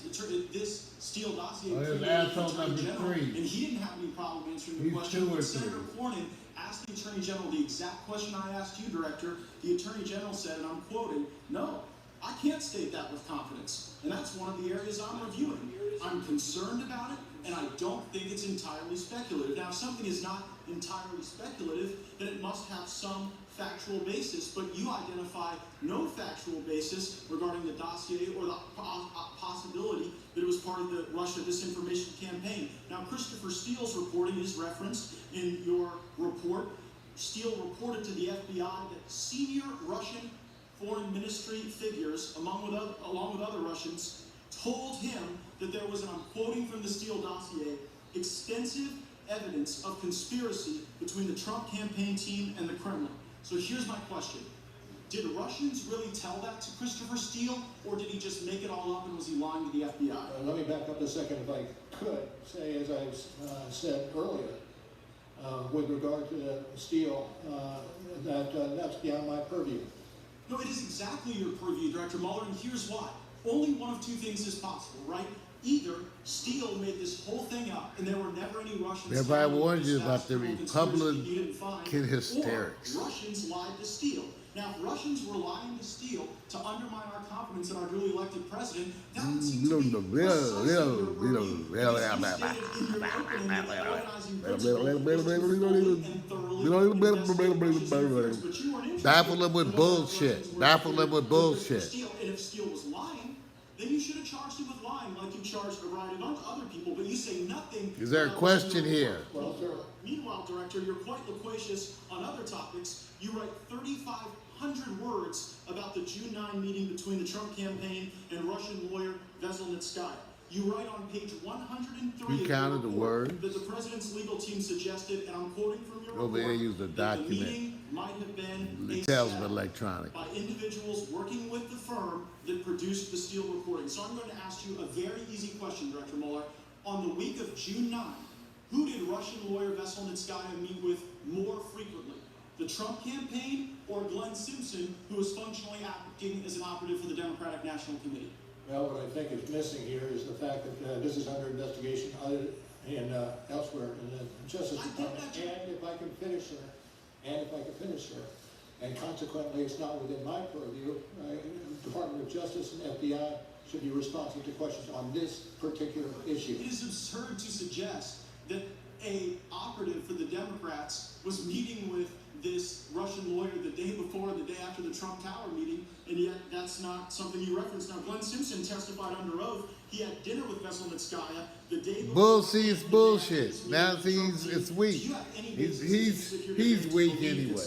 this Steele dossier there's predated asshole the Attorney number General, 3. and he didn't have any problem answering the He's question. 2 or When 3. Senator Cornyn asked the Attorney General the exact question I asked you, Director, the Attorney General said, and I'm quoting, "No, I can't state that with confidence." And that's one of the areas I'm reviewing. I'm concerned about it, and I don't think it's entirely speculative. Now, if something is not entirely speculative, then it must have some factual basis, but you identify no factual basis regarding the dossier or the possibility that it was part of the Russia disinformation campaign. Now, Christopher Steele's reporting is referenced in your report. Steele reported to the FBI that senior Russian foreign ministry figures, along with other Russians, told him that there was, and I'm quoting from the Steele dossier, extensive evidence of conspiracy between the Trump campaign team and the Kremlin. So here's my question. Did Russians really tell that to Christopher Steele, or did he just make it all up and was he lying to the FBI? Let me back up a second if I could. Say, as I said earlier, with regard to Steele, that's beyond my purview. No, it is exactly your purview, Director Mueller, and here's why. Only one of two things is possible, right? Either Steele made this whole thing up, and there were never any Russians. Everybody warned you about the Republican hysterics. Or Russians lied to Steele. Now, if Russians were lying to Steele to undermine our confidence in our duly elected president, that would seem to be precisely your purview, because you stated in your opening that organizing principle was to fully and thoroughly investigate Russia's interference, but you weren't interested. Baffle them with bullshit. Baffle them with bullshit. And if Steele was lying, then you should have charged him with lying like you charged a variety of other people, but you say nothing. Is there a question here? Well, meanwhile, Director, you're quite loquacious on other topics. You write 3,500 words about the June 9 meeting between the Trump campaign and Russian lawyer Veselnitskaya. You write on page 103 You counted the words? that the president's legal team suggested, and I'm quoting from your Over here, report, use a that the document. meeting might have been It a tells setup me electronic. by individuals working with the firm that produced the Steele recording. So I'm going to ask you a very easy question, Director Mueller. On the week of June 9, who did Russian lawyer Veselnitskaya meet with more frequently? The Trump campaign or Glenn Simpson, who was functionally acting as an operative for the Democratic National Committee? Well, what I think is missing here is the fact that this is under investigation elsewhere in the Justice Department. And if I can finish her, and consequently it's not within my purview, Department of Justice and FBI should be responsive to questions on this particular issue. It is absurd to suggest that a operative for the Democrats was meeting with this Russian lawyer the day before, the day after the Trump Tower meeting, and yet that's not something you referenced. Now, Glenn Simpson testified under oath. He had dinner with Veselnitskaya the day before. Bullshit is bullshit. Now it's weak. He's weak anyway.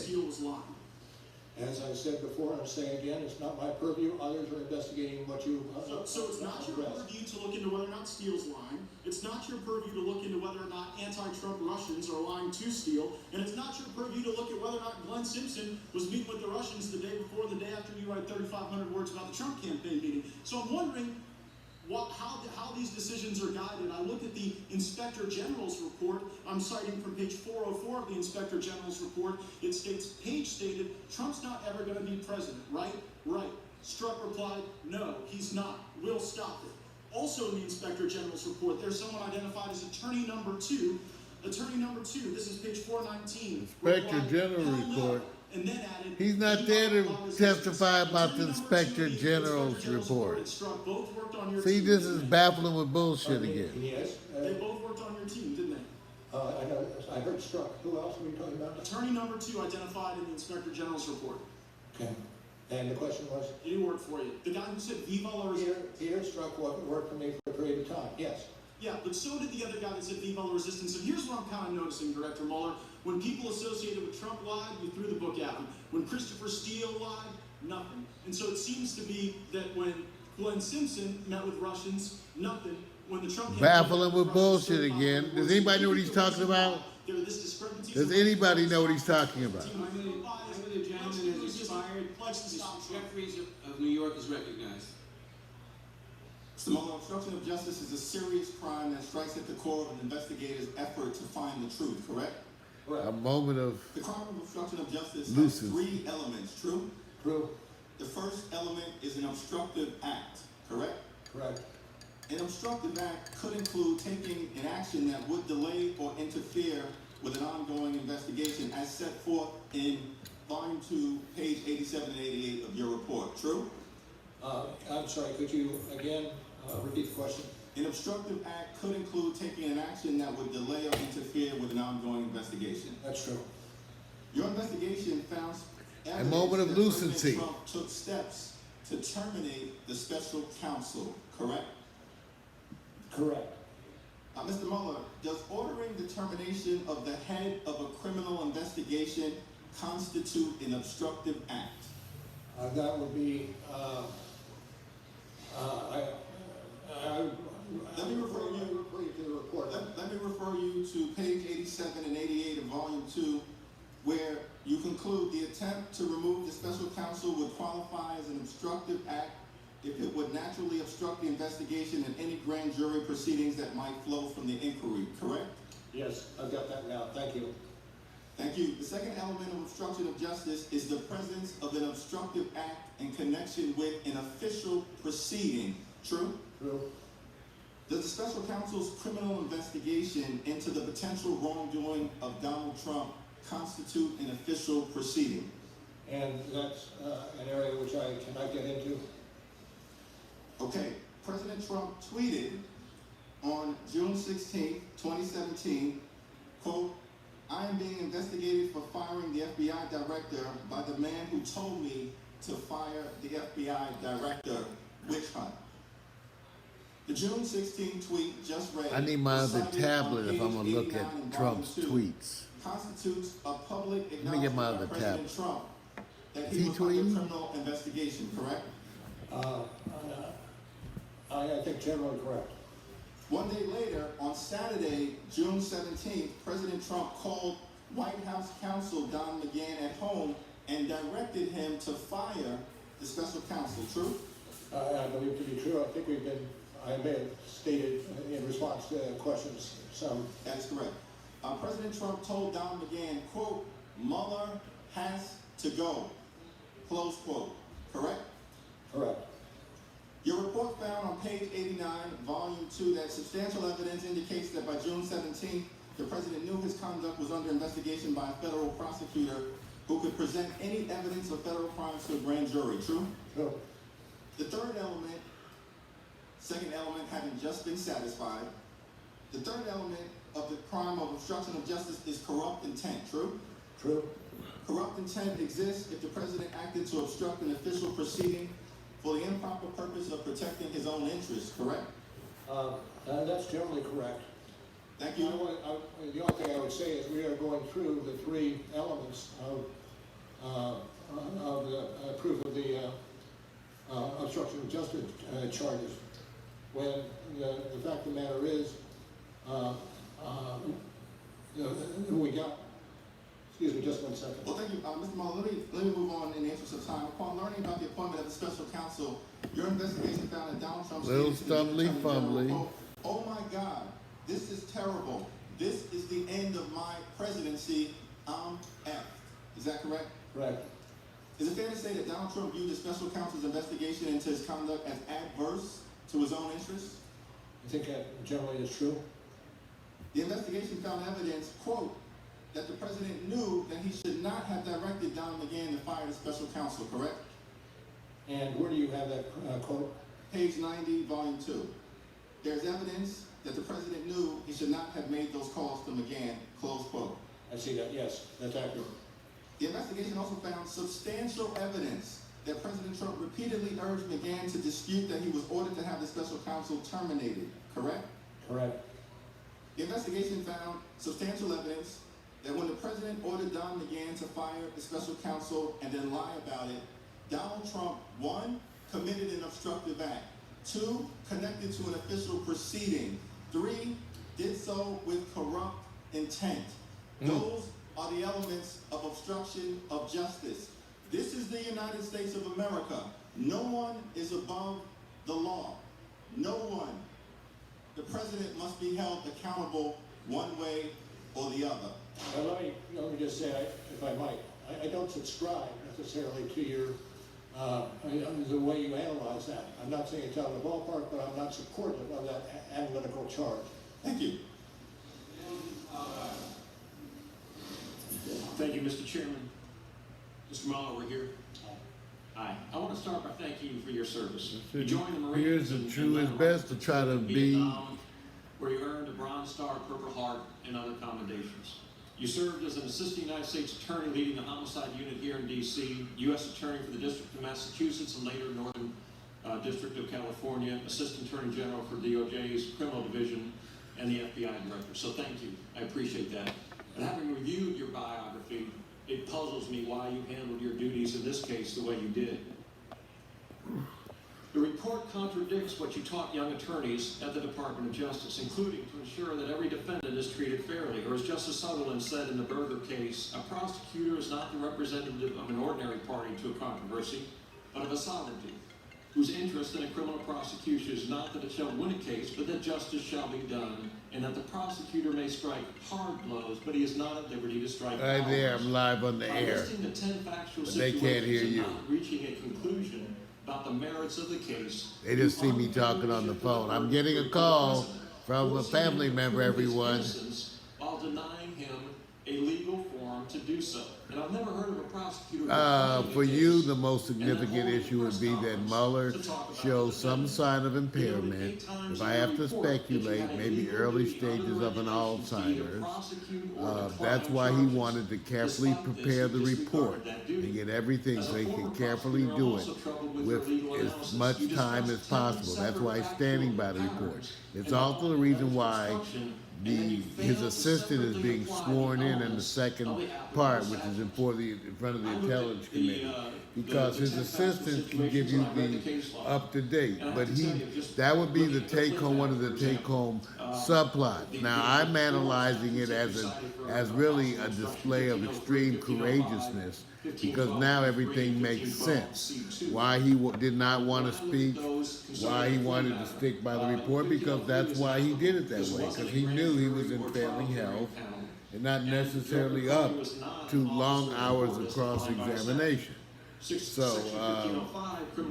As I said before, I'm saying again, it's not my purview. Others are investigating what you. So it's not your purview to look into whether or not Steele's lying. It's not your purview to look into whether or not anti-Trump Russians are lying to Steele. And it's not your purview to look at whether or not Glenn Simpson was meeting with the Russians the day before, the day after you write 3,500 words about the Trump campaign meeting. So I'm wondering how these decisions are guided. I look at the Inspector General's report. I'm citing from page 404 of the Inspector General's report. It states, Page stated, Trump's not ever going to be president, right? Right. Strzok replied, no, he's not. We'll stop it. Also in the Inspector General's report, there's someone identified as Attorney Number 2. Attorney Number 2, this is page 419. Inspector General report. And then added, He's not there to testify about the Inspector General's report. See, this is baffling with bullshit again. Yes. They both worked on your team, didn't they? I know. I heard Strzok. Who else were you talking about? Attorney Number 2 identified in the Inspector General's report. Okay. And the question was? Did he work for you? The guy who said Viva la Peter Strzok worked for me for a period of time. Yes. Yeah, but so did the other guy that said leave all the resistance. And here's what I'm kind of noticing, Director Mueller. When people associated with Trump lied, you threw the book at him. When Christopher Steele lied, nothing. And so it seems to be that when Glenn Simpson met with Russians, nothing. When the Trump Baffle him with bullshit again. Does anybody know what he's talking about? Does anybody know what he's talking about? I'm going to gentleman has expired. Jeffries of New York is recognized. Mr. Mueller, obstruction of justice is a serious crime that strikes at the core of an investigator's effort to find the truth, correct? A moment of The crime of obstruction of justice has lucidity. 3 elements, true? True. The first element is an obstructive act, correct? Correct. An obstructive act could include taking an action that would delay or interfere with an ongoing investigation as set forth in Volume 2, page 87 and 88 of your report, true? I'm sorry, could you again repeat the question? An obstructive act could include taking an action that would delay or interfere with an ongoing investigation. That's true. Your investigation found A moment of evidence that lucidity. President Trump took steps to terminate the special counsel, correct? Correct. Mr. Mueller, does ordering the termination of the head of a criminal investigation constitute an obstructive act? That would be, Let me refer you to the report. Let me refer you to page 87 and 88 of Volume 2, where you conclude the attempt to remove the special counsel would qualify as an obstructive act if it would naturally obstruct the investigation and any grand jury proceedings that might flow from the inquiry, correct? Yes, I've got that now. Thank you. Thank you. The second element of obstruction of justice is the presence of an obstructive act in connection with an official proceeding, true? True. Does the special counsel's criminal investigation into the potential wrongdoing of Donald Trump constitute an official proceeding? And that's an area which I cannot get into. Okay, President Trump tweeted on June 16, 2017, quote, "I am being investigated for firing the FBI director by the man who told me to fire the FBI director, witch hunt." The June 16 tweet just read, I need my other cited tablet on if I'm page gonna look 89 at in Trump's Volume 2, tweets. constitutes a public Let me get my acknowledgement by other President tablet. Trump that Is he he was under tweeting? criminal investigation, correct? I think generally correct. One day later, on Saturday, June 17th, President Trump called White House counsel Don McGahn at home and directed him to fire the special counsel, true? I believe to be true. I think I may have stated in response to questions some. That is correct. President Trump told Don McGahn, quote, "Mueller has to go," close quote, correct? Correct. Your report found on page 89, volume 2, that substantial evidence indicates that by June 17th, the president knew his conduct was under investigation by a federal prosecutor who could present any evidence of federal crimes to a grand jury, true? True. The third element, second element having just been satisfied, the third element of the crime of obstruction of justice is corrupt intent, true? True. Corrupt intent exists if the president acted to obstruct an official proceeding for the improper purpose of protecting his own interests, correct? And that's generally correct. Thank you. The only thing I would say is we are going through the 3 elements of the proof of the obstruction of justice charges. When the fact of the matter is, we got. Excuse me, just 1 second. Well, thank you, Mr. Mueller. Let me move on in the interest of time. Upon learning about the appointment of the special counsel, your investigation found that Donald Trump Little stated to the stumbly Attorney General, fumbly. quote, "Oh my God, this is terrible. This is the end of my presidency. I'm effed." Is that correct? Correct. Is it fair to say that Donald Trump viewed the special counsel's investigation into his conduct as adverse to his own interests? I think that generally is true. The investigation found evidence, quote, that the president knew that he should not have directed Don McGahn to fire the special counsel, correct? And where do you have that quote? Page 90, volume 2. There's evidence that the president knew he should not have made those calls to McGahn, close quote. I see that, yes, that's accurate. The investigation also found substantial evidence that President Trump repeatedly urged McGahn to dispute that he was ordered to have the special counsel terminated, correct? Correct. The investigation found substantial evidence that when the president ordered Don McGahn to fire the special counsel and then lie about it, Donald Trump, 1, committed an obstructive act, 2, connected to an official proceeding, 3, did so with corrupt intent. Those are the elements of obstruction of justice. This is the United States of America. No one is above the law. No one. The president must be held accountable one way or the other. Let me just say, if I might, I don't subscribe necessarily to your the way you analyze that. I'm not saying it's out of the ballpark, but I'm not supportive of that analytical charge. Thank you. Thank you, Mr. Chairman. Mr. Mueller, we're here. Hi. I want to start by thanking you for your service. You joined the Marines Here's the true his best to try to be. Vietnam, where you earned a Bronze Star, Purple Heart, and other commendations. You served as an assistant United States attorney leading the homicide unit here in D.C., U.S. attorney for the District of Massachusetts and later Northern District of California, assistant attorney general for DOJ's criminal division, and the FBI director. So thank you. I appreciate that. And having reviewed your biography, it puzzles me why you handled your duties in this case the way you did. The report contradicts what you taught young attorneys at the Department of Justice, including to ensure that every defendant is treated fairly, or as Justice Sutherland said in the Berger case, a prosecutor is not the representative of an ordinary party to a controversy, but of a sovereignty, whose interest in a criminal prosecution is not that it shall win a case, but that justice shall be done, and that the prosecutor may strike hard blows, but he is not at liberty to strike Right there, I'm live on the air. Listing the 10 factual But they can't hear situations you. and not reaching a conclusion about the merits of the case. They just see me talking on the phone. I'm getting a call from a family member, everyone. While denying him a legal forum to do so. And I've never heard of a prosecutor. For you, the most significant issue would be that Mueller shows some sign of impairment. If I have to speculate, maybe early stages of an Alzheimer's. That's why he wanted to carefully prepare the report and get everything so he can carefully do it with as much time as possible. That's why he's standing by the report. It's also the reason why his assistant is being sworn in the second part, which is in front of the Intelligence Committee, because his assistant can give you the up-to-date, but that would be the take-home, one of the take-home subplots. Now, I'm analyzing it as really a display of extreme courageousness, because now everything makes sense. Why he did not want to speak, why he wanted to stick by the report, because that's why he did it that way, because he knew he was in failing health and not necessarily up to long hours of cross-examination. So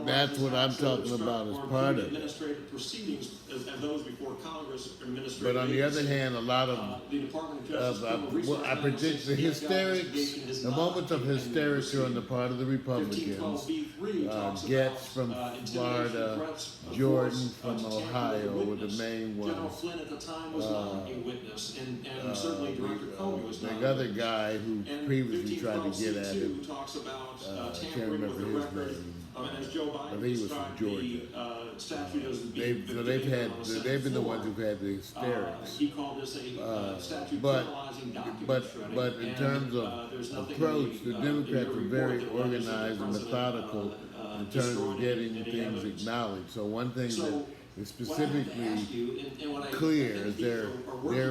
that's what I'm talking about as part of it. But on the other hand, a lot of I predict the hysterics, the moments of hysterics are on the part of the Republicans. Getz from Florida, Jordan from Ohio were the main ones. General Flynn at the time was not a witness, and certainly Director Comey was not. The other guy who previously tried to get at him, talks about I can't remember his name. as Joe Biden I think he was from Georgia. Statute as They've been the ones who've had the hysterics. He called this a statute But criminalizing in terms of approach, the Democrats are very organized and methodical in terms of getting things acknowledged. So one thing that is specifically clear is there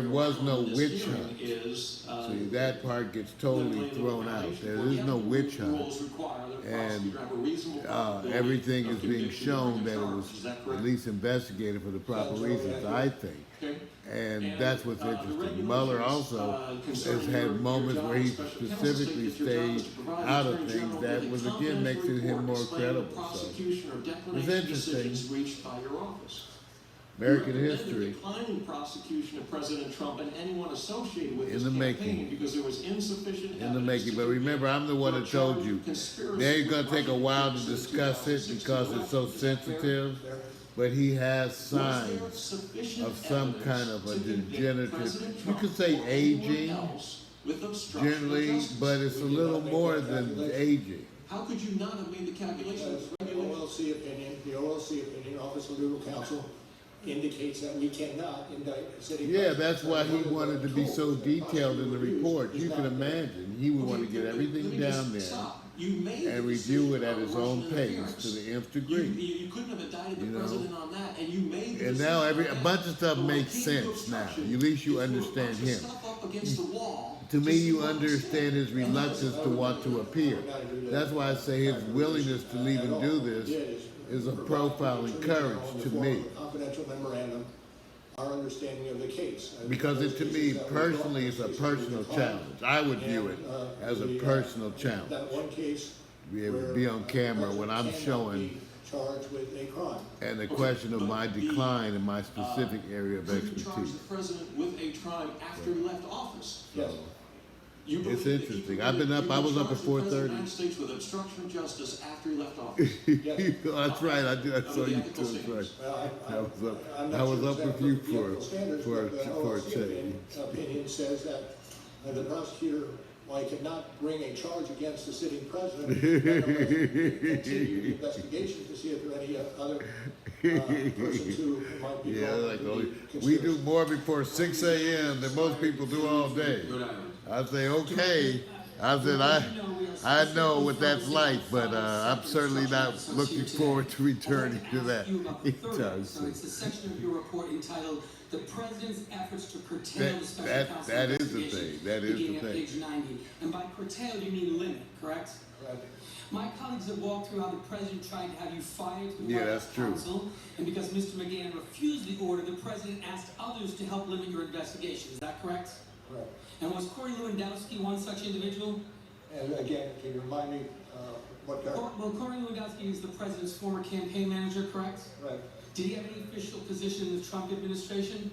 was no witch hunt. See, that part gets totally thrown out. There is no witch hunt. And everything is being shown that it was at least investigated for the proper reasons, I think. And that's what's interesting. Mueller also has had moments where he specifically stayed out of things that was, again, makes him more credible. So it's interesting. American history. Declining prosecution of President Trump and anyone associated with in the making. Because there was insufficient in the making. But remember, I'm the one that told you they're going to take a while to discuss it because it's so sensitive. But he has signs of some kind of a degenerative, you could say aging, generally, but it's a little more than aging. How could you not have made the calculations? The OLC opinion, Office of Legal Counsel, indicates that we cannot indict a city Yeah, president. that's why he wanted to be so detailed in the report. You can imagine, he would want to get everything down there and review it at his own pace to the nth degree. You couldn't have indicted the president on that, and you made the And now a decision bunch of stuff makes sense now. At least you understand him. To me, you understand his reluctance to want to appear. That's why I say his willingness to even do this is a profiling courage to me. Confidential memorandum, our understanding of the case. Because it, to me, personally, is a personal challenge. I would view it as a personal challenge. That one case Be able to be on camera when I'm showing charged with a crime. and the question of my decline in my specific area of Could you charge expertise. the president with a crime after he left office? Yes. It's interesting. I was up at 4:30. The United States with obstruction of justice after he left office. That's right. I saw you too. That's right. I was up with you for a change. Opinion says that the prosecutor, while he cannot bring a charge against the sitting president, continue the investigation to see if there are any other persons who might be We do more before 6 a.m. than most people do all day. I say, okay. I said, I know what that's like, but I'm certainly not looking forward to returning to that. So it's the section of your report entitled "The President's Efforts to Curtail the Special Counsel That is the Investigation," thing. That is beginning the at thing. page 90. And by curtail, you mean limit, correct? Correct. My colleagues have walked through how the president tried to have you fired from the Yeah, White that's House true. counsel, and because Mr. McGahn refused the order, the president asked others to help limit your investigation. Is that correct? Correct. And was Corey Lewandowski one such individual? And again, can you remind me what guy? Well, Corey Lewandowski is the president's former campaign manager, correct? Right. Did he have any official position in the Trump administration?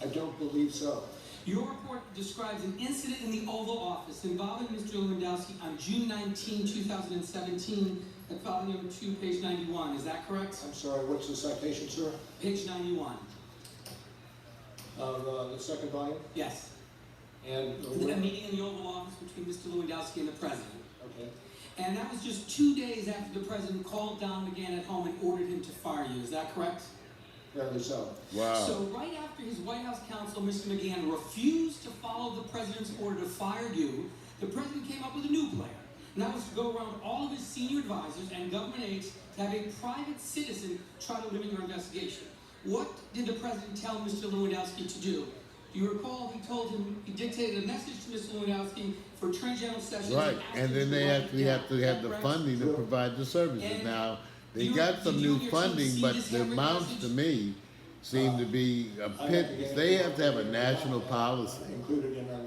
I don't believe so. Your report describes an incident in the Oval Office involving Mr. Lewandowski on June 19, 2017, at volume 2, page 91. Is that correct? I'm sorry, what's the citation, sir? Page 91. Of the second volume? Yes. And A meeting in the Oval Office between Mr. Lewandowski and the president. Okay. And that was just 2 days after the president called Don McGahn at home and ordered him to fire you. Is that correct? Fairly so. Wow. So right after his White House counsel, Mr. McGahn, refused to follow the president's order to fire you, the president came up with a new plan. And that was to go around all of his senior advisors and government aides to have a private citizen try to limit your investigation. What did the president tell Mr. Lewandowski to do? Do you recall he told him, he dictated a message to Mr. Lewandowski for Attorney General Sessions. Right, and then they actually have to have the funding to provide the services. Now, they got some new funding, but the amounts to me seem to be a pit. They have to have a national policy.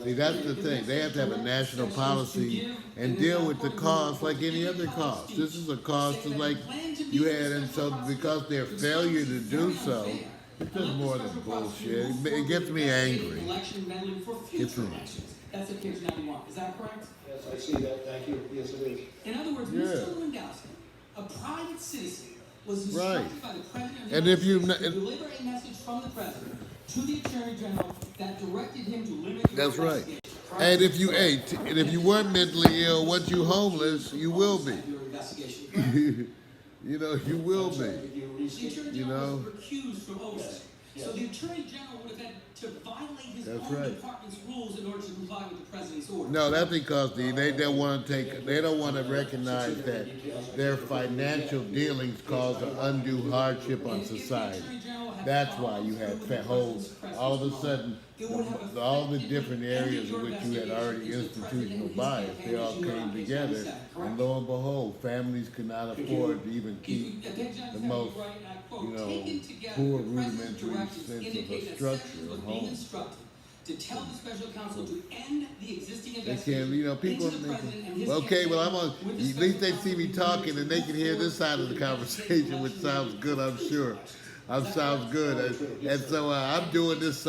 See, that's the thing. They have to have a national policy and deal with the cost like any other cost. This is a cost just like you had, and so because their failure to do so, it's just more than bullshit. It gets me angry. Election meddling for future elections. That's at page 91. Is that correct? Yes, I see that. Thank you. Yes, it is. In other words, Mr. Lewandowski, a private citizen, was instructed by the president of the And United if you States to deliver a message from the president to the attorney general that directed him to limit your That's right. investigation. And if you ate, and if you weren't mentally ill, once you homeless, you will be. Your investigation, correct? You know, you will be. The attorney You general know. was recused from oversight. So the attorney general would have had to violate his That's own right. department's rules in order to comply with the president's order. No, that's because they don't want to take, they don't want to recognize that their financial dealings cause an undue hardship on society. That's why you had all of a sudden, all the different areas in which you had already institutional bias, they all came together, and lo and behold, families could not afford to even keep the most, poor rudimentary sense of a structure of home. To tell the special counsel to end the existing They investigation. can't, people into the president and his okay, well, campaign I'm on, with the at least they special see me counsel talking and they can hear this side of the conversation, which sounds good, I'm sure. Sounds good. And so I'm doing this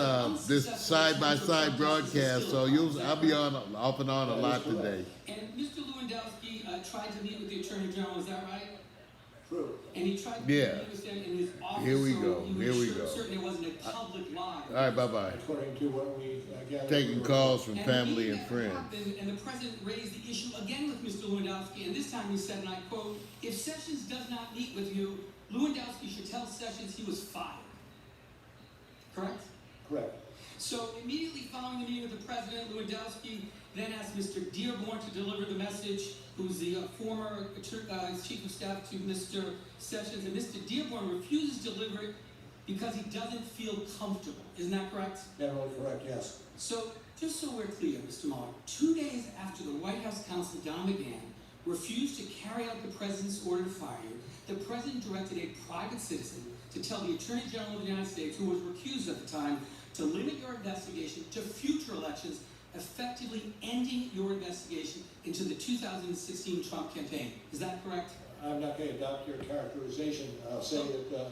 this side-by-side broadcast, so I'll be on off and on a lot today. And Mr. Lewandowski tried to meet with the Attorney General, is that right? True. And he tried to Yeah. meet with him in his office. Here we so go. he Here was we sure- go. certain it wasn't a public lie. All right, bye-bye. According to what we gathered. Taking calls from And family the and meeting friends. happened, and the president raised the issue again with Mr. Lewandowski, and this time he said, and I quote, "If Sessions does not meet with you, Lewandowski should tell Sessions he was fired. Correct? Correct. So immediately following the meeting with the president, Lewandowski then asked Mr. Dearborn to deliver the message, who's the former chief of staff to Mr. Sessions, and Mr. Dearborn refuses to deliver it because he doesn't feel comfortable. Isn't that correct? Generally correct, yes. So, just so we're clear, Mr. Mueller, 2 days after the White House counsel, Don McGahn, refused to carry out the president's order to fire you, the president directed a private citizen to tell the Attorney General of the United States, who was recused at the time, to limit your investigation to future elections, effectively ending your investigation into the 2016 Trump campaign. Is that correct? I'm not going to adopt your characterization. I'll say that the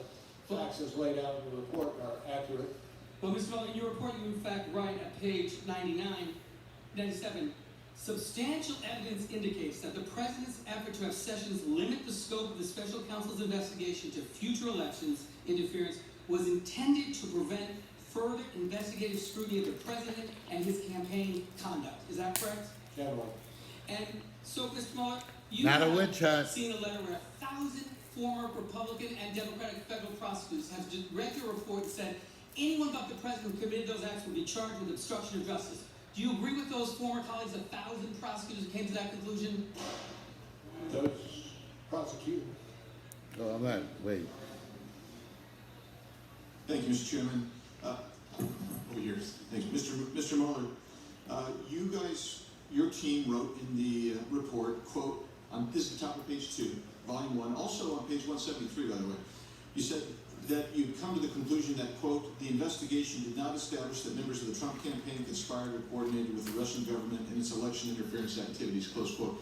facts as laid out in the report are accurate. Well, Mr. Mueller, in your report, you in fact write at page 97, substantial evidence indicates that the president's effort to have Sessions limit the scope of the special counsel's investigation to future elections interference was intended to prevent further investigative scrutiny of the president and his campaign conduct. Is that correct? Generally. And so, Mr. Mueller, you Not a have witch hunt. seen a letter where 1,000 former Republican and Democratic federal prosecutors have just read your report and said anyone but the president who committed those acts would be charged with obstruction of justice. Do you agree with those former colleagues, 1,000 prosecutors who came to that conclusion? Those prosecutors. Oh, I'm not. Wait. Thank you, Mr. Chairman. Over here. Thank you. Mr. Mueller, you guys, your team wrote in the report, quote, this is the top of page 2, volume 1, also on page 173, by the way. You said that you come to the conclusion that, quote, the investigation did not establish that members of the Trump campaign conspired or coordinated with the Russian government in its election interference activities, close quote.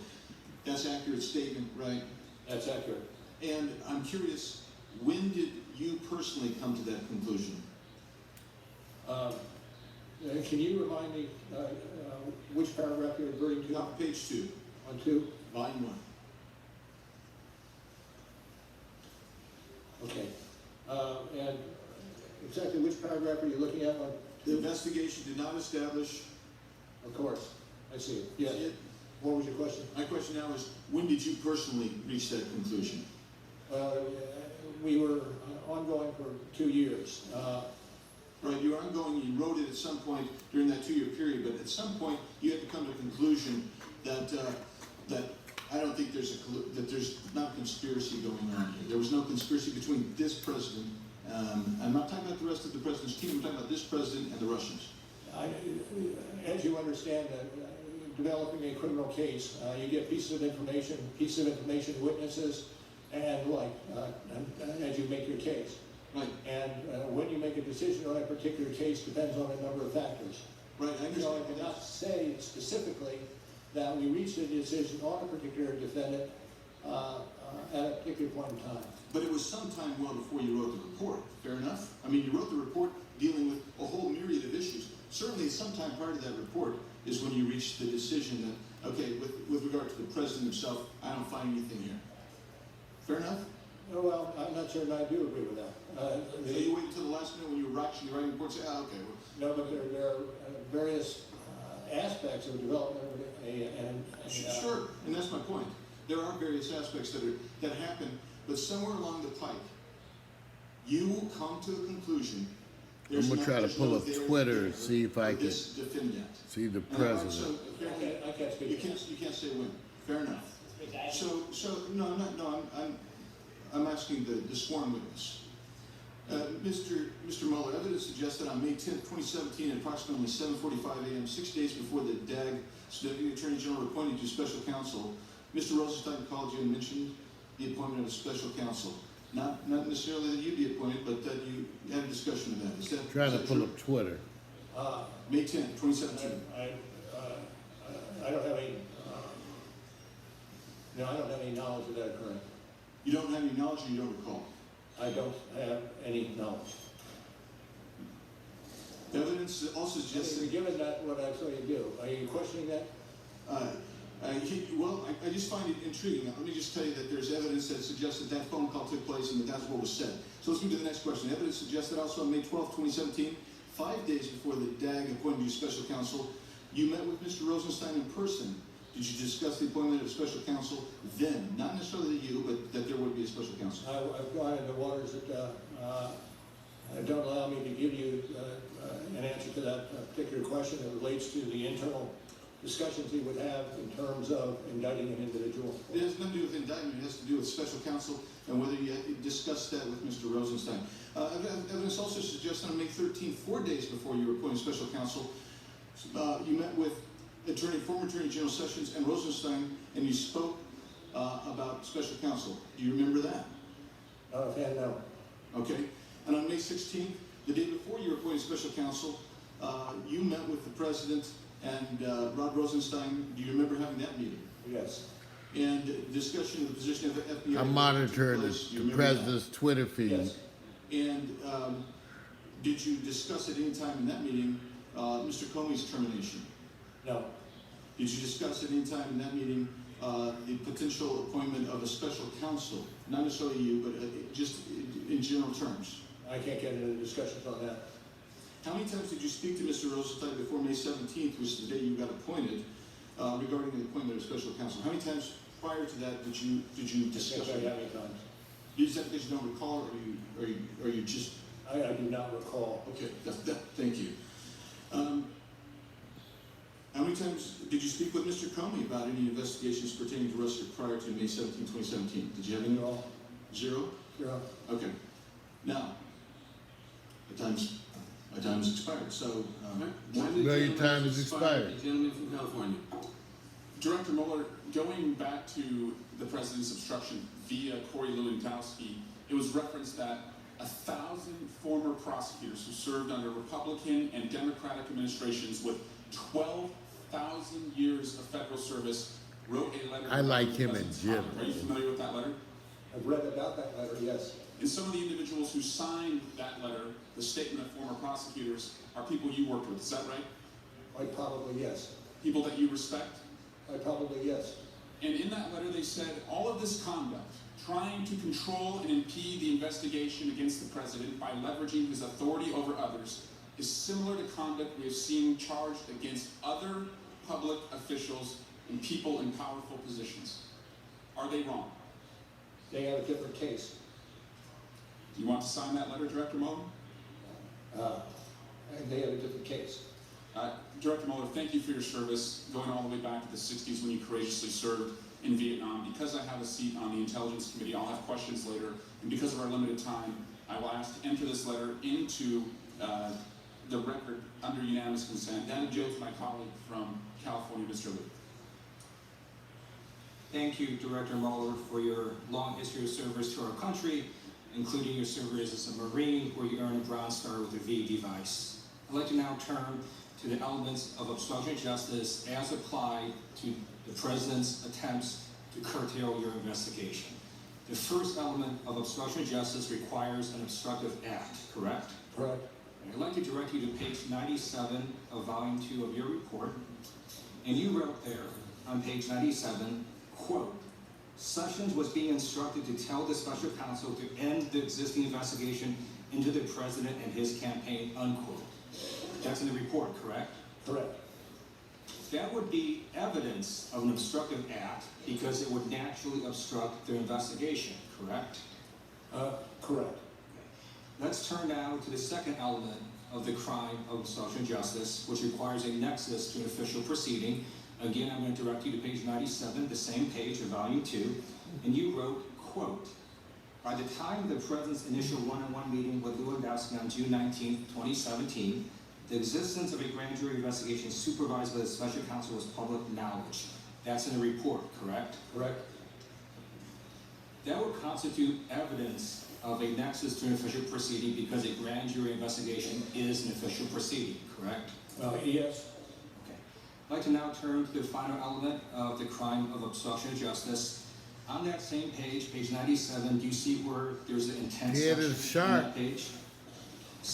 That's an accurate statement, right? That's accurate. And I'm curious, when did you personally come to that conclusion? Can you remind me which paragraph you're referring to? Top of page 2. On 2? Volume 1. Okay. And exactly which paragraph are you looking at? The investigation did not establish. Of course. I see it. Yes. What was your question? My question now is, when did you personally reach that conclusion? We were ongoing for 2 years. Right, you were ongoing, you wrote it at some point during that 2-year period, but at some point you had to come to a conclusion that that I don't think that there's not a conspiracy going on here. There was no conspiracy between this president. I'm not talking about the rest of the president's team. I'm talking about this president and the Russians. As you understand, developing a criminal case, you get pieces of information, witnesses, and as you make your case. Right. And when you make a decision on a particular case depends on a number of factors. Right, I understand. So I cannot say specifically that we reached a decision on a particular defendant at a particular point in time. But it was some time well before you wrote the report, fair enough? I mean, you wrote the report dealing with a whole myriad of issues. Certainly sometime prior to that report is when you reached the decision that, okay, with regard to the president himself, I don't find anything here. Fair enough? Oh, well, I'm not certain I do agree with that. So you waited until the last minute when you were actually writing the report and say, okay. Well, no, but there are various aspects of development. Sure, and that's my point. There are various aspects that happen, but somewhere along the pike, you will come to a conclusion. I'm going to try to pull up Twitter and see if I can see the president. So, I can't speak. You can't say when. Fair enough. So no, I'm not. No, I'm asking the sworn witness. Mr. Mueller, evidence suggests that on May 10th, 2017, at approximately 7:45 a.m., 6 days before the DAG, Deputy Attorney General, appointed you special counsel, Mr. Rosenstein called you and mentioned the appointment of a special counsel. Not necessarily that you be appointed, but that you had a discussion of that. Is that trying to pull true? up Twitter. May 10th, 2017. I don't have any. No, I don't have any knowledge of that occurring. You don't have any knowledge, or you don't recall? I don't have any knowledge. Evidence also suggests that... Given that, what I saw you do, are you questioning that? Well, I just find it intriguing. Let me just tell you that there's evidence that suggests that phone call took place and that's what was said. So let's move to the next question. Evidence suggests that also on May 12th, 2017, 5 days before the DAG appointed you special counsel, you met with Mr. Rosenstein in person Did you discuss the appointment of special counsel then? Not necessarily you, but that there would be a special counsel. I've gone into waters that don't allow me to give you an answer to that particular question that relates to the internal discussions he would have in terms of indicting an individual. It has nothing to do with indictment. It has to do with special counsel and whether you discussed that with Mr. Rosenstein. Evidence also suggests on May 13th, 4 days before you were appointed special counsel, you met with former Attorney General Sessions and Rosenstein, and you spoke about special counsel. Do you remember that? Offhand, no. Okay. And on May 16th, the day before you were appointed special counsel, you met with the President and Rod Rosenstein. Do you remember having that meeting? Yes. And discussion of the position of the FBI. I monitored the President's Twitter feed. Yes. And did you discuss at any time in that meeting Mr. Comey's termination? No. Did you discuss at any time in that meeting the potential appointment of a special counsel? Not necessarily you, but just in general terms. I can't get into discussions on that. How many times did you speak to Mr. Rosenstein before May 17th, which is the day you got appointed, regarding the appointment of special counsel? How many times prior to that did you discuss it? How many times? Is that because you don't recall, or are you just? I do not recall. Okay, thank you. How many times did you speak with Mr. Comey about any investigations pertaining to Russia prior to May 17, 2017? Did you have any? Zero? Zero. Okay. Now, my time's expired. So, No, your time has expired. The gentleman from California. Director Mueller, going back to the president's obstruction via Corey Lewandowski, it was referenced that 1,000 former prosecutors who served under Republican and Democratic administrations with 12,000 years of federal service wrote a letter. I like him in general. Are you familiar with that letter? I've read about that letter, yes. And some of the individuals who signed that letter, the statement of former prosecutors, are people you worked with. Is that right? Quite probably, yes. People that you respect? Quite probably, yes. And in that letter they said all of this conduct, trying to control and impede the investigation against the president by leveraging his authority over others, is similar to conduct we have seen charged against other public officials and people in powerful positions. Are they wrong? They have a different case. Do you want to sign that letter, Director Mueller? They have a different case. Director Mueller, thank you for your service, going all the way back to the 60s when you courageously served in Vietnam. Because I have a seat on the Intelligence Committee, I'll have questions later, and because of our limited time, I will ask to enter this letter into the record under unanimous consent. Then Joe to my colleague from California, Mr. Liu. Thank you, Director Mueller, for your long history of service to our country, including your service as a Marine, where you earned a Bronze Star with a V device. I'd like to now turn to the elements of obstruction of justice as applied to the President's attempts to curtail your investigation. The first element of obstruction of justice requires an obstructive act, correct? Correct. I'd like to direct you to page 97 of volume 2 of your report. And you wrote there on page 97, quote, Sessions was being instructed to tell the special counsel to end the existing investigation into the president and his campaign, unquote. That's in the report, correct? Correct. That would be evidence of an obstructive act because it would naturally obstruct their investigation, correct? Correct. Let's turn now to the second element of the crime of obstruction of justice, which requires a nexus to an official proceeding. Again, I'm going to direct you to page 97, the same page of volume 2, and you wrote, quote, by the time of the President's initial one-on-one meeting with Lewandowski on June 19, 2017, the existence of a grand jury investigation supervised by the special counsel was public knowledge. That's in the report, correct? Correct. That would constitute evidence of a nexus to an official proceeding because a grand jury investigation is an official proceeding, correct? Yes. Okay. I'd like to now turn to the final element of the crime of obstruction of justice. On that same page, page 97, do you see where there's an intent Yeah, it section is sharp. on that page?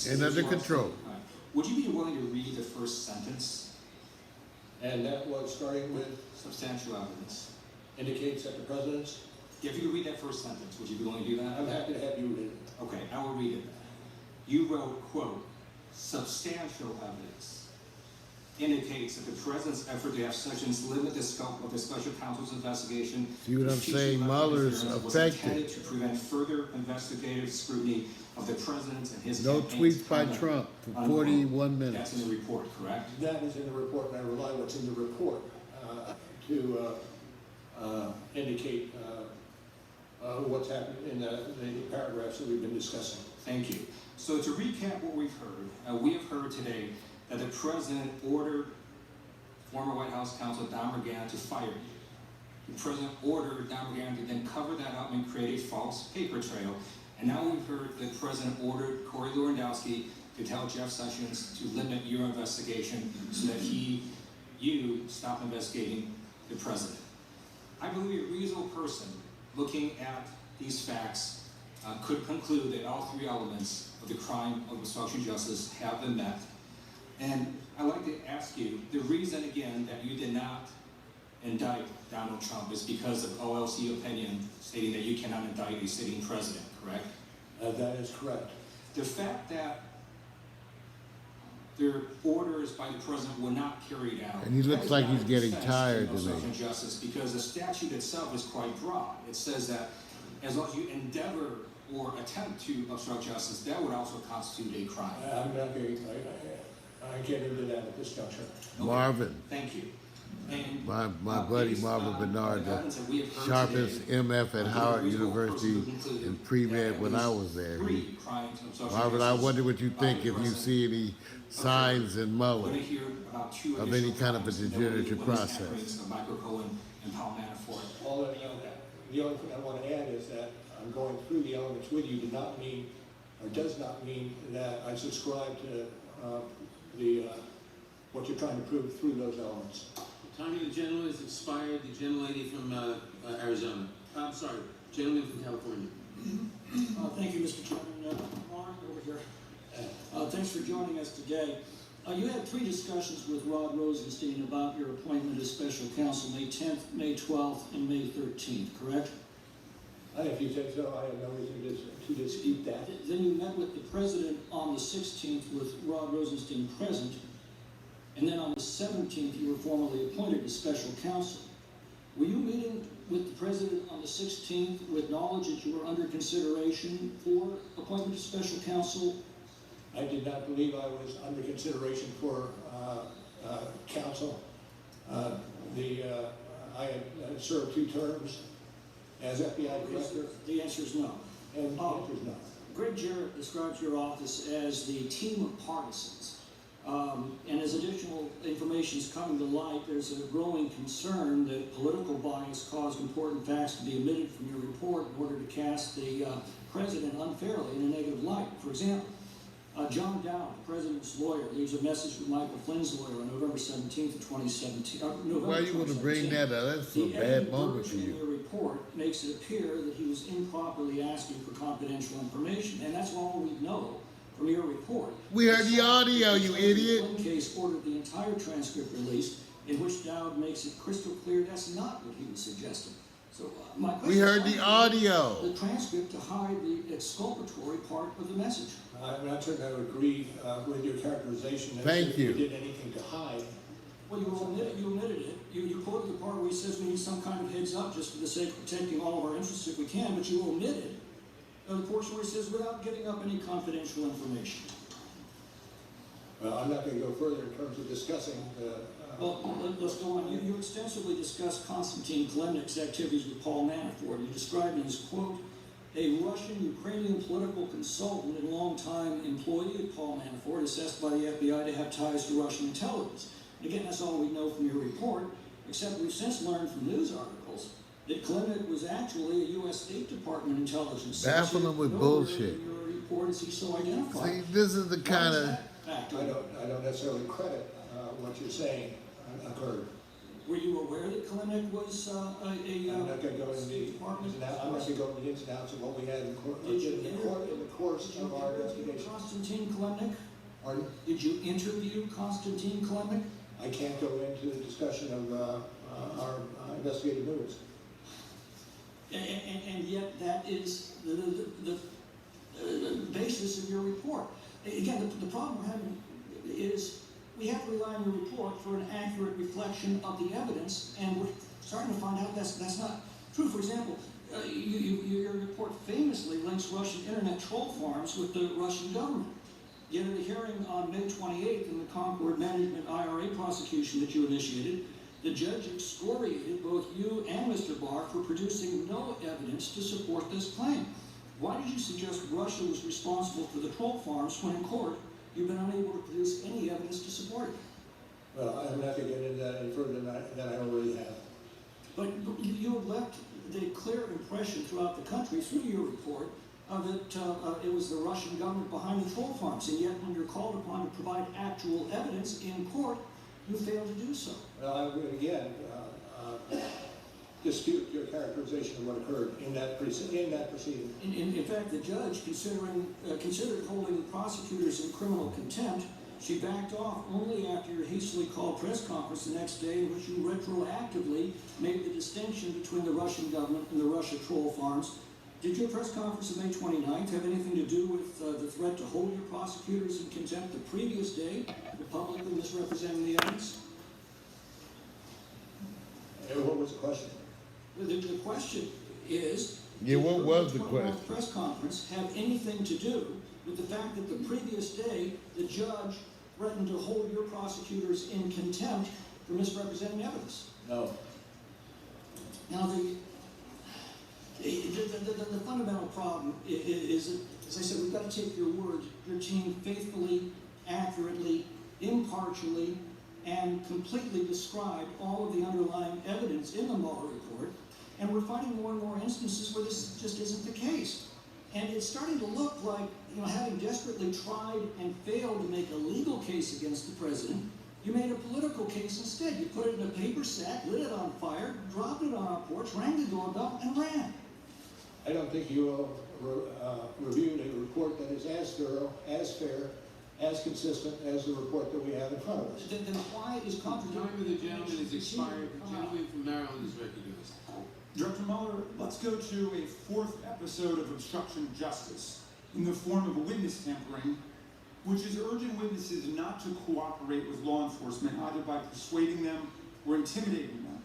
And under control. All right. Would you be willing to read the first sentence? And that was starting with substantial evidence. Indicates that the President's. If you could read that first sentence, would you be willing to do that? I'm happy to have you read it. Okay, I will read it. You wrote, quote, substantial evidence. indicates that the president's effort to have Sessions limit the scope of the special counsel's investigation. See what I'm saying? Mueller's was affected. intended to prevent further investigative scrutiny of the president and his No campaign's tweets by conduct. Trump for Unquote. 41 minutes. That's in the report, correct? That is in the report, and I rely on what's in the report to indicate what's happened in the paragraphs that we've been discussing. Thank you. So to recap what we've heard, we have heard today that the president ordered former White House counsel Don McGahn to fire you. The president ordered Don McGahn to then cover that up and create a false paper trail. And now we've heard that the president ordered Corey Lewandowski to tell Jeff Sessions to limit your investigation so that you stop investigating the president. I believe a reasonable person looking at these facts could conclude that all three elements of the crime of obstruction of justice have been met. And I'd like to ask you, the reason again that you did not indict Donald Trump is because of OLC opinion stating that you cannot indict a sitting president, correct? That is correct. The fact that their orders by the president were not carried out. And he looks like he's getting tired today. Obstruction of justice, because the statute itself is quite broad. It says that as long as you endeavor or attempt to obstruct justice, that would also constitute a crime. I'm not going. I get into that at this juncture. Okay. Marvin. Thank you. And, My buddy Marvin Bernard, the evidence that we have heard sharpest today, MF at Howard University in pre-med when I was there. three crimes of obstruction Marvin, of I justice wonder what you think by the if you president. see any signs in We're Mueller going to hear about two of any additional kind of a crimes that degenerative witness process. hearings of Michael Cohen and Paul Manafort. The only thing I want to add is that I'm going through the elements with you does not mean that I subscribe to what you're trying to prove through those elements. The time of the gentleman is expired. The gentlelady from Arizona. I'm sorry, gentleman from California. Thank you, Mr. Chairman. Mark, over here. Thanks for joining us today. You had three discussions with Rod Rosenstein about your appointment as special counsel, May 10th, May 12th, and May 13th, correct? If you say so, I have no reason to dispute that. Then you met with the president on the 16th with Rod Rosenstein present, and then on the 17th you were formally appointed as special counsel. Were you meeting with the president on the 16th with knowledge that you were under consideration for appointment as special counsel? I did not believe I was under consideration for counsel. I had served 2 terms as FBI director. The answer is no. And the answer is no. Greg Jarrett describes your office as the team of partisans. And as additional information is coming to light, there's a growing concern that political bias caused important facts to be omitted from your report in order to cast the president unfairly in a negative light. For example, John Dowd, the president's lawyer, leaves a message with Michael Flynn's lawyer on November 17th of 2017. Why you want to bring that up? That's a bad moment for The you. report makes it appear that he was improperly asking for confidential information, and that's all we know from your report. We heard the audio, you idiot. One case ordered the entire transcript released, in which Dowd makes it crystal clear that's not what he was suggesting. So my question We heard is, the audio. the transcript to hide the exculpatory part of the message. I'm not certain I would agree with your characterization that Thank you. we did anything to hide. Well, you omitted it. You quoted the part where he says we need some kind of heads up just for the sake of protecting all of our interests if we can, but you omitted the portion where he says without giving up any confidential information. Well, I'm not going to go further in terms of discussing the... Well, let's go on. You extensively discussed Konstantin Klemnik's activities with Paul Manafort. You described him as, quote, a Russian-Ukrainian political consultant and longtime employee of Paul Manafort, assessed by the FBI to have ties to Russian intelligence. And again, that's all we know from your report, except we've since learned from news articles that Klemnik was actually a U.S. State Department intelligence Baffle him with bullshit. In your report is he so identified. See, this is the kind of... I don't necessarily credit what you're saying occurred. Were you aware that Klemnik was I'm not going to go into the ins and outs of what we had in the course of our investigation. Konstantin Klemnik? Pardon? Did you interview Konstantin Klemnik? I can't go into the discussion of our investigative moves. And yet that is the basis of your report. Again, the problem we're having is we have to rely on your report for an accurate reflection of the evidence, and we're starting to find out that's not true. For example, your report famously links Russian internet troll farms with the Russian government. Yet at a hearing on May 28th in the Concord Management IRA prosecution that you initiated, the judge excoriated both you and Mr. Barr for producing no evidence to support this claim. Why did you suggest Russia was responsible for the troll farms when in court you've been unable to produce any evidence to support it? Well, I'm not going to get into that any further than I already have. But you have left the clear impression throughout the country through your report that it was the Russian government behind the troll farms, and yet when you're called upon to provide actual evidence in court, you fail to do so. Well, I would again dispute your characterization of what occurred in that proceeding. In fact, the judge, considered holding the prosecutors in criminal contempt. She backed off only after your hastily called press conference the next day in which you retroactively made the distinction between the Russian government and the Russia troll farms. Did your press conference of May 29th have anything to do with the threat to hold your prosecutors in contempt the previous day, publicly misrepresenting the evidence? What was the question? The question is, what was the question? Press conference have anything to do with the fact that the previous day the judge threatened to hold your prosecutors in contempt for misrepresenting evidence? No. Now the fundamental problem is that, as I said, we've got to take your word. Your team faithfully, accurately, impartially, and completely described all of the underlying evidence in the Mueller report, and we're finding more and more instances where this just isn't the case. And it's starting to look like, having desperately tried and failed to make a legal case against the president, you made a political case instead. You put it in a paper sack, lit it on fire, dropped it on our porch, rang the doorbell, and ran. I don't think you reviewed a report that is as thorough, as fair, as consistent as the report that we have in front of us. Then why is contradictory? The time of the gentleman is expired. The gentleman from Maryland is recognized. Director Mueller, let's go to a fourth episode of obstruction of justice in the form of a witness tampering, which is urging witnesses not to cooperate with law enforcement, either by persuading them or intimidating them.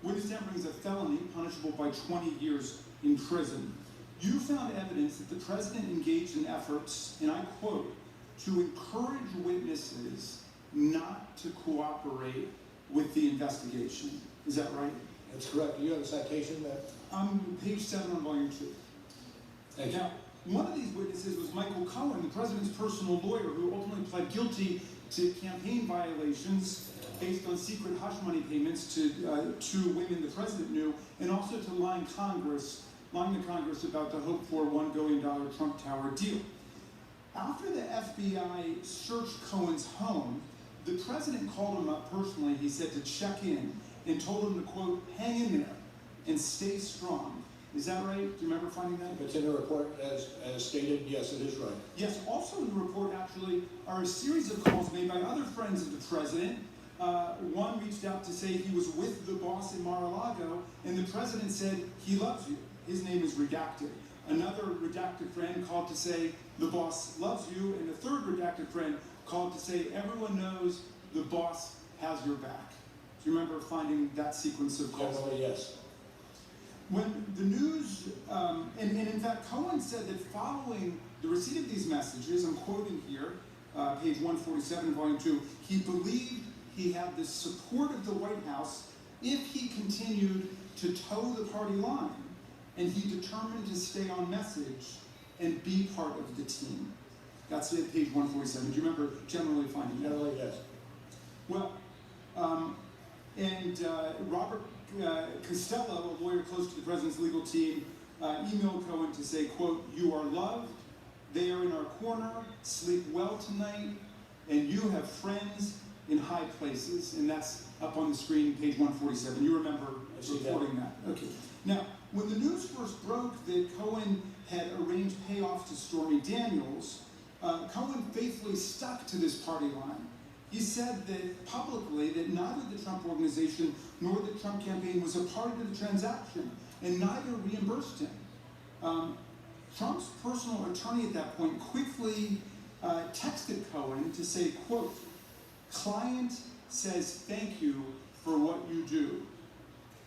Witness tampering is a felony punishable by 20 years in prison. You found evidence that the president engaged in efforts, and I quote, to encourage witnesses not to cooperate with the investigation. Is that right? That's correct. You have a citation that? Page 7 on volume 2. Thank you. Now, one of these witnesses was Michael Cohen, the president's personal lawyer, who ultimately pled guilty to campaign violations based on secret hush money payments to two women the president knew, and also to lying to Congress about the hoped-for $1 billion Trump Tower deal. After the FBI searched Cohen's home, the president called him up personally, he said, to check in, and told him to, quote, hang in there and stay strong. Is that right? Do you remember finding that? If it's in the report as stated, yes, it is right. Yes, also in the report, actually, are a series of calls made by other friends of the president. One reached out to say he was with the boss in Mar-a-Lago, and the president said, he loves you. His name is redacted. Another redacted friend called to say, the boss loves you, and a third redacted friend called to say, everyone knows the boss has your back. Do you remember finding that sequence of calls? Yes. When the news, and in fact, Cohen said that following the receipt of these messages, I'm quoting here, page 147, volume 2, he believed he had the support of the White House if he continued to toe the party line, and he determined to stay on message and be part of the team. That's it, page 147. Do you remember generally finding that? Generally, yes. Well, Robert Costello, a lawyer close to the president's legal team, emailed Cohen to say, quote, you are loved, they are in our corner, sleep well tonight, and you have friends in high places. And that's up on the screen, page 147. You remember reporting that. Okay. Now, when the news first broke that Cohen had arranged payoffs to Stormy Daniels, Cohen faithfully stuck to this party line. He said that publicly that neither the Trump organization nor the Trump campaign was a part of the transaction, and neither reimbursed him. Trump's personal attorney at that point quickly texted Cohen to say, quote, Client says thank you for what you do.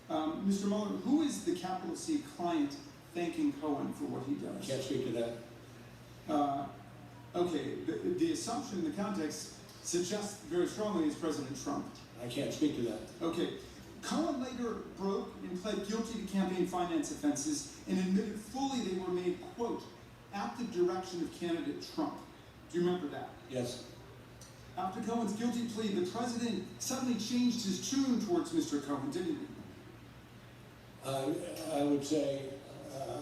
Mr. Mueller, who is the capital C client thanking Cohen for what he does? Can't speak to that. Okay, the assumption, the context suggests very strongly is President Trump. I can't speak to that. Okay. Cohen later broke and pled guilty to campaign finance offenses and admitted fully they were made, quote, at the direction of candidate Trump. Do you remember that? Yes. After Cohen's guilty plea, the president suddenly changed his tune towards Mr. Cohen, didn't he? I would say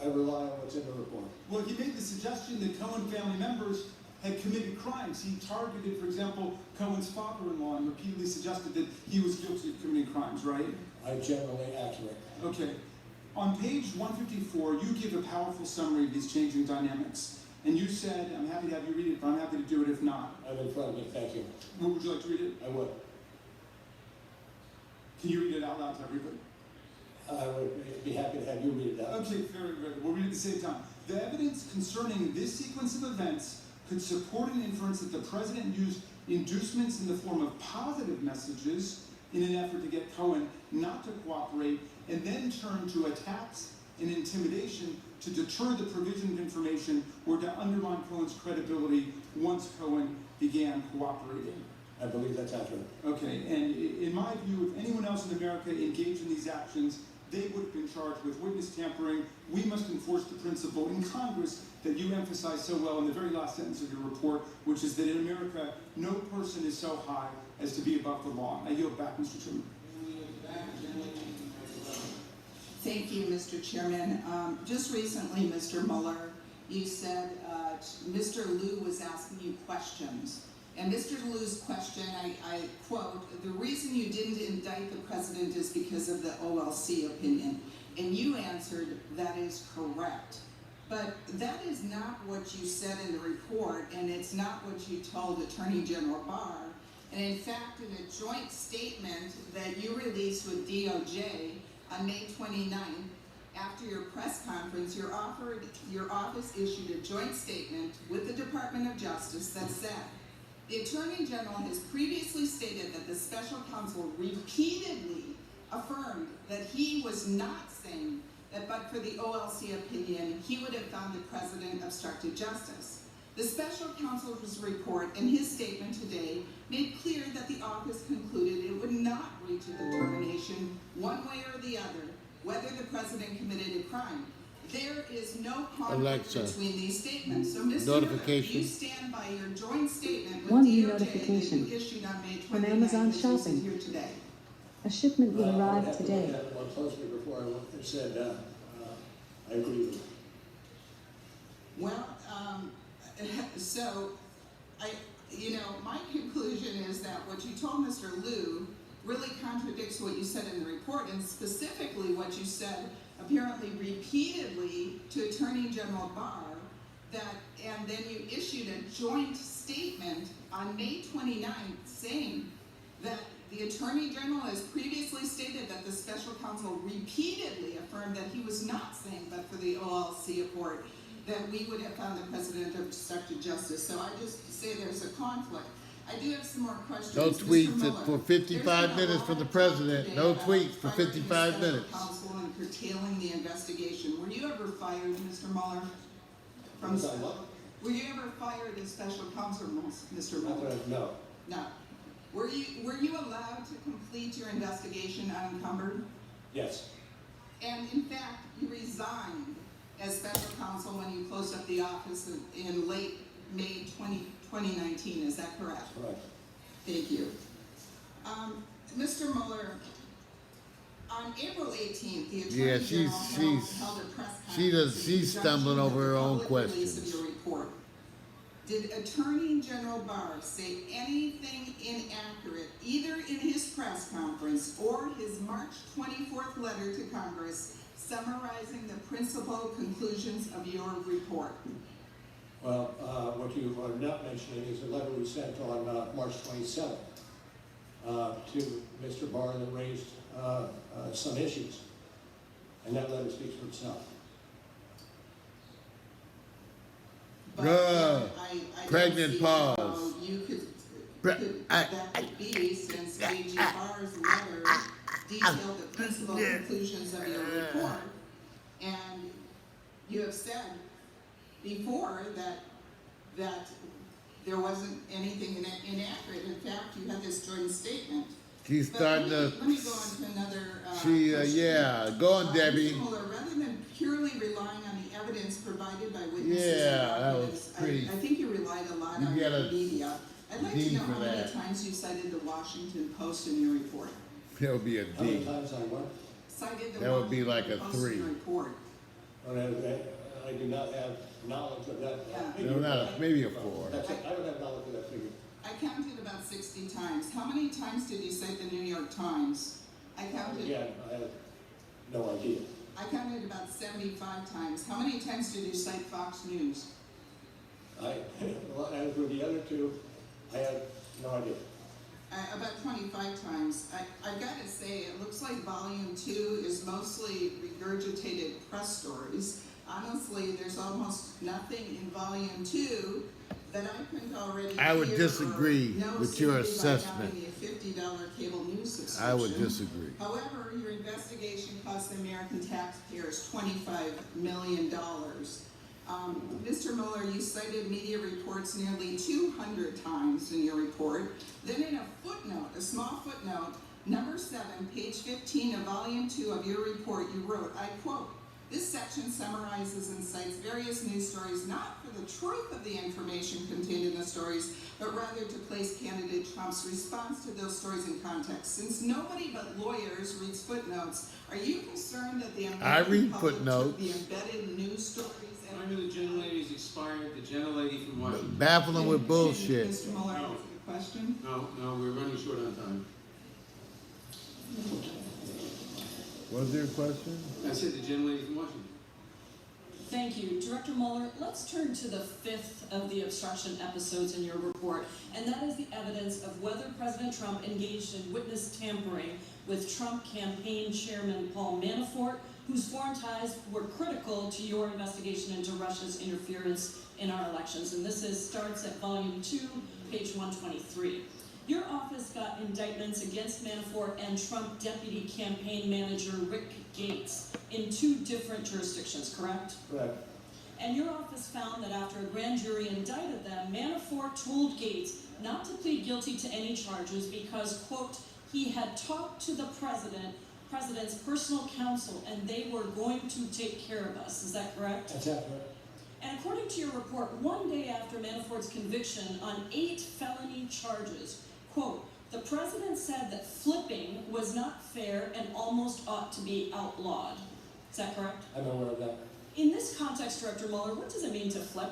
I rely on what's in the report. Well, he made the suggestion that Cohen family members had committed crimes. He targeted, for example, Cohen's father-in-law and repeatedly suggested that he was guilty of committing crimes, right? I'm generally accurate. Okay. On page 154, you give a powerful summary of these changing dynamics. And you said, I'm happy to have you read it, but I'm happy to do it if not. I'm in front of me, thank you. Would you like to read it? I would. Can you read it out loud to everybody? I would be happy to have you read it out. Okay, very good. We'll read it at the same time. The evidence concerning this sequence of events could support an inference that the president used inducements in the form of positive messages in an effort to get Cohen not to cooperate, and then turn to attacks and intimidation to deter the provision of information or to undermine Cohen's credibility once Cohen began cooperating. I believe that's accurate. Okay, and in my view, if anyone else in America engaged in these actions, they would have been charged with witness tampering. We must enforce the principle in Congress that you emphasize so well in the very last sentence of your report, which is that in America, no person is so high as to be above the law. I yield back, Mr. Chairman. Thank you, Mr. Chairman. Just recently, Mr. Mueller, you said Mr. Liu was asking you questions. And Mr. Liu's question, I quote, the reason you didn't indict the president is because of the OLC opinion. And you answered, that is correct. But that is not what you said in the report, and it's not what you told Attorney General Barr. And in fact, in a joint statement that you released with DOJ on May 29th, after your press conference, your office issued a joint statement with the Department of Justice that said, the Attorney General has previously stated that the special counsel repeatedly affirmed that he was not saying that but for the OLC opinion, he would have found the president obstructed justice. The special counsel's report and his statement today made clear that the office concluded it would not reach a determination one way or the other whether the president committed a crime. There is no conflict between these statements. So, Mr. Notification. Miller, you stand by your joint statement with One DOJ notification that you issued on May 29th from Amazon which you Shopping. here today. A shipment will I would arrive have to today. look at it more closely before I said I agree with you. Well, so, my conclusion is that what you told Mr. Liu really contradicts what you said in the report, and specifically what you said apparently repeatedly to Attorney General Barr, and then you issued a joint statement on May 29th saying that the Attorney General has previously stated that the special counsel repeatedly affirmed that he was not saying but for the OLC report that we would have found the president obstructed justice. So I just say there's a conflict. I do have some more questions. No Mr. tweets Mueller, for 55 minutes from the president. No tweets for 55 minutes. Counsel and curtailing the investigation. Were you ever fired, Mr. Mueller? Were you ever fired as special counsel, Mr. Mueller? No. No. Were you allowed to complete your investigation unencumbered? Yes. And in fact, you resigned as special counsel when you closed up the office in late May 2019. Is that correct? Correct. Thank you. Mr. Mueller, on April 18th, the Attorney General held a press conference. She's stumbling over her own public release questions. of your report. Did Attorney General Barr say anything inaccurate, either in his press conference or his March 24th letter to Congress, summarizing the principal conclusions of your report? Well, what you are not mentioning is a letter we sent on March 27th to Mr. Barr that raised some issues. And that letter speaks for itself. But I pregnant don't see pause. how you could could be, since AG Barr's letter detailed the principal conclusions of your report, and you have said before that there wasn't anything inaccurate. In fact, you had this joint statement. She's But starting to. let me go on to another question. Yeah, go on, Debbie. Mr. Mueller, rather than purely relying on the evidence provided by witnesses Yeah, and that was documents, pretty. I think you relied a lot You on get the a media. I'd like to D know for how many that. times you cited the Washington Post in your report. That would be a How many D. times I what? Cited the That would be like Washington a Post 3. in your report. I do not have knowledge of that. Yeah. No, not a, maybe a 4. That's it. I don't have knowledge of that figure. I counted about 60 times. How many times did you cite the New York Times? I counted. Again, I have no idea. I counted about 75 times. How many times did you cite Fox News? Well, as with the other two, I have no idea. About 25 times. I've got to say, it looks like volume 2 is mostly regurgitated press stories. Honestly, there's almost nothing in volume 2 that I couldn't already I would hear disagree or know with your simply by assessment. having a $50 cable news subscription. I would disagree. However, your investigation cost the American taxpayers $25 million. Mr. Mueller, you cited media reports nearly 200 times in your report. Then in a footnote, a small footnote, number 7, page 15 of volume 2 of your report, you wrote, I quote, "This section summarizes and cites various news stories not for the truth of the information contained in the stories, but rather to place candidate Trump's response to those stories in context. Since nobody but lawyers reads footnotes, are you concerned that the I American read public footnotes. took the embedded news stories and Time of the gentlelady's expired. The gentlelady from Washington. Baffling with bullshit. Mr. Mueller, answer the question? No, we're running short on time. Was there a question? I said the gentlelady from Washington. Thank you. Director Mueller, let's turn to the 5th of the obstruction episodes in your report, and that is the evidence of whether President Trump engaged in witness tampering with Trump campaign chairman Paul Manafort, whose foreign ties were critical to your investigation into Russia's interference in our elections. And this starts at volume 2, page 123. Your office got indictments against Manafort and Trump deputy campaign manager Rick Gates in 2 different jurisdictions, correct? Correct. And your office found that after a grand jury indicted them, Manafort told Gates not to plead guilty to any charges because, quote, he had talked to the president's personal counsel and they were going to take care of us. Is that correct? That's accurate. And according to your report, one day after Manafort's conviction on 8 felony charges, quote, the president said that flipping was not fair and almost ought to be outlawed. Is that correct? I'm aware of that. In this context, Director Mueller, what does it mean to flip?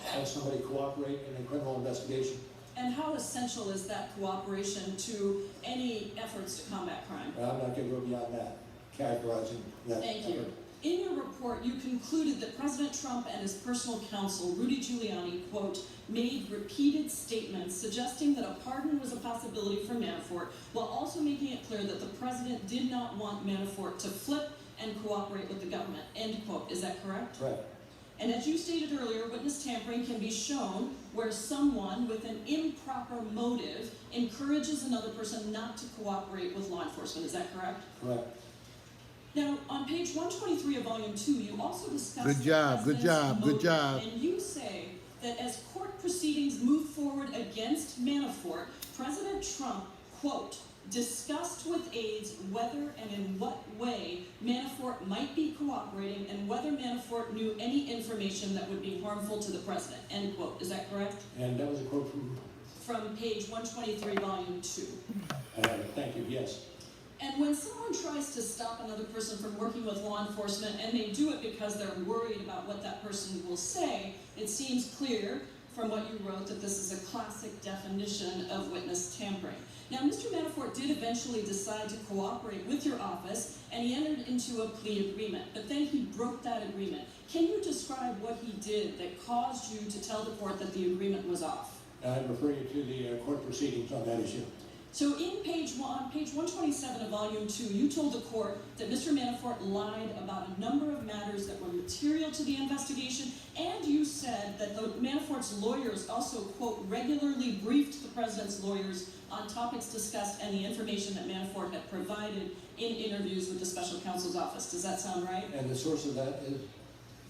Have somebody cooperate in a criminal investigation. And how essential is that cooperation to any efforts to combat crime? I'm not going to go beyond that, characterizing that. Thank you. effort. In your report, you concluded that President Trump and his personal counsel, Rudy Giuliani, quote, made repeated statements suggesting that a pardon was a possibility for Manafort, while also making it clear that the president did not want Manafort to flip and cooperate with the government, end quote. Is that correct? Correct. And as you stated earlier, witness tampering can be shown where someone with an improper motive encourages another person not to cooperate with law enforcement. Is that correct? Correct. Now, on page 123 of volume 2, you also discuss Good job, good job, good job. And you say that as court proceedings move forward against Manafort, President Trump, quote, discussed with aides whether and in what way Manafort might be cooperating and whether Manafort knew any information that would be harmful to the president, end quote. Is that correct? And that was a quote from? From page 123, volume 2. Thank you, yes. And when someone tries to stop another person from working with law enforcement, and they do it because they're worried about what that person will say, it seems clear from what you wrote that this is a classic definition of witness tampering. Now, Mr. Manafort did eventually decide to cooperate with your office, and he entered into a plea agreement, but then he broke that agreement. Can you describe what he did that caused you to tell the court that the agreement was off? I refer you to the court proceedings on that issue. So on page 127 of volume 2, you told the court that Mr. Manafort lied about a number of matters that were material to the investigation, and you said that the Manafort's lawyers also, quote, regularly briefed the president's lawyers on topics discussed and the information that Manafort had provided in interviews with the special counsel's office. Does that sound right? And the source of that is?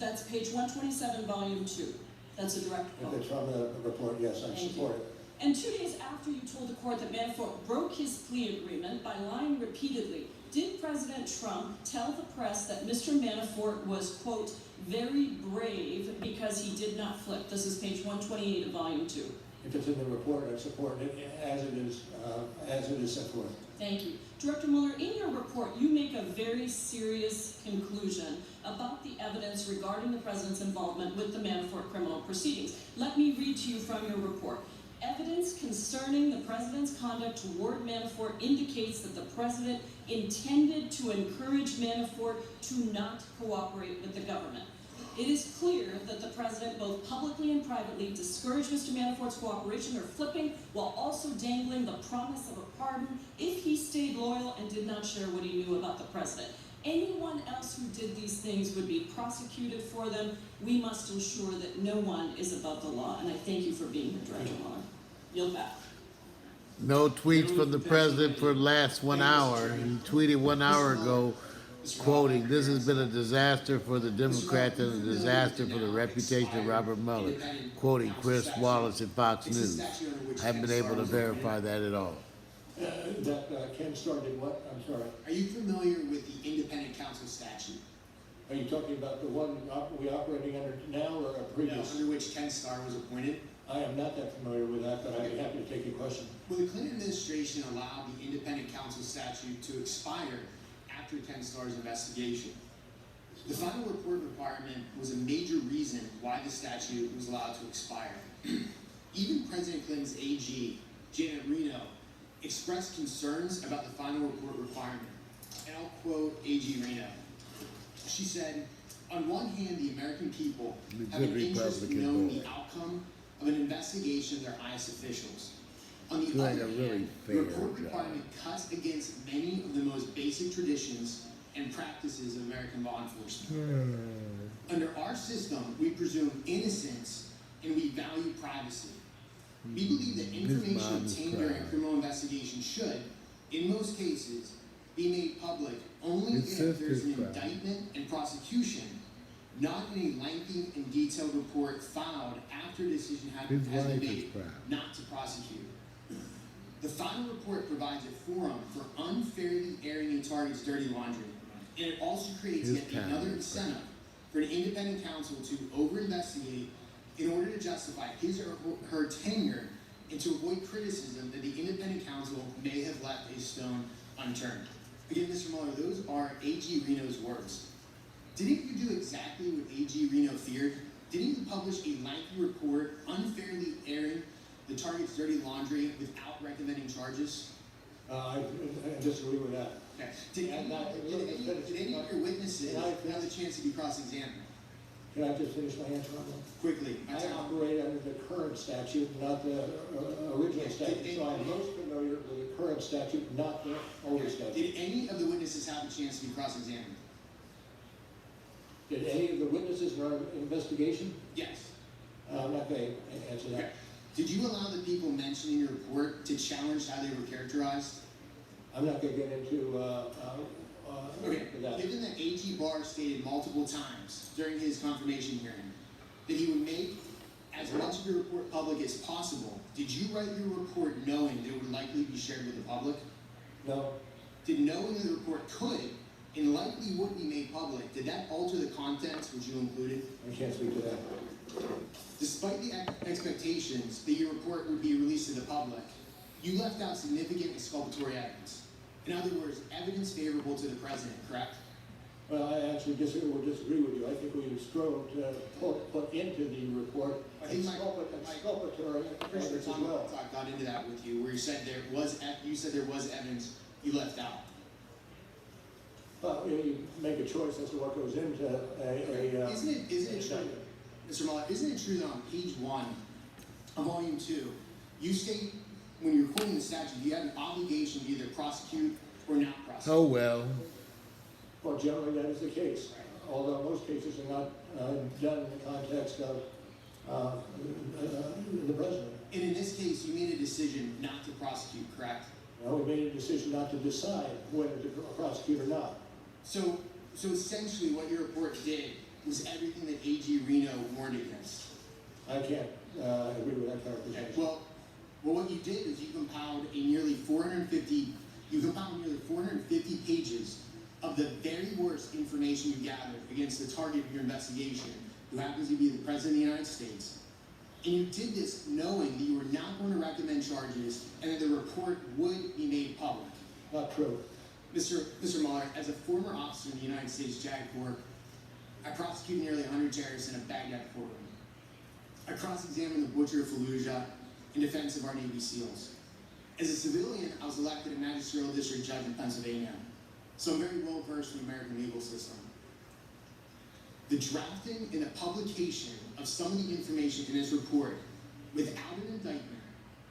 That's page 127, volume 2. That's a direct quote. If it's from the report, yes, I support it. And 2 days after you told the court that Manafort broke his plea agreement by lying repeatedly, did President Trump tell the press that Mr. Manafort was, quote, very brave because he did not flip? This is page 128 of volume 2. If it's in the report, I support it as it is set forth. Thank you. Director Mueller, in your report, you make a very serious conclusion about the evidence regarding the president's involvement with the Manafort criminal proceedings. Let me read to you from your report. Evidence concerning the president's conduct toward Manafort indicates that the president intended to encourage Manafort to not cooperate with the government. It is clear that the president both publicly and privately discouraged Mr. Manafort's cooperation or flipping, while also dangling the promise of a pardon if he stayed loyal and did not share what he knew about the president. Anyone else who did these things would be prosecuted for them. We must ensure that no one is above the law. And I thank you for being here, Director Mueller. Yield back. No tweets from the president for the last 1 hour. He tweeted 1 hour ago, quoting, "This has been a disaster for the Democrats and a disaster for the reputation of Robert Mueller," quoting Chris Wallace at Fox News. I haven't been able to verify that at all. Ken started what? I'm sorry. Are you familiar with the independent counsel statute? Are you talking about the one we operating under now or a previous? No, under which Ken Starr was appointed? I am not that familiar with that, but I'd be happy to take your question. Will the Clinton administration allow the independent counsel statute to expire after Ken Starr's investigation? The final report requirement was a major reason why the statute was allowed to expire. Even President Clinton's AG, Janet Reno, expressed concerns about the final report requirement. And I'll quote AG Reno. She said, "On one hand, the American people have an interest in knowing the outcome of an investigation of their highest officials. On the other hand, the report requirement cuts against many of the most basic traditions and practices of American law enforcement. Under our system, we presume innocence and we value privacy. We believe that information obtained during a criminal investigation should, in most cases, be made public only if there's an indictment and prosecution, not in a lengthy and detailed report filed after a decision has been made not to prosecute. The final report provides a forum for unfairly airing a target's dirty laundry, and it also creates yet another incentive for an independent counsel to over-investigate in order to justify his or her tenure and to avoid criticism that the independent counsel may have left a stone unturned." Again, Mr. Mueller, those are AG Reno's words. Didn't you do exactly what AG Reno feared? Didn't you publish a lengthy report unfairly airing the target's dirty laundry without recommending charges? I disagree with that. Okay. Did any of your witnesses have the chance to be cross-examined? Can I just finish my answer on that? Quickly. I operate under the current statute, not the original statute, so I'm most familiar with the current statute, not the older statute. Did any of the witnesses have a chance to be cross-examined? Did any of the witnesses in our investigation? Yes. I'm not going to answer that. Okay. Did you allow the people mentioned in your report to challenge how they were characterized? I'm not going to get into that. Given that AG Barr stated multiple times during his confirmation hearing that he would make as much of your report public as possible, did you write your report knowing that it would likely be shared with the public? No. Did knowing that the report could and likely would be made public, did that alter the contents which you included? I can't speak to that. Despite the expectations that your report would be released to the public, you left out significant exculpatory evidence. In other words, evidence favorable to the president, correct? Well, I actually disagree with you. I think we strove to put into the report exculpatory evidence as well. I got into that with you, where you said there was evidence you left out. Well, you make a choice as to what goes into Isn't it true, Mr. Mueller, isn't it true that on page 1 of volume 2, you state when you're quoting the statute, you have an obligation to either prosecute or not prosecute. Oh, well. Well, generally that is the case, although most cases are not done in the context of the president. And in this case, you made a decision not to prosecute, correct? No, we made a decision not to decide whether to prosecute or not. So essentially what your report did was everything that AG Reno warned against. I can't agree with that characterization. Well, what you did is you compiled nearly 450 pages of the very worst information you gathered against the target of your investigation, who happens to be the President of the United States. And you did this knowing that you were not going to recommend charges and that the report would be made public. Not true. Mr. Mueller, as a former officer in the United States JAG Corps, I prosecuted nearly 100 terrorists in a Baghdad courtroom. I cross-examined the Butcher of Fallujah in defense of our Navy SEALs. As a civilian, I was elected a magisterial district judge in Pennsylvania, so I'm very well versed in the American legal system. The drafting and the publication of some of the information in this report without an indictment,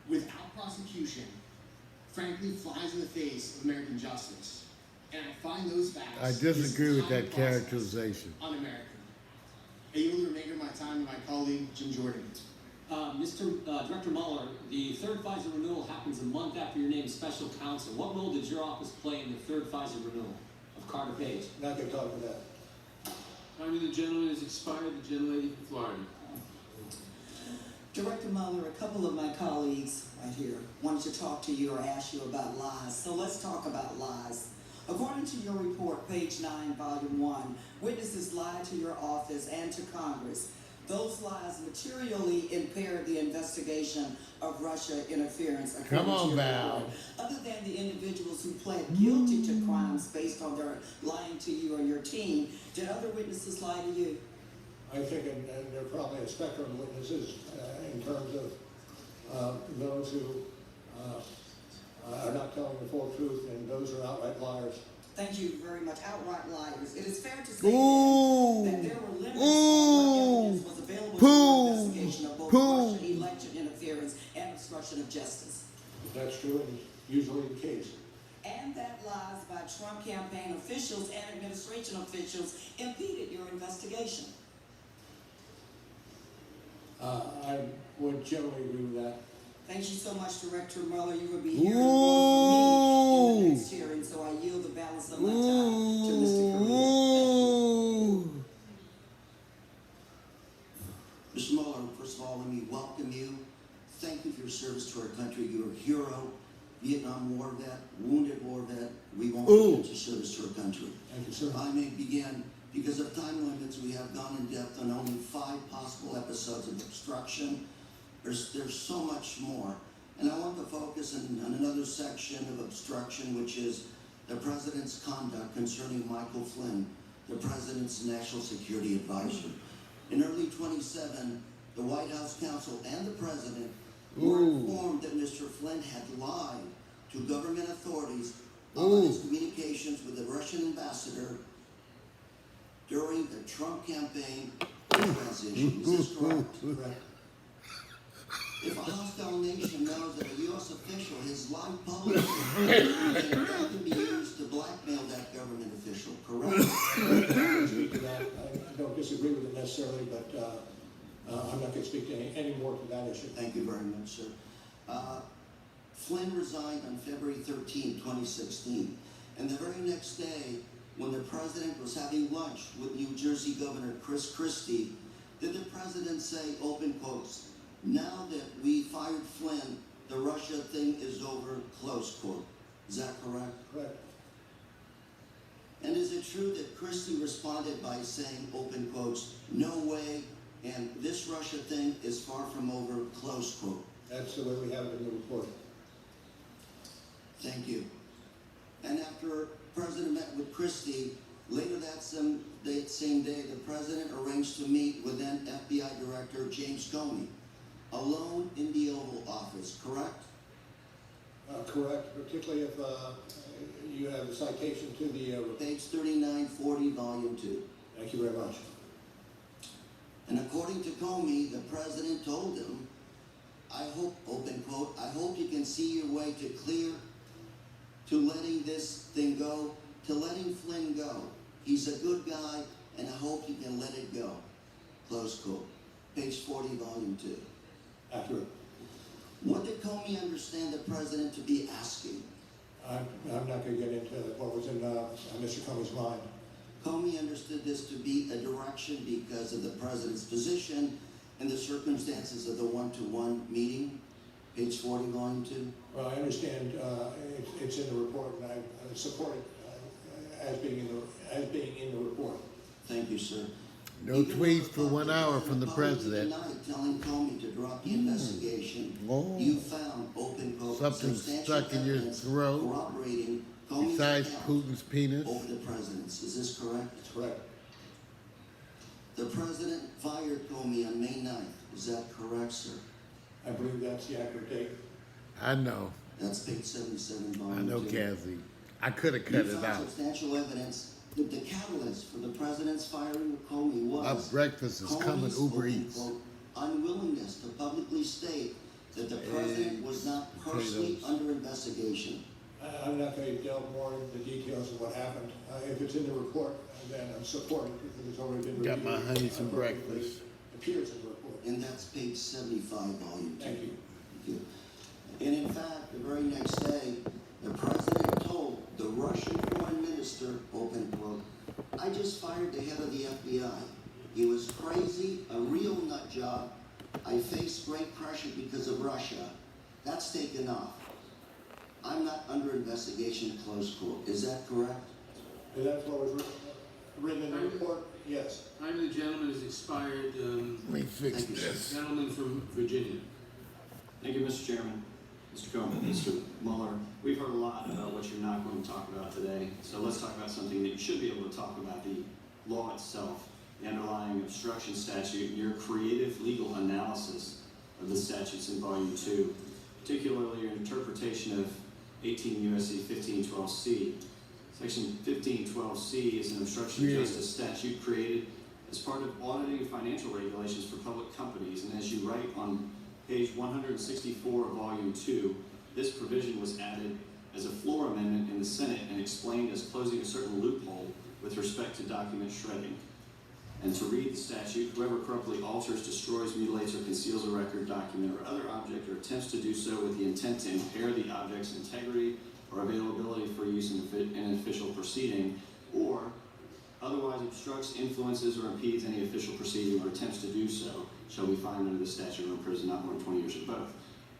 without prosecution, frankly flies in the face of American justice. And I find those facts. I disagree with that characterization. Un-American. I yield the remainder of my time to my colleague, Jim Jordan. Director Mueller, the third FISA renewal happens a month after your named special counsel. What role did your office play in the third FISA renewal of Carter Page? Not going to talk about that. Time of the gentleman has expired. The gentlelady from Florida. Director Mueller, a couple of my colleagues right here wanted to talk to you or ask you about lies. So let's talk about lies. According to your report, page 9, volume 1, witnesses lied to your office and to Congress. Those lies materially impaired the investigation of Russia interference. Come on, Val. Other than the individuals who pled guilty to crimes based on their lying to you or your team, did other witnesses lie to you? I think and there are probably a spectrum of witnesses in terms of those who are not telling the full truth and those who are outright liars. Thank you very much. Outright liars. It is fair to say that there were limits on what evidence was available to your investigation of both Russian election interference and obstruction of justice. That's true and usually the case. And that lies by Trump campaign officials and administration officials impeded your investigation. I would generally agree with that. Thank you so much, Director Mueller. You will be hearing more from me in the next hearing, so I yield the balance of my time to Mr. Korea. Mr. Mueller, first of all, let me welcome you. Thank you for your service to our country. You're a hero, Vietnam War vet, wounded war vet. We won't forget your service to our country. Thank you, sir. I may begin. Because of time limits, we have gone in depth on only 5 possible episodes of obstruction. There's so much more. And I want to focus on another section of obstruction, which is the President's conduct concerning Michael Flynn, the President's National Security Advisor. In early 2017, the White House counsel and the President were informed that Mr. Flynn had lied to government authorities about his communications with the Russian ambassador during the Trump campaign transition. Is this correct? Correct. If a hostile nation knows that a U.S. official has lied publicly, then that can be used to blackmail that government official, correct? I speak to that. I don't disagree with it necessarily, but I'm not going to speak to any more to that issue. Thank you very much, sir. Flynn resigned on February 13, 2016, and the very next day, when the President was having lunch with New Jersey Governor Chris Christie, did the President say, open quotes, "Now that we fired Flynn, the Russia thing is over," close quote. Is that correct? Correct. And is it true that Christie responded by saying, open quotes, "No way, and this Russia thing is far from over," close quote? That's the way we have it in the report. Thank you. And after President met with Christie, later that same day, the President arranged to meet with then FBI Director James Comey, alone in the Oval Office, correct? Correct, particularly if you have a citation to the... Page 3940, Volume 2. Thank you very much. And according to Comey, the President told him, "I hope," open quote, "I hope you can can see your way to letting this thing go, to letting Flynn go. He's a good guy, and I hope you can let it go. Close quote. Page 40, volume 2. Accurate. What did Comey understand the president to be asking? I'm not going to get into what was in Mr. Comey's mind. Comey understood this to be a direction because of the president's position and the circumstances of the one-to-one meeting. Page 40, volume 2. Well, I understand it's in the report, and I support it as being in the report. Thank you, sir. No tweets for 1 hour from the president. Tonight, telling Comey to drop the investigation. Oh. You found open quote Something substantial stuck in your evidence throat corroborating Comey's besides account Putin's penis. over the president's. Is this correct? That's correct. The president fired Comey on May 9th. Is that correct, sir? I believe that's the accurate date. I know. That's page 77, I volume know, 2. Cassie. I could have You cut it found out. substantial evidence that the catalyst for the president's firing of Comey was My breakfast is coming, Comey's Uber open Eats. quote, unwillingness to publicly state that the president was not personally potatoes. under investigation. I'm not going to delve more into the details of what happened. If it's in the report, then I'm supporting it because it's already been Got my reviewed. honey some Appropriately breakfast. appears in the report. And that's page 75, volume 2. Thank you. Thank you. And in fact, the very next day, the president told the Russian foreign minister, open quote, I just fired the head of the FBI. He was crazy, a real nut job. I faced great pressure because of Russia. That's taken off. I'm not under investigation, close quote. Is that correct? And that's what was written in the report? Yes. Time of the gentleman has expired. Let me fix this. Gentleman from Virginia. Thank you, Mr. Chairman. Mr. Comey, Mr. Mueller, we've heard a lot about what you're not going to talk about today. So let's talk about something that you should be able to talk about, the law itself, the underlying obstruction statute, and your creative legal analysis of the statutes in Volume 2, particularly your interpretation of 18 U.S.C. 1512C. Section 1512C is an obstruction of justice statute created as part of auditing financial regulations for public companies, and as you write on page 164 of Volume 2, this provision was added as a floor amendment in the Senate and explained as closing a certain loophole with respect to document shredding. And to read the statute, whoever corruptly alters, destroys, mutilates, or conceals a record, document, or other object, or attempts to do so with the intent to impair the object's integrity or availability for use in an official proceeding, or otherwise obstructs, influences, or impedes any official proceeding or attempts to do so, shall be fined under the statute or in prison not more than 20 years or both.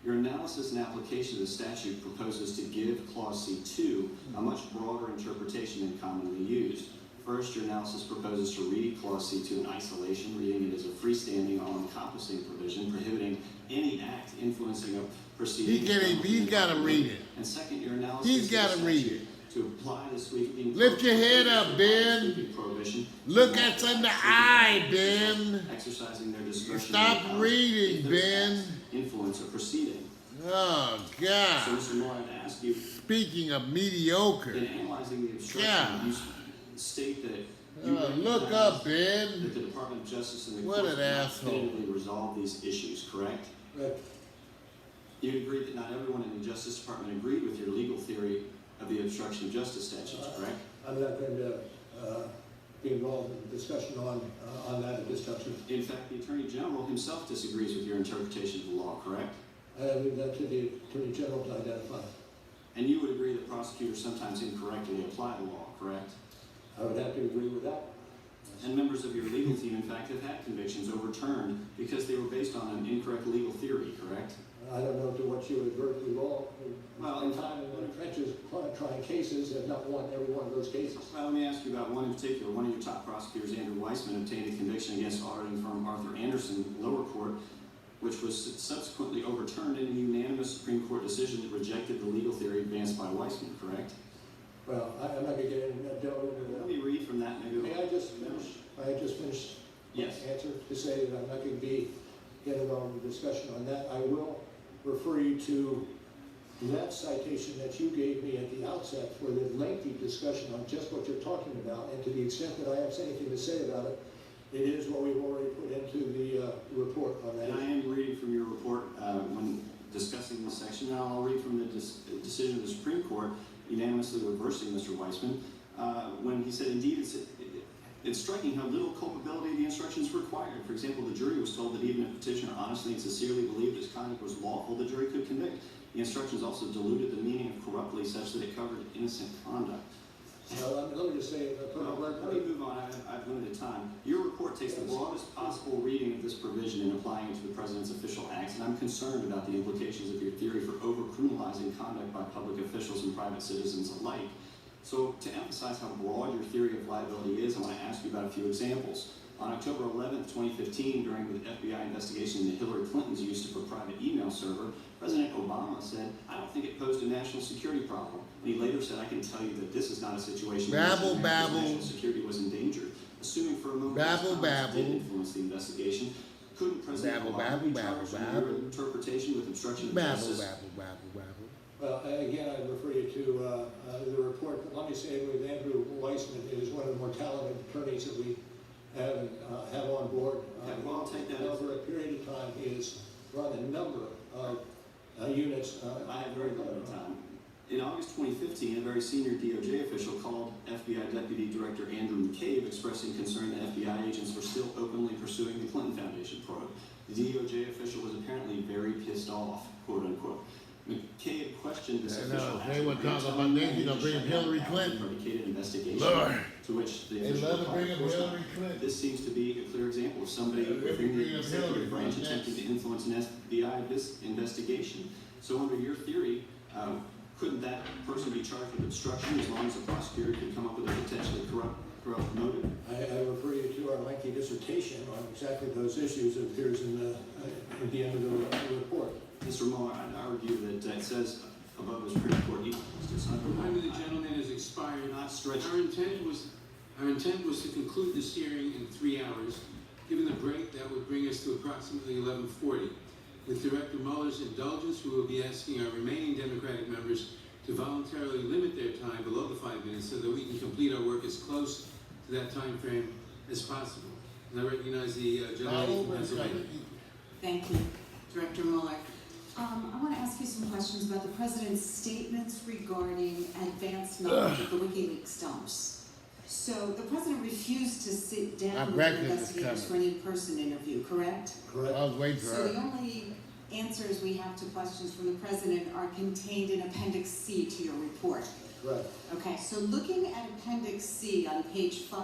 Your analysis and application of the statute proposes to give Clause C2 a much broader interpretation than commonly used. First, your analysis proposes to read Clause C2 in isolation, reading it as a freestanding, all-encompassing provision prohibiting any act influencing a proceeding. He's got to read it. And second, your analysis He's got to read it. to apply the sweeping. Lift your head up, Ben. Prohibition. Look us in the eye, Ben. Exercising their discretion. Stop reading, Ben. Influence a proceeding. Oh, God. So, Mr. Moore, I'd ask you. Speaking of mediocre. In analyzing the obstruction, Yeah. you state that you look up, Ben. that the Department of Justice and the What courts an have not asshole. definitively resolved these issues, correct? Right. You agree that not everyone in the Justice Department agreed with your legal theory of the obstruction of justice statutes, correct? I'm not going to be involved in the discussion on that at this juncture. In fact, the Attorney General himself disagrees with your interpretation of the law, correct? I leave that to the Attorney General to identify. And you would agree that prosecutors sometimes incorrectly apply the law, correct? I would have to agree with that. And members of your legal team, in fact, have had convictions overturned because they were based on an incorrect legal theory, correct? I don't know to what you would advert. We've all, in time in the trenches, trying cases, have not won every one of those cases. Well, let me ask you about one in particular. One of your top prosecutors, Andrew Weissman, obtained a conviction against auditing firm Arthur Anderson, lower court, which was subsequently overturned in a unanimous Supreme Court decision that rejected the legal theory advanced by Weissman, correct? Well, I'm not going to get into that. Let me read from that. Maybe. May I just finish? I just finished Yes. my answer to say that I'm not going to be getting involved in the discussion on that. I will refer you to that citation that you gave me at the outset for the lengthy discussion on just what you're talking about, and to the extent that I have anything to say about it, it is what we've already put into the report on that. And I am reading from your report when discussing this section. Now I'll read from the decision of the Supreme Court unanimously reversing Mr. Weissman when he said, indeed, it's striking how little culpability the instructions required. For example, the jury was told that even if petitioner honestly and sincerely believed his conduct was lawful, the jury could convict. The instructions also diluted the meaning of corruptly such that it covered innocent conduct. Let me just say, Let me move on. I've limited time. Your report takes the broadest possible reading of this provision and applying it to the president's official acts, and I'm concerned about the implications of your theory for over-criminalizing conduct by public officials and private citizens alike. So, to emphasize how broad your theory of liability is, I want to ask you about a few examples. On October 11th, 2015, during the FBI investigation into Hillary Clinton's use of a private email server, President Obama said, "I don't think it posed a national security problem." And he later said, "I can tell you that this is not a situation where national security was endangered." Assuming for a moment that did influence the investigation, couldn't President Obama be charged under your interpretation with obstruction of justice? Well, again, I refer you to the report. But let me say, with Andrew Weissman, is one of the more talented attorneys that we have on board. I'll take that. Over a period of time, he has run a number of units. I have very limited time. In August 2015, a very senior DOJ official called FBI Deputy Director Andrew McCabe, expressing concern that FBI agents were still openly pursuing the Clinton Foundation probe. The DOJ official was apparently very pissed off, quote unquote. McCabe questioned this official they were talking about this, you know, bring Hillary Clinton. Predicated investigation Lord. to which the They official love to bring replied, up "Of course Hillary not." Clinton. This seems to be a clear example of somebody within the executive branch attempting to influence an FBI investigation. So under your theory, couldn't that person be charged with obstruction as long as the prosecutor could come up with a potentially corrupt motive? I refer you to our lengthy dissertation on exactly those issues that appears in at the end of the report. Mr. Mueller, I argue that it says above the Supreme Court equal justice. The time of the gentleman has expired. Not stretched. Our intent was to conclude this hearing in 3 hours. Given the break, that would bring us to approximately 11:40. With Director Mueller's indulgence, we will be asking our remaining Democratic members to voluntarily limit their time below the 5 minutes so that we can complete our work as close to that time frame as possible. And I recognize the gentleman from Pennsylvania. Thank you, Director Mueller. I want to ask you some questions about the President's statements regarding advanced knowledge of the WikiLeaks dumps. So the President refused to sit down with the investigators for an in-person interview, correct? Correct. I was waiting for So her. the only answers we have to questions from the President are contained in Appendix C to your report. Right. Okay, so looking at Appendix C on page 5,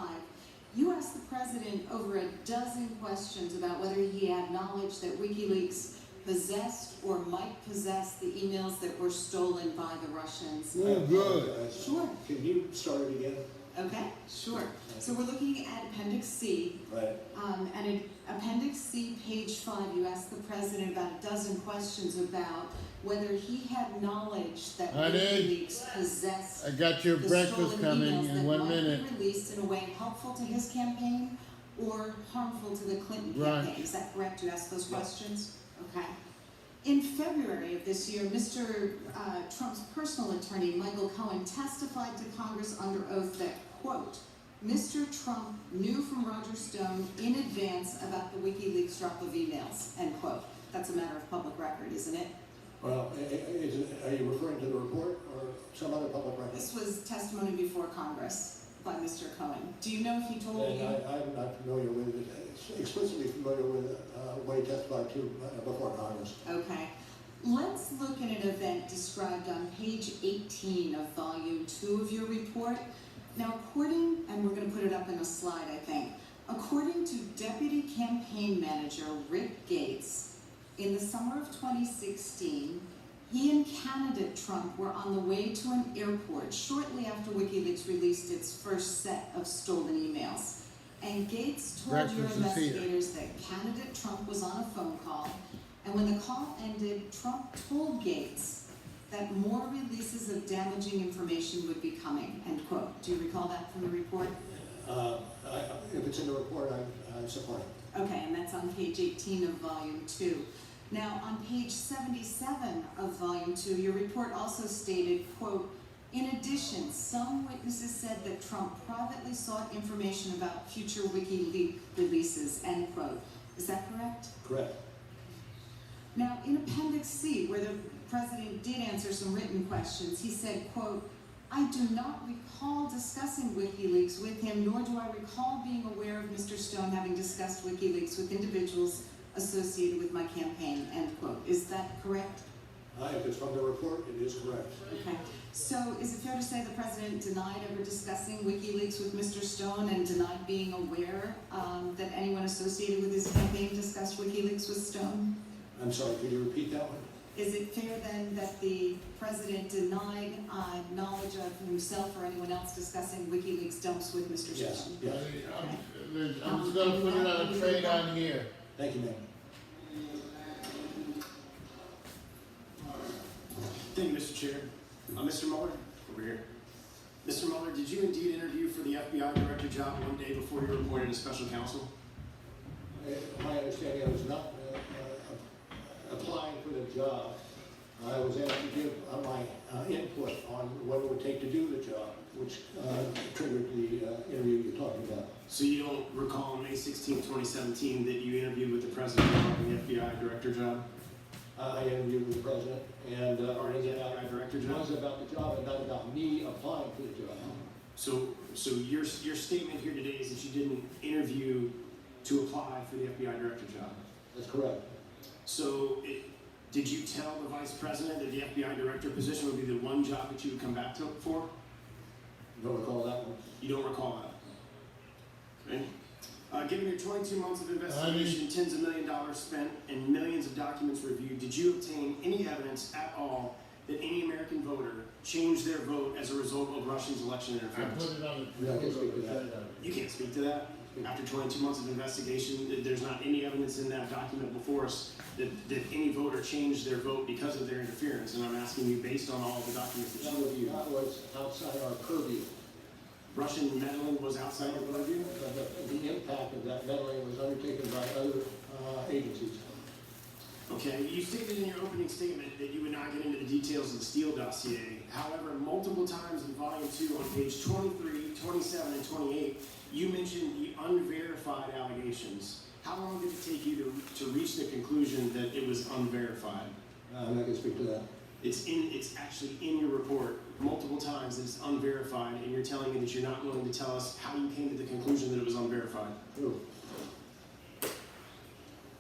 you asked the President over a dozen questions about whether he had knowledge that WikiLeaks possessed or might possess the emails that were stolen by the Russians. Oh, good. Sure. Can you start it again? Okay, sure. So we're looking at Appendix C. Right. And in Appendix C, page 5, you asked the President about a dozen questions about whether he had knowledge that WikiLeaks possessed I got your the breakfast stolen coming emails in that 1 might minute. be released in a way helpful to his campaign or harmful to the Clinton Right. campaign. Is that correct? You asked those questions? Okay. In February of this year, Mr. Trump's personal attorney, Michael Cohen, testified to Congress under oath that, quote, Mr. Trump knew from Roger Stone in advance about the WikiLeaks drop of emails, end quote. That's a matter of public record, isn't it? Well, are you referring to the report or some other public record? This was testimony before Congress by Mr. Cohen. Do you know if he told you? I'm not familiar with it, explicitly familiar with what he testified to before Congress. Okay. Let's look at an event described on page 18 of volume 2 of your report. Now, according, and we're going to put it up in a slide, I think. According to Deputy Campaign Manager Rick Gates, in the summer of 2016, he and candidate Trump were on the way to an airport shortly after WikiLeaks released its first set of stolen emails. And Gates told your investigators that candidate Trump was on a phone call, and when the call ended, Trump told Gates that more releases of damaging information would be coming, end quote. Do you recall that from the report? If it's in the report, I support it. Okay, and that's on page 18 of volume 2. Now, on page 77 of volume 2, your report also stated, quote, in addition, some witnesses said that Trump privately sought information about future WikiLeaks releases, end quote. Is that correct? Correct. Now, in Appendix C, where the president did answer some written questions, he said, quote, "I do not recall discussing WikiLeaks with him, nor do I recall being aware of Mr. Stone having discussed WikiLeaks with individuals associated with my campaign," end quote. Is that correct? If it's from the report, it is correct. Okay. So is it fair to say the president denied ever discussing WikiLeaks with Mr. Stone and denied being aware that anyone associated with his campaign discussed WikiLeaks with Stone? I'm sorry, could you repeat that one? Is it fair then that the president denied knowledge of himself or anyone else discussing WikiLeaks dumps with Mr. Stone? Yes. I'm just gonna put it on a trade on here. Thank you, ma'am. Thank you, Mr. Chair. Mr. Mueller, over here. Mr. Mueller, did you indeed interview for the FBI director job one day before you were appointed as special counsel? My understanding, I was not applying for the job. I was asked to give my input on what it would take to do the job, which triggered the interview you're talking about. So you don't recall on May 16, 2017 that you interviewed with the president on the FBI director job? I interviewed with the president, and the FBI director job? It was about the job and not about me applying for the job. So your statement here today is that you didn't interview to apply for the FBI director job? That's correct. So did you tell the vice president that the FBI director position would be the one job that you would come back to for? Don't recall that one. You don't recall that? Okay. Given your 22 months of investigation, tens of $millions spent, and millions of documents reviewed, did you obtain any evidence at all that any American voter changed their vote as a result of Russia's election interference? I put it on the. Yeah, I can speak to that. You can't speak to that? After 22 months of investigation, there's not any evidence in that document before us that any voter changed their vote because of their interference, and I'm asking you based on all the documents that you reviewed. That was outside our purview. Russian meddling was outside your purview? The impact of that meddling was undertaken by other agencies. Okay, you stated in your opening statement that you would not get into the details of the Steele dossier. However, multiple times in Volume 2 on page 23, 27, and 28, you mentioned the unverified allegations. How long did it take you to reach the conclusion that it was unverified? I'm not going to speak to that. It's actually in your report multiple times that it's unverified, and you're telling me that you're not willing to tell us how you came to the conclusion that it was unverified. True.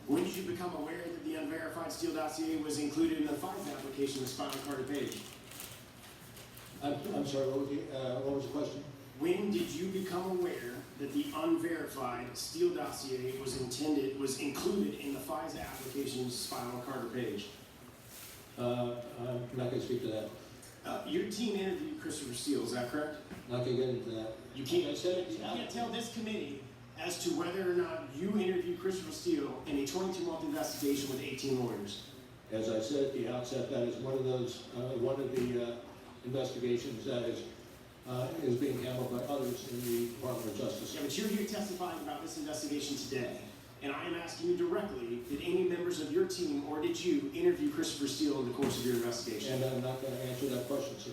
When did you become aware that the unverified Steele dossier was included in the FISA application as filed on Carter Page? I'm sorry, what was the question? When did you become aware that the unverified Steele dossier was included in the FISA applications filed on Carter Page? I'm not going to speak to that. Your team interviewed Christopher Steele, is that correct? Not going to get into that. You can't tell this committee as to whether or not you interviewed Christopher Steele in a 22-month investigation with 18 lawyers. As I said at the outset, that is one of the investigations that is being handled by others in the Department of Justice. Yeah, but you're here testifying about this investigation today. And I am asking you directly, did any members of your team or did you interview Christopher Steele in the course of your investigation? And I'm not going to answer that question, sir.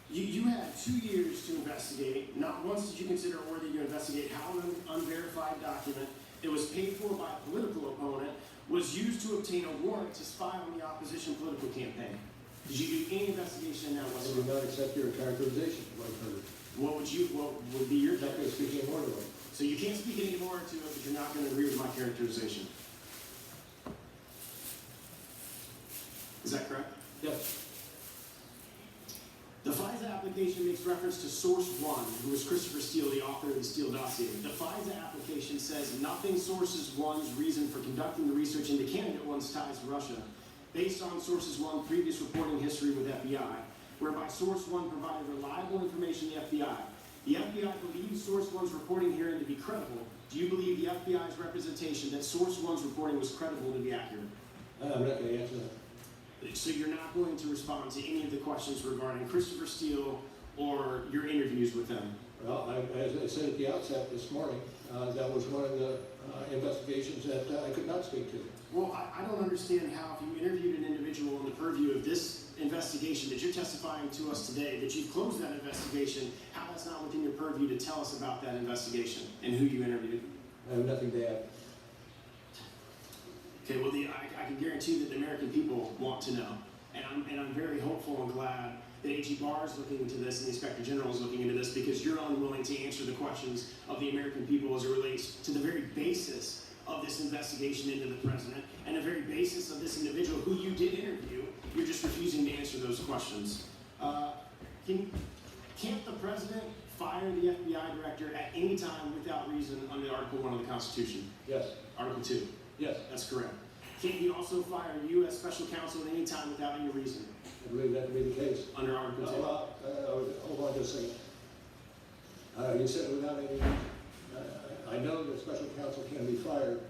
You had 2 years to investigate. Not once did you consider it worthy to investigate how an unverified document that was paid for by a political opponent was used to obtain a warrant to spy on the opposition political campaign. Did you do any investigation in that I whatsoever? do not accept your characterization of what occurred. What would be your I'm not going to speak any more to it. So you can't speak any more to it, but you're not going to agree with my characterization. Is that correct? Yes. The FISA application makes reference to Source 1, who was Christopher Steele, the author of the Steele dossier. The FISA application says nothing Sources 1's reason for conducting the research into candidate 1's ties to Russia, based on Sources 1's previous reporting history with FBI, whereby Source 1 provided reliable information to the FBI. The FBI believes Source 1's reporting herein to be credible. Do you believe the FBI's representation that Source 1's reporting was credible to be accurate? I'm not going to answer that. So you're not going to respond to any of the questions regarding Christopher Steele or your interviews with them? Well, as I said at the outset this morning, that was one of the investigations that I could not speak to. Well, I don't understand how if you interviewed an individual in the purview of this investigation that you're testifying to us today, that you've closed that investigation, how that's not within your purview to tell us about that investigation and who you interviewed. I have nothing to add. Okay, well, I can guarantee that the American people want to know. And I'm very hopeful and glad that AG Barr is looking into this and the Inspector General is looking into this, because you're unwilling to answer the questions of the American people as it relates to the very basis of this investigation into the president and the very basis of this individual who you did interview. You're just refusing to answer those questions. Can't the president fire the FBI director at any time without reason under Article 1 of the Constitution? Yes. Article 2? Yes. That's correct. Can't he also fire a U.S. Special Counsel at any time without any reason? I believe that to be the case. Under Article 2? Hold on just a second. You said without any reason. I know that special counsel can be fired,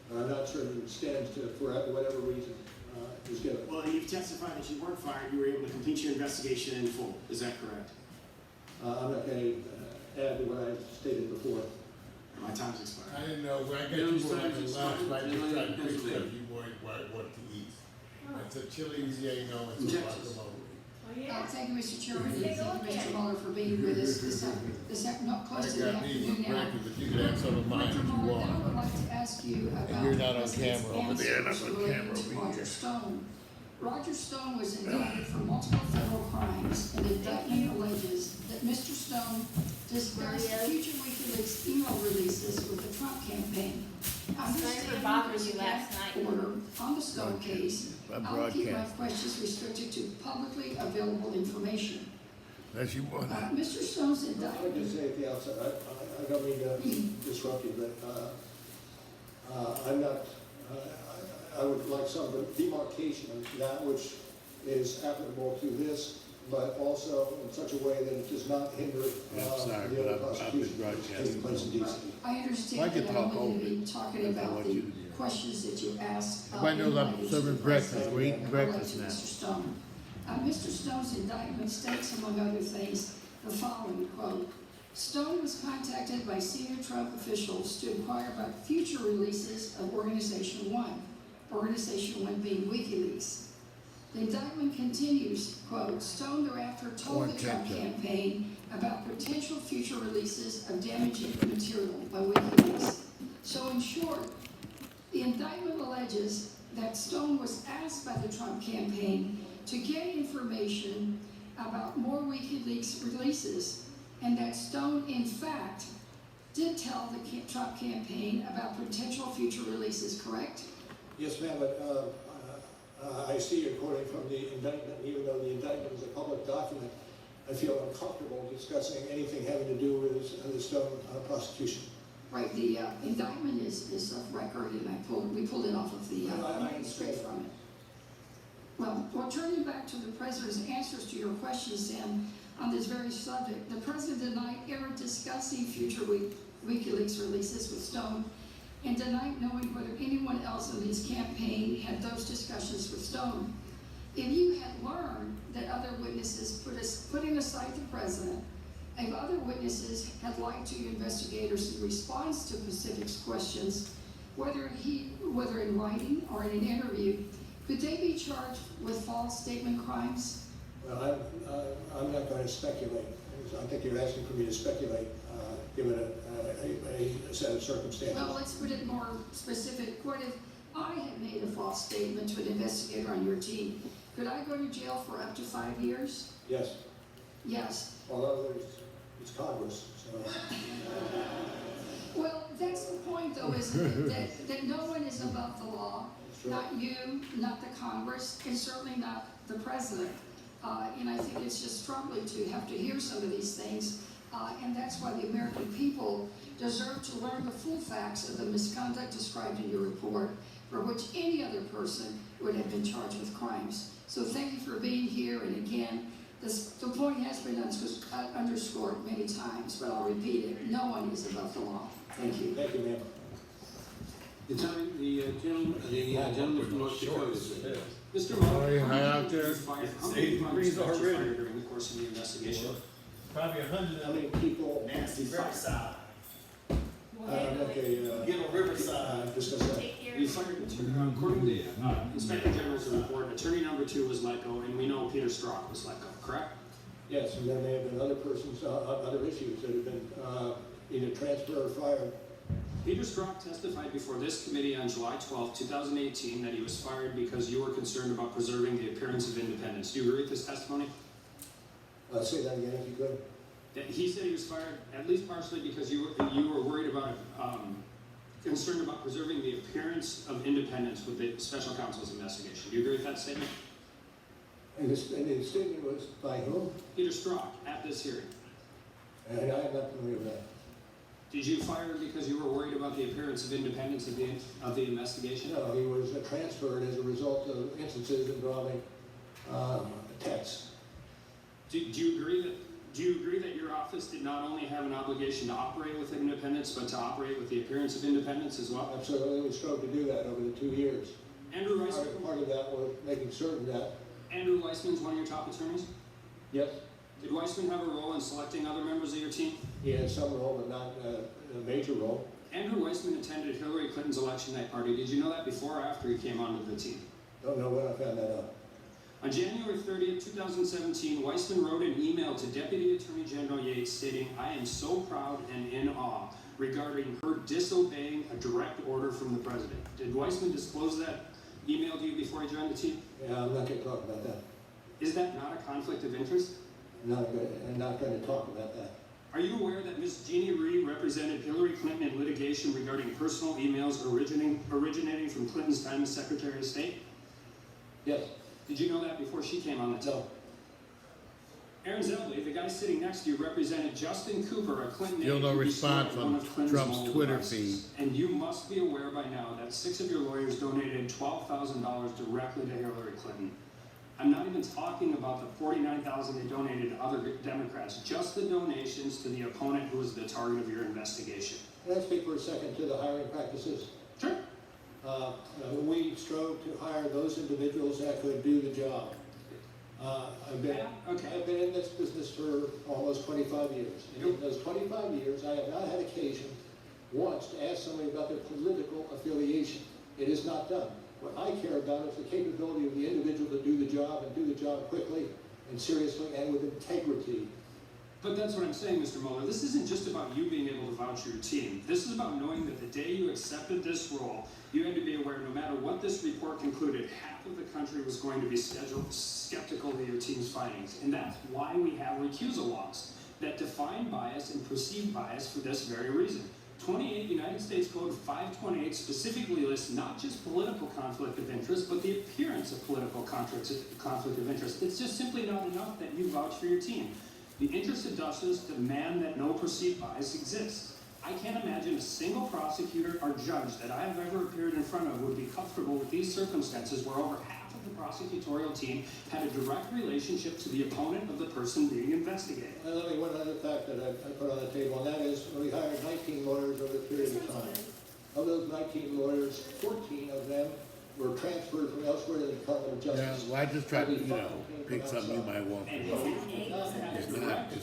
but I'm not certain it stands for whatever reason is given. Well, you've testified that you weren't fired. You were able to complete your investigation in full. Is that correct? I'm not going to add to what I stated before. My time's expired. I didn't know, when I got you on the last night, you tried to pick up, you wanted to eat. I said Chili's, yeah, you know, it's a guacamole. Thank you, Mr. Chairman, and thank you, Mr. Mueller, for being with us not close to the afternoon now. Breakfast, but you can have some of mine if you Then I want. would like to ask you about And you're not on President's camera over there, and I'm answers on relating camera to over Roger here. Stone. Roger Stone was indicted for multiple federal crimes, and the indictment alleges that Mr. Stone discussed future WikiLeaks email releases with the Trump campaign. Sorry for bothering you last night. Order on the Stone case, I'll keep my questions restricted to publicly available information. Unless you want that. Mr. Stone's I would indictment. just say at the outset, I don't mean to disrupt you, but I'm not, I would like some demarcation of that which is applicable to this, but also in such a way that it does not hinder the other prosecution taking place in DC. I understand that I'm going to be talking about the questions that you asked. Everybody knows I'm serving breakfast, we're eating breakfast now. Mr. Stone. Mr. Stone's indictment states, among other things, the following, quote, Stone was contacted by senior Trump officials to inquire about future releases of Organization 1, Organization 1 being WikiLeaks. The indictment continues, quote, Stone thereafter told the Trump campaign about potential future releases of damaging material by WikiLeaks. So in short, the indictment alleges that Stone was asked by the Trump campaign to get information about more WikiLeaks releases, and that Stone, in fact, did tell the Trump campaign about potential future releases, correct? Yes, ma'am, but I see you're quoting from the indictment. Even though the indictment is a public document, I feel uncomfortable discussing anything having to do with the Stone prosecution. Right, the indictment is of record, and we pulled it off of the straight from it. Well, turning back to the President's answers to your questions, Sam, on this very subject, the President denied ever discussing future WikiLeaks releases with Stone, and denied knowing whether anyone else in his campaign had those discussions with Stone. If you had learned that other witnesses, putting aside the President, if other witnesses had lied to investigators in response to Pacific's questions, whether in writing or in an interview, could they be charged with false statement crimes? Well, I'm not going to speculate. I think you're asking for me to speculate, given a set of circumstances. Well, let's put it more specific. What if I had made a false statement to an investigator on your team? Could I go to jail for up to 5 years? Yes. Yes. Although it's Congress, so. Well, that's the point, though, isn't it? that no one is above the law. Not you, not the Congress, and certainly not the President. And I think it's just troubling to have to hear some of these things. And that's why the American people deserve to learn the full facts of the misconduct described in your report, for which any other person would have been charged with crimes. So thank you for being here. And again, the point has been underscored many times, but I'll repeat it. No one is above the law. Thank you. Thank you, ma'am. The gentleman from North Dakota. Mr. Mueller, how out there? How many degrees already during the course of the investigation? Probably 100. How many people? Nancy Riverside. Okay. Get on Riverside. Discuss that. According to Inspector General's report, attorney number 2 was let go, and we know Peter Strzok was let go, correct? Yes, and there may have been other persons, other issues that have been either transferred or fired. Peter Strzok testified before this committee on July 12, 2018 that he was fired because you were concerned about preserving the appearance of independence. Do you agree with this testimony? Say that again if you could. That he said he was fired at least partially because you were worried about concerned about preserving the appearance of independence with the special counsel's investigation. Do you agree with that statement? And the statement was by whom? Peter Strzok at this hearing. And I am not familiar with that. Did you fire him because you were worried about the appearance of independence of the investigation? No, he was transferred as a result of instances involving texts. Do you agree that your office did not only have an obligation to operate with independence, but to operate with the appearance of independence as well? Absolutely, we strove to do that over the 2 years. Andrew Weissman. Part of that was making certain that. Andrew Weissman's one of your top attorneys? Yes. Did Weissman have a role in selecting other members of your team? He had some role, but not a major role. Andrew Weissman attended Hillary Clinton's election night party. Did you know that before or after he came onto the team? Don't know when I found that out. On January 30th, 2017, Weissman wrote an email to Deputy Attorney General Yates stating, "I am so proud and in awe," regarding her disobeying a direct order from the president. Did Weissman disclose that email to you before he joined the team? Yeah, I'm not going to talk about that. Is that not a conflict of interest? I'm not going to talk about that. Are you aware that Ms. Jeannie Rhee represented Hillary Clinton in litigation regarding personal emails originating from Clinton's time as Secretary of State? Yes. Did you know that before she came on the team? No. Aaron Zebley, the guy sitting next to you, represented Justin Cooper, a Clinton Still no aide who response destroyed on one of Clinton's Trump's mobile Twitter devices. And you must be aware by now that 6 of your lawyers donated $12,000 directly to Hillary Clinton. I'm not even talking about the $49,000 they donated to other Democrats, just the donations to the opponent who was the target of your investigation. Can I speak for a second to the hiring practices? Sure. We strove to hire those individuals that could do the job. I've been in this business for almost 25 years. And in those 25 years, I have not had occasion once to ask somebody about their political affiliation. It is not done. What I care about is the capability of the individual to do the job and do the job quickly and seriously and with integrity. But that's what I'm saying, Mr. Mueller. This isn't just about you being able to vouch for your team. This is about knowing that the day you accepted this role, you had to be aware no matter what this report concluded, half of the country was going to be skeptical of your team's findings. And that's why we have recusal laws that define bias and perceive bias for this very reason. 28 United States Code 528 specifically lists not just political conflict of interest, but the appearance of political conflict of interest. It's just simply not enough that you vouch for your team. The interests of justice demand that no perceived bias exists. I can't imagine a single prosecutor or judge that I have ever appeared in front of would be comfortable with these circumstances where over half of the prosecutorial team had a direct relationship to the opponent of the person being investigated. Let me one other fact that I put on the table, and that is we hired 19 lawyers over a period of time. Of those 19 lawyers, 14 of them were transferred from elsewhere to the Department of Justice. Yeah, well, I just tried to, pick something you might want. It's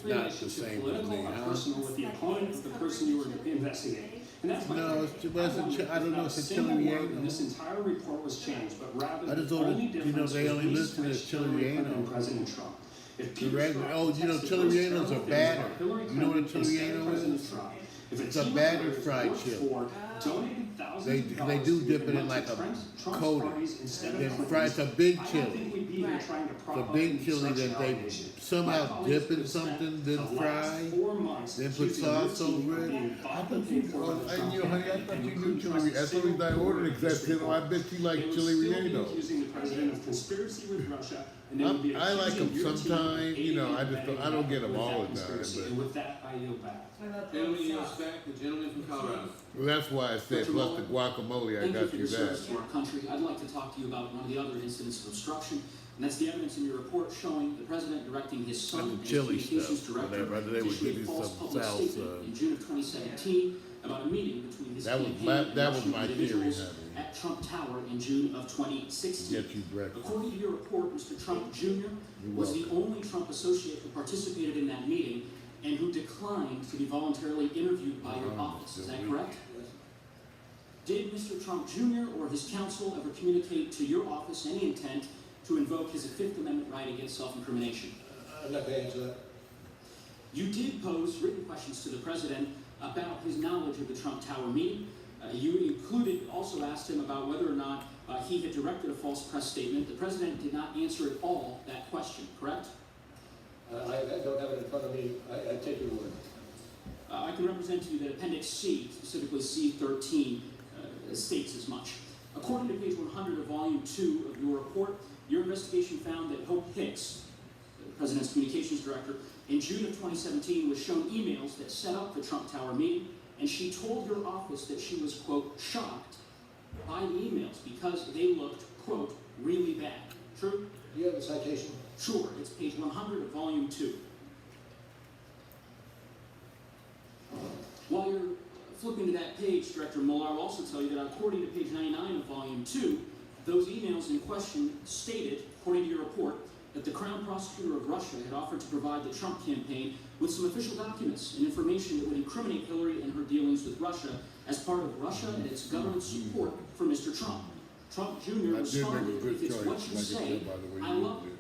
not the same with me, huh? Personal with the opponent of the person you were investigating. And that's no, it wasn't. I don't know if it's Hillary Clinton. This entire report was changed, but rather I just thought, they only listed as Hillary Clinton. President Trump. Chilianos are batter. You know what a Chiliano is? It's a battered fried chili. They do dip it in like a coating. Then fry. It's a big chili. It's a big chili that they somehow dip in something, then fry, then put sauce over it. I thought you, honey, I thought you knew chili. That's the reason I ordered it, because I bet you like chili relleno. I like them sometimes, I don't get them all the time. And with that, I yield back. Gentleman yields back, the gentleman from Colorado. Well, that's why I said, plus the guacamole, I got you that. Thank you for your service to our country. I'd like to talk to you about one of the other incidents of obstruction, and that's the evidence in your report showing the president directing his son and his communications director to issue a false public statement in June of 2017 about a meeting between his campaign and Russian individuals at Trump Tower in June of 2016. According to your report, Mr. Trump Jr. was the only Trump associate who participated in that meeting and who declined to be voluntarily interviewed by your office. Is that correct? Did Mr. Trump Jr. or his counsel ever communicate to your office any intent to invoke his Fifth Amendment right against self-incrimination? I'm not going to answer that. You did pose written questions to the president about his knowledge of the Trump Tower meeting. You also asked him about whether or not he had directed a false press statement. The president did not answer at all that question, correct? I don't have it in front of me. I take your word. I can represent to you that Appendix C, specifically C13, states as much. According to page 100 of Volume 2 of your report, your investigation found that Hope Hicks, the president's communications director, in June of 2017 was shown emails that set up the Trump Tower meeting, and she told your office that she was, quote, shocked by the emails because they looked, quote, really bad. True? Do you have a citation? Sure. It's page 100 of Volume 2. While you're flipping to that page, Director Mueller, I'll also tell you that according to page 99 of Volume 2, those emails in question stated, according to your report, that the Crown Prosecutor of Russia had offered to provide the Trump campaign with some official documents and information that would incriminate Hillary and her dealings with Russia as part of Russia and its government support for Mr. Trump. Trump Jr. responded, if it's what you say, I love it.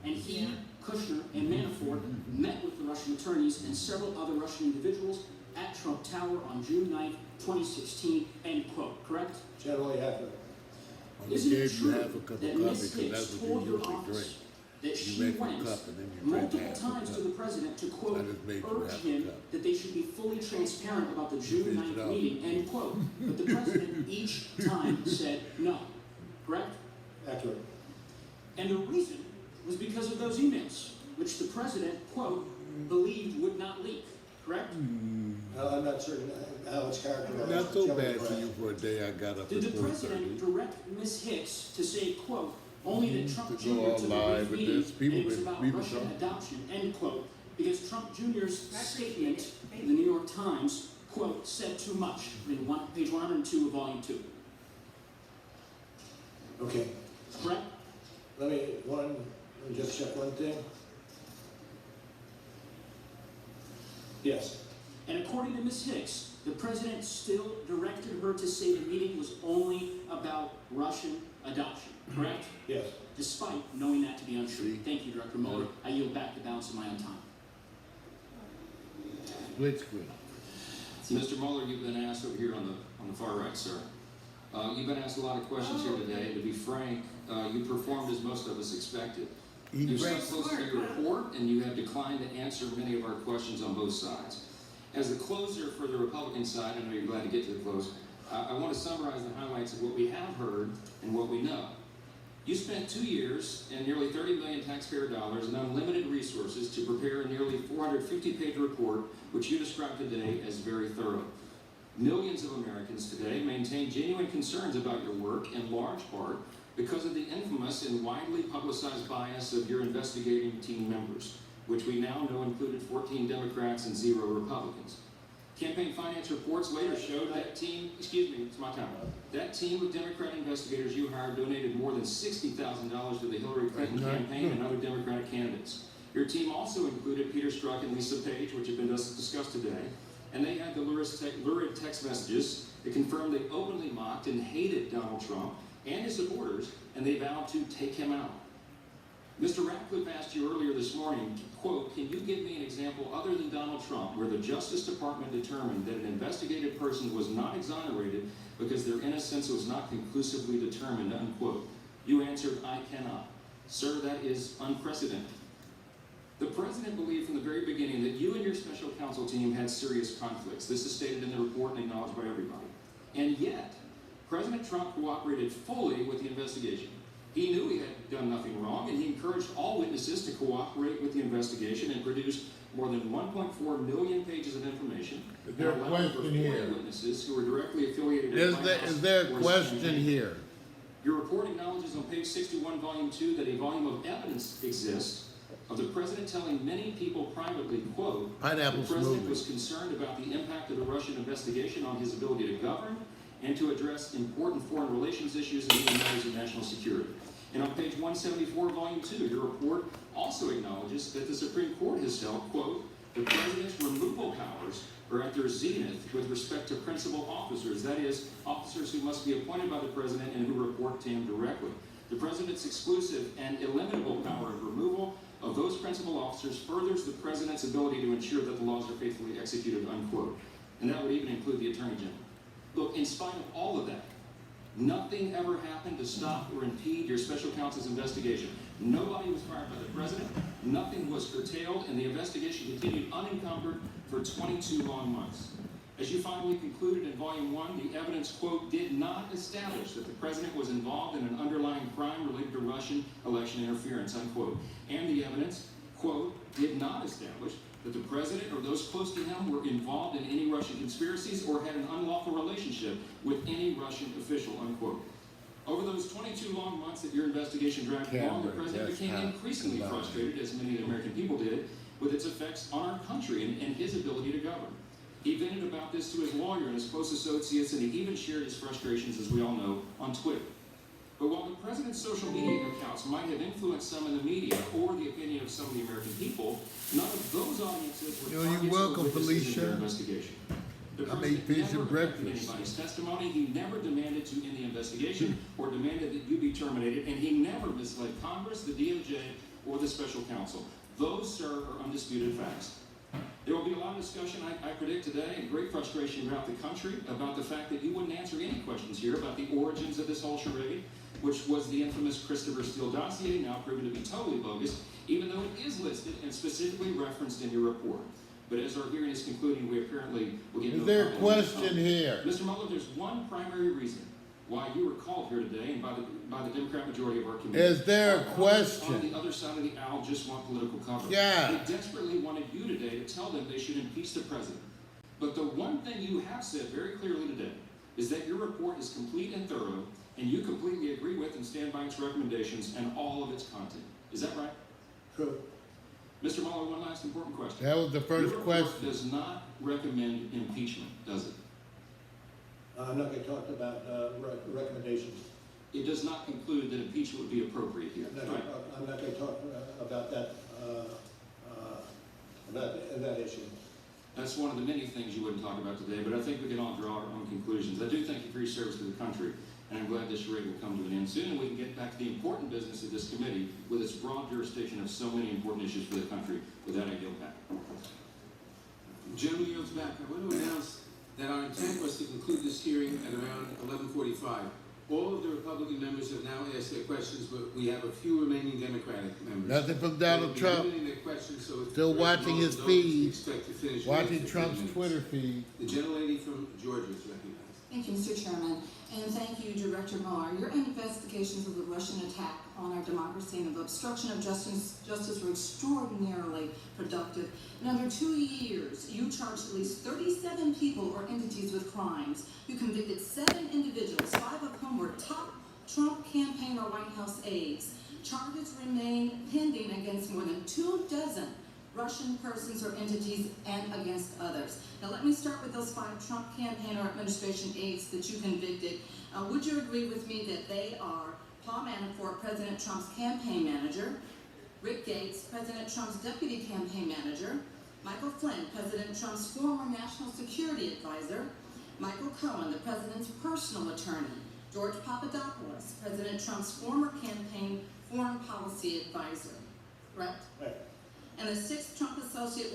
And he, Kushner, and Manafort met with the Russian attorneys and several other Russian individuals at Trump Tower on June 9th, 2016, end quote, correct? Generally accurate. Isn't it true that Ms. Hicks told your office that she went multiple times to the president to, quote, urge him that they should be fully transparent about the June 9th meeting, end quote, but the president each time said no, correct? Accurate. And the reason was because of those emails, which the president, quote, believed would not leak, correct? I'm not certain how it's characterized. Not so bad for you for a day I got up at 4:30. Did the president direct Ms. Hicks to say, quote, only that Trump Jr. all took live a with meeting this. People and it was been- about people Russian talking. adoption, end quote, because Trump Jr.'s statement in the New York Times, quote, said too much, in page 102 of Volume 2. Okay. Correct? Let me just check one thing. Yes. And according to Ms. Hicks, the president still directed her to say the meeting was only about Russian adoption, correct? Yes. Despite knowing that to be untrue. Thank you, Director Mueller. I yield back the balance of my own time. Split screen. Mr. Mueller, you've been asked over here on the far right, sir. You've been asked a lot of questions here today. To be frank, you performed as most of us expected. You stuck close to your report, and you have declined to answer many of our questions on both sides. As the closer for the Republican side, I know you're glad to get to the close, I want to summarize the highlights of what we have heard and what we know. You spent 2 years and nearly $30 million taxpayer dollars and unlimited resources to prepare a nearly 450-page report, which you described today as very thorough. Millions of Americans today maintain genuine concerns about your work, in large part because of the infamous and widely publicized bias of your investigating team members, which we now know included 14 Democrats and 0 Republicans. Campaign finance reports later showed that team, excuse me, it's my time, that team of Democrat investigators you hired donated more than $60,000 to the Hillary Clinton campaign and other Democratic candidates. Your team also included Peter Strzok and Lisa Page, which have been discussed today, and they had the lurid text messages that confirmed they openly mocked and hated Donald Trump and his supporters, and they vowed to take him out. Mr. Ratcliffe asked you earlier this morning, quote, can you give me an example other than Donald Trump where the Justice Department determined that an investigated person was not exonerated because their innocence was not conclusively determined, unquote. You answered, I cannot. Sir, that is unprecedented. The president believed from the very beginning that you and your special counsel team had serious conflicts. This is stated in the report and acknowledged by everybody. And yet, President Trump cooperated fully with the investigation. He knew he had done nothing wrong, and he encouraged all witnesses to cooperate with the investigation and produced more than 1.4 million pages of information. Is there a question here? Witnesses who were directly affiliated with Is there a question here? Your report acknowledges on page 61, volume 2, that a volume of evidence exists of the president telling many people privately, quote, Pineapple the president smoothie. was concerned about the impact of the Russian investigation on his ability to govern and to address important foreign relations issues and even matters of national security. And on page 174, volume 2, your report also acknowledges that the Supreme Court has held, quote, the president's removal powers are at their zenith with respect to principal officers, that is, officers who must be appointed by the president and who report to him directly. The president's exclusive and illimitable power of removal of those principal officers furthers the president's ability to ensure that the laws are faithfully executed, unquote. and that would even include the Attorney General. Look, in spite of all of that, nothing ever happened to stop or impede your special counsel's investigation. Nobody was fired by the president, nothing was curtailed, and the investigation continued unencumbered for 22 long months. As you finally concluded in Volume 1, the evidence, quote, did not establish that the president was involved in an underlying crime related to Russian election interference, unquote. And the evidence, quote, did not establish that the president or those close to him were involved in any Russian conspiracies or had an unlawful relationship with any Russian official, unquote. Over those 22 long months that your investigation dragged along, the president became increasingly frustrated, as many of the American people did, with its effects on our country and his ability to govern. He vented about this to his lawyer and his close associates, and he even shared his frustrations, as we all know, on Twitter. But while the president's social media accounts might have influenced some in the media or the opinion of some of the American people, none of those audiences were targets or witnesses in their investigation. The president never corrected anybody's testimony. He never demanded to end the investigation or demanded that you be terminated, and he never misled Congress, the DOJ, or the special counsel. Those, sir, are undisputed facts. There will be a lot of discussion, I predict today, and great frustration throughout the country about the fact that you wouldn't answer any questions here about the origins of this whole charade, which was the infamous Christopher Steele dossier, now proven to be totally bogus, even though it is listed and specifically referenced in your report. But as our hearing is concluding, we apparently will get no comment. Is there a question here? Mr. Mueller, there's one primary reason why you were called here today and by the Democrat majority of our community. Is there a question? On the other side of the aisle just want political cover. Yeah. They desperately wanted you today to tell them they should impeach the president. But the one thing you have said very clearly today is that your report is complete and thorough, and you completely agree with and stand by its recommendations and all of its content. Is that right? True. Mr. Mueller, one last important question. That was the first Your report question. does not recommend impeachment, does it? I'm not going to talk about recommendations. It does not conclude that impeachment would be appropriate here, right? I'm not going to talk about that that issue. That's one of the many things you wouldn't talk about today, but I think we can all draw our own conclusions. I do thank you for your service to the country, and I'm glad this charade will come to an end soon, and we can get back to the important business of this committee with its broad jurisdiction of so many important issues for the country. With that, I yield back. Gentleman yields back. I want to announce that our intent was to conclude this hearing at around 11:45. All of the Republican members have now asked their questions, but we have a few remaining Democratic members. Nothing from Donald Trump. Still watching his feed, watching Trump's Twitter feed. The gentlelady from Georgia is recognized. Thank you, Mr. Chairman, and thank you, Director Mueller. Your investigations of the Russian attack on our democracy and of obstruction of justice were extraordinarily productive. In under 2 years, you charged at least 37 people or entities with crimes. You convicted 7 individuals, 5 of whom were top Trump campaign or White House aides. Charges remain pending against more than 24 Russian persons or entities and against others. Now let me start with those 5 Trump campaign or administration aides that you convicted. Would you agree with me that they are Paul Manafort, President Trump's campaign manager, Rick Gates, President Trump's deputy campaign manager, Michael Flynn, President Trump's former national security advisor, Michael Cohen, the president's personal attorney, George Papadopoulos, President Trump's former campaign foreign policy advisor, correct? Right. And the 6th Trump associate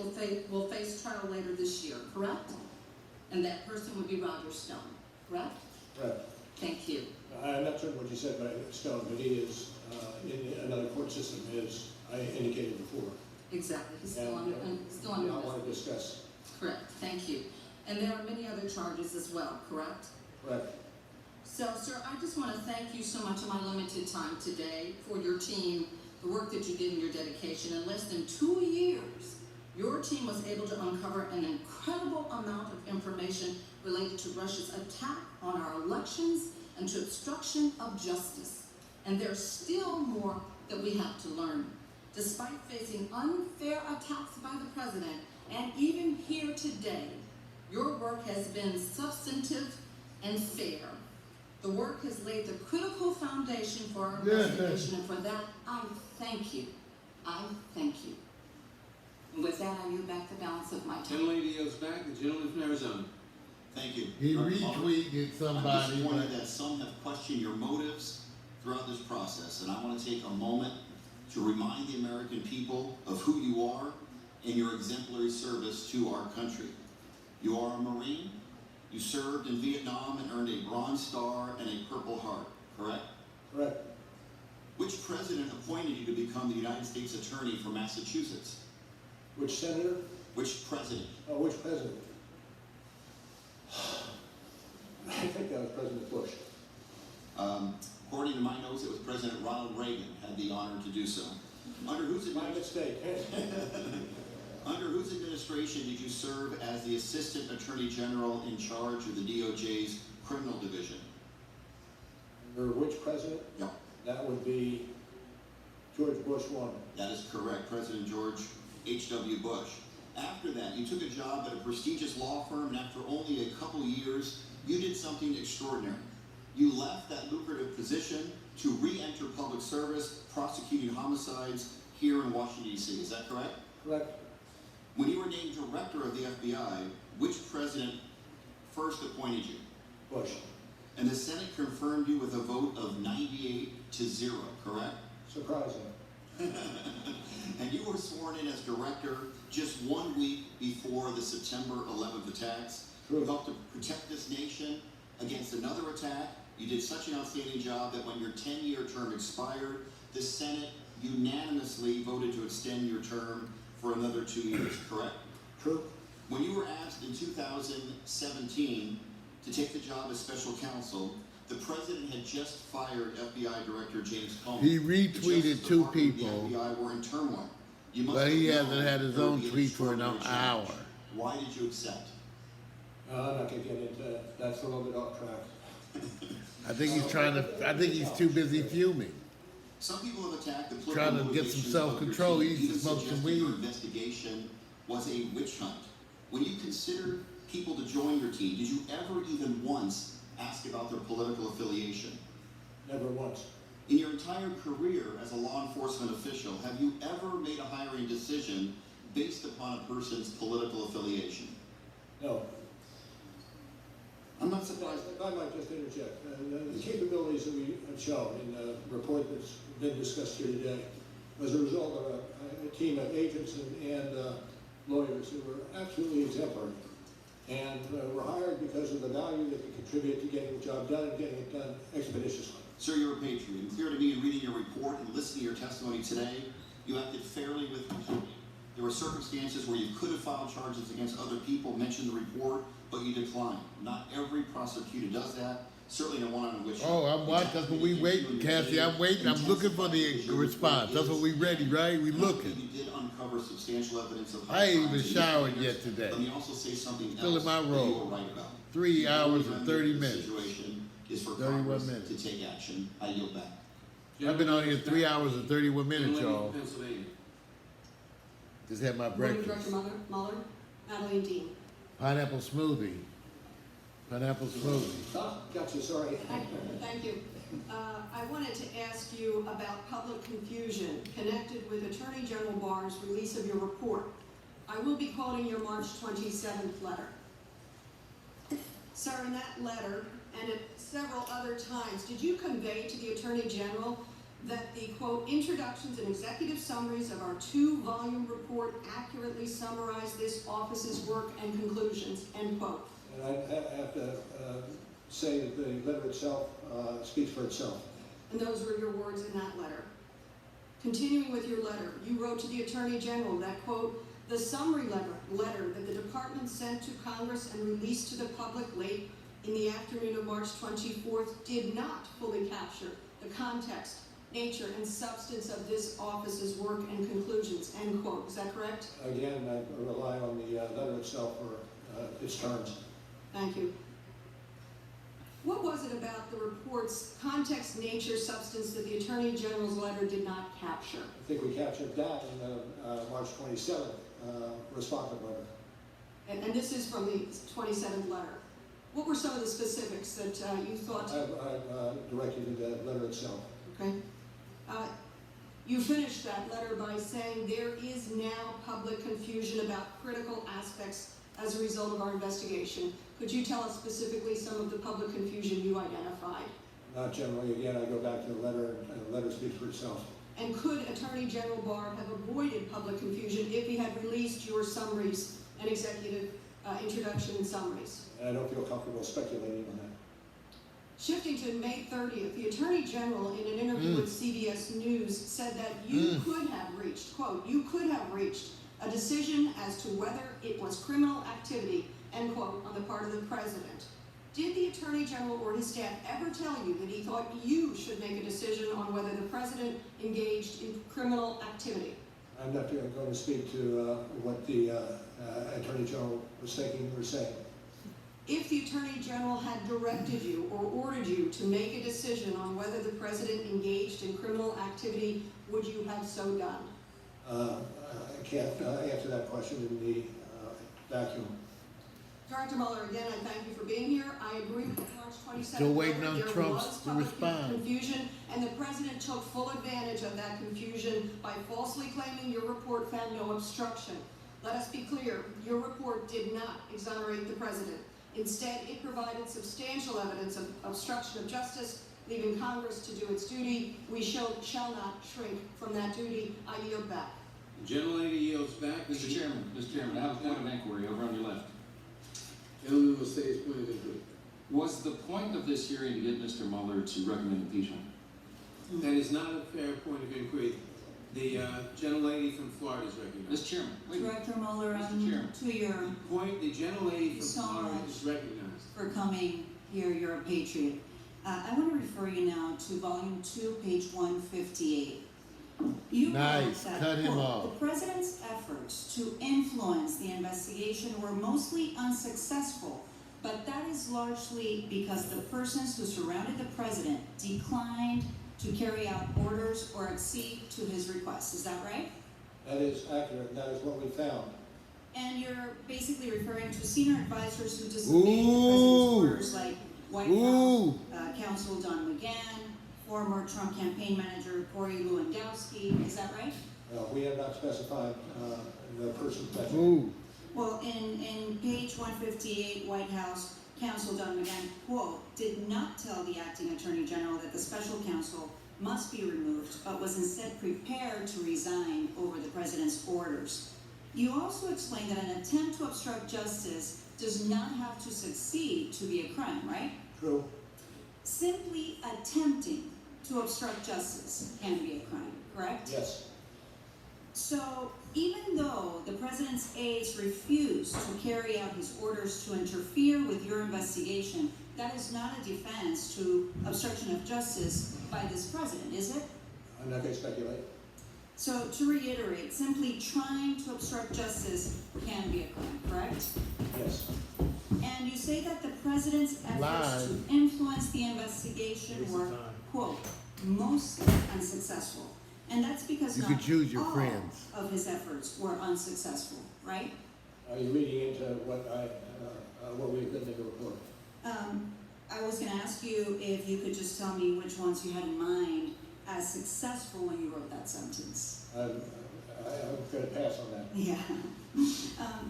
will face trial later this year, correct? And that person would be Roger Stone, correct? Right. Thank you. I'm not certain what you said about Stone, but he is in another court system, as I indicated before. Exactly. He's still under I want to discuss. Correct. Thank you. And there are many other charges as well, correct? Right. So, sir, I just want to thank you so much in my limited time today for your team, the work that you did and your dedication. In less than 2 years, your team was able to uncover an incredible amount of information related to Russia's attack on our elections and to obstruction of justice. And there's still more that we have to learn. Despite facing unfair attacks by the president, and even here today, your work has been substantive and fair. The work has laid the critical foundation for our investigation, and for that, I thank you. I thank you. And with that, I yield back the balance of my time. Gentlelady yields back. The gentleman from Arizona. Thank you. He retweeted somebody. I'm disappointed that some have questioned your motives throughout this process, and I want to take a moment to remind the American people of who you are and your exemplary service to our country. You are a Marine. You served in Vietnam and earned a Bronze Star and a Purple Heart, correct? Correct. Which president appointed you to become the United States Attorney for Massachusetts? Which senator? Which president? Oh, which president? I think that was President Bush. According to my notes, it was President Ronald Reagan had the honor to do so. Under whose My mistake. Under whose administration did you serve as the Assistant Attorney General in charge of the DOJ's Criminal Division? Under which president? Yeah. That would be George Bush 1. That is correct, President George H.W. Bush. After that, you took a job at a prestigious law firm, and after only a couple years, you did something extraordinary. You left that lucrative position to re-enter public service, prosecuting homicides here in Washington, D.C. Is that correct? Correct. When you were named director of the FBI, which president first appointed you? Bush. And the Senate confirmed you with a vote of 98-0, correct? Surprising. And you were sworn in as director just 1 week before the September 11th attacks. True. You helped to protect this nation against another attack. You did such an outstanding job that when your 10-year term expired, the Senate unanimously voted to extend your term for another 2 years, correct? True. When you were asked in 2017 to take the job as special counsel, the president had just fired FBI Director James Comey. He retweeted two people. The FBI were in turmoil. You must But he have hasn't known had his there would own be an tweet for an extraordinary hour. challenge. Why did you accept? I'm not going to get into that. That's a little bit off track. I think he's too busy fuming. Some people have attacked the political Trying to get some motivations self-control. of He your needs team, to smoke even some suggesting your weed. investigation was a witch hunt. When you considered people to join your team, did you ever even once ask about their political affiliation? Never once. In your entire career as a law enforcement official, have you ever made a hiring decision based upon a person's political affiliation? No. I'm not surprised. If I might just interject, the capabilities that we have shown in the report that's been discussed here today was a result of a team of agents and lawyers who were absolutely exemplary and were hired because of the value they could contribute to getting the job done and getting it done expeditiously. Sir, you're a patriot. And clear to me in reading your report and listening to your testimony today, you acted fairly with impunity. There were circumstances where you could have filed charges against other people, mentioned the report, but you declined. Not every prosecutor does that. Certainly no one on which. Oh, I'm watching. That's what we waiting, Cassie. I'm waiting. I'm looking for the response. That's what we ready, right? We looking. You did uncover substantial evidence of. I ain't even showered yet today. Let me also say something Still else in my that you role. were right about. 3 hours and 30 The minutes. situation is for 31 Congress minutes. to take action. I yield back. I've been on here 3 hours and 31 minutes, y'all. Pennsylvania. Just had my Morning, breakfast. Director Mueller, Madeline Dean. Pineapple smoothie. Pineapple smoothie. Ah, gotcha, sorry. Thank you. I wanted to ask you about public confusion connected with Attorney General Barr's release of your report. I will be quoting your March 27th letter. Sir, in that letter, and at several other times, did you convey to the Attorney General that the, quote, introductions and executive summaries of our 2-volume report accurately summarize this office's work and conclusions, end quote? And I have to say that the letter itself speaks for itself. And those were your words in that letter. Continuing with your letter, you wrote to the Attorney General that, quote, the summary letter that the department sent to Congress and released to the public late in the afternoon of March 24th did not fully capture the context, nature, and substance of this office's work and conclusions, end quote. Is that correct? Again, I rely on the letter itself for its terms. Thank you. What was it about the report's context, nature, substance that the Attorney General's letter did not capture? I think we captured that in the March 27th responsive letter. And this is from the 27th letter. What were some of the specifics that you thought? I've directed to the letter itself. Okay. You finished that letter by saying there is now public confusion about critical aspects as a result of our investigation. Could you tell us specifically some of the public confusion you identified? Not generally. Again, I go back to the letter, and the letter speaks for itself. And could Attorney General Barr have avoided public confusion if he had released your summaries and executive introduction and summaries. And I don't feel comfortable speculating on that. Shifting to May 30th, the Attorney General in an interview with CBS News said that you could have reached, quote, you could have reached a decision as to whether it was criminal activity, end quote, on the part of the President. Did the Attorney General or his staff ever tell you that he thought you should make a decision on whether the President engaged in criminal activity? I'm not going to speak to what the Attorney General was thinking or saying. If the Attorney General had directed you or ordered you to make a decision on whether the President engaged in criminal activity, would you have so done? I can't answer that question in the vacuum. Director Mueller, again, I thank you for being here. I agree with March 27th. Still waiting on there Trump was to public respond. confusion, and the President took full advantage of that confusion by falsely claiming your report found no obstruction. Let us be clear, your report did not exonerate the President. Instead, it provided substantial evidence of obstruction of justice, leaving Congress to do its duty. We shall not shrink from that duty. I yield back. The gentlelady yields back. Mr. Chairman, I have a point of inquiry over on your left. Gentleman will say his point of inquiry. Was the point of this hearing to get Mr. Mueller to recommend impeachment? That is not a fair point of inquiry. The gentlelady from Florida is recognized. Mr. Chairman, wait a minute. Director Mueller, Mr. Chairman. to your Point, the gentlelady from so Florida much is recognized. for coming here, you're a patriot. I want to refer you now to volume 2, page 158. You Nice. wrote that, Cut him quote, off. the President's efforts to influence the investigation were mostly unsuccessful, but that is largely because the persons who surrounded the President declined to carry out orders or accede to his requests. Is that right? That is accurate, and that is what we found. And you're basically referring to senior advisors who disobeyed the President's orders, like White House Counsel Don McGahn, former Trump campaign manager Corey Lewandowski. Is that right? We have not specified the person mentioned. Well, in page 158, White House Counsel Don McGahn, quote, did not tell the acting Attorney General that the special counsel must be removed, but was instead prepared to resign over the President's orders. You also explained that an attempt to obstruct justice does not have to succeed to be a crime, right? True. Simply attempting to obstruct justice can be a crime, correct? Yes. So, even though the President's aides refused to carry out his orders to interfere with your investigation, that is not a defense to obstruction of justice by this President, is it? I'm not going to speculate. So, to reiterate, simply trying to obstruct justice can be a crime, correct? Yes. And you say that the President's efforts to influence the investigation were, quote, mostly unsuccessful. And that's because You not could choose your all friends. of his efforts were unsuccessful, right? Are you reading into what we've written in the report? I was going to ask you if you could just tell me which ones you had in mind as successful when you wrote that sentence. I'm going to pass on that. Yeah.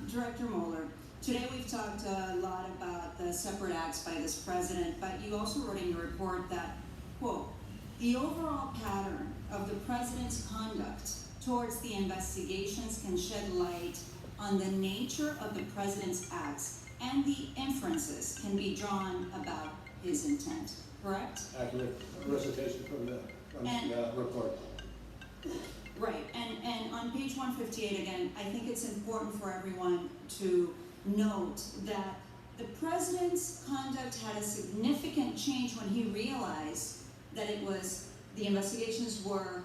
Director Mueller, today we've talked a lot about the separate acts by this President, but you also wrote in your report that, quote, the overall pattern of the President's conduct towards the investigations can shed light on the nature of the President's acts, and the inferences can be drawn about his intent, correct? Accurate recitation from the report. Right, and on page 158 again, I think it's important for everyone to note that the President's conduct had a significant change when he realized that the investigations were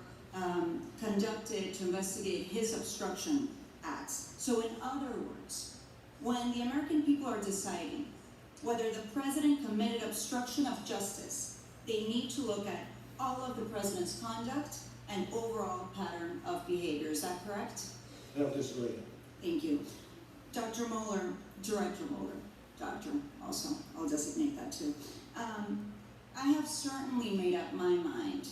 conducted to investigate his obstruction acts. So in other words, when the American people are deciding whether the President committed obstruction of justice, they need to look at all of the President's conduct and overall pattern of behavior. Is that correct? I don't disagree. Thank you. Dr. Mueller, Director Mueller, Doctor also, I'll designate that too. I have certainly made up my mind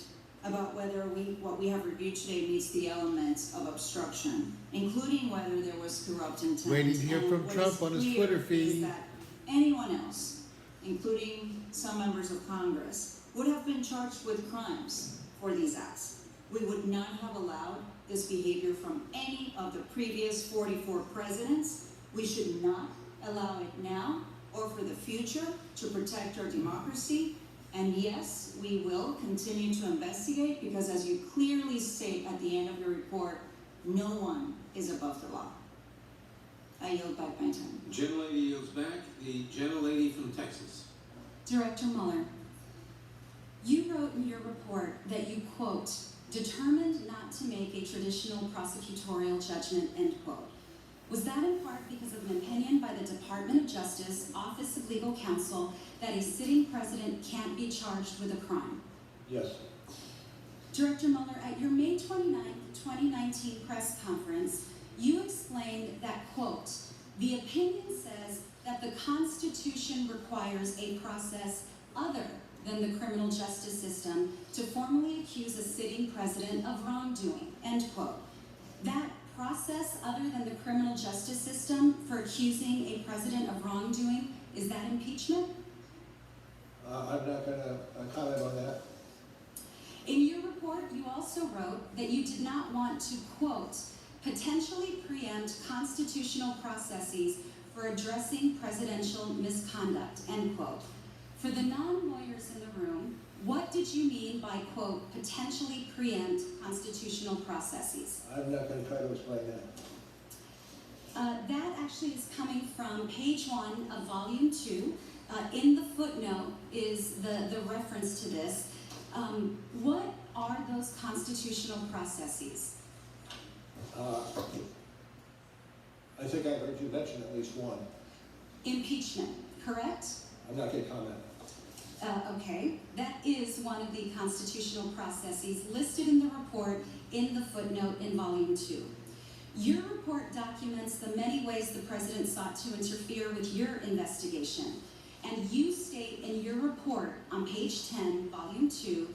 about whether what we have reviewed today meets the elements of obstruction, including whether there was corrupt intent. Waiting to hear from what Trump is on his clear Twitter is feed. that anyone else, including some members of Congress, would have been charged with crimes for these acts. We would not have allowed this behavior from any of the previous 44 presidents. We should not allow it now or for the future to protect our democracy. And yes, we will continue to investigate because as you clearly state at the end of your report, no one is above the law. I yield back my time. Gentlelady yields back. The gentlelady from Texas. Director Mueller, you wrote in your report that you, quote, determined not to make a traditional prosecutorial judgment, end quote. Was that in part because of an opinion by the Department of Justice, Office of Legal Counsel, that a sitting president can't be charged with a crime? Yes. Director Mueller, at your May 29, 2019 press conference, you explained that, quote, the opinion says that the Constitution requires a process other than the criminal justice system to formally accuse a sitting president of wrongdoing, end quote. That process other than the criminal justice system for accusing a president of wrongdoing, is that impeachment? I'm not going to comment on that. In your report, you also wrote that you did not want to, quote, potentially preempt constitutional processes for addressing presidential misconduct, end quote. For the non-lawyers in the room, what did you mean by, quote, potentially preempt constitutional processes? I'm not going to try to explain that. That actually is coming from page 1 of volume 2. In the footnote is the reference to this. What are those constitutional processes? I think I heard you mention at least one. Impeachment, correct? I'm not going to comment. Okay, that is one of the constitutional processes listed in the report in the footnote in volume 2. Your report documents the many ways the president sought to interfere with your investigation. And you state in your report on page 10, volume 2,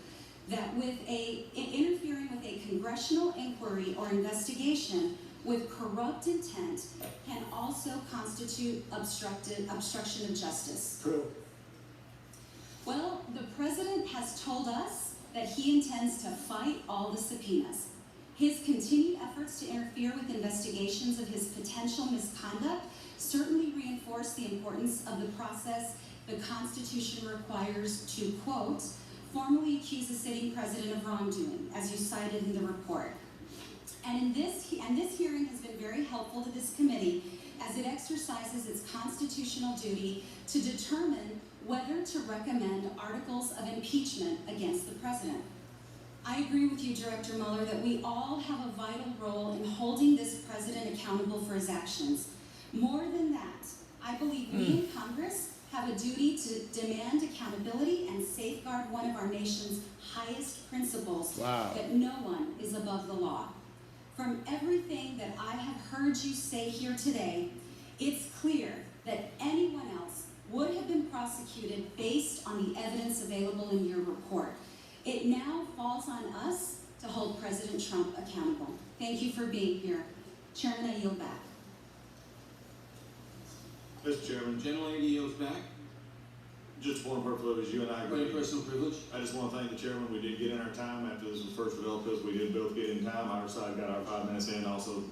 that interfering with a congressional inquiry or investigation with corrupt intent can also constitute obstruction of justice. True. Well, the president has told us that he intends to fight all the subpoenas. His continued efforts to interfere with investigations of his potential misconduct certainly reinforce the importance of the process the Constitution requires to, quote, formally accuse a sitting president of wrongdoing, as you cited in the report. And this hearing has been very helpful to this committee as it exercises its constitutional duty to determine whether to recommend articles of impeachment against the president. I agree with you, Director Mueller, that we all have a vital role in holding this president accountable for his actions. More than that, I believe we in Congress have a duty to demand accountability and safeguard one of our nation's highest principles, that no one is above the law. From everything that I have heard you say here today, it's clear that anyone else would have been prosecuted based on the evidence available in your report. It now falls on us to hold President Trump accountable. Thank you for being here. Chairman, I yield back. Mr. Chairman, Gentlelady yields back. just for one purpose, as you and I agree. Personal privilege. I just want to thank the chairman. We did get in our time after this was first developed. We did both get in time. Our side got our 5 minutes in. Also,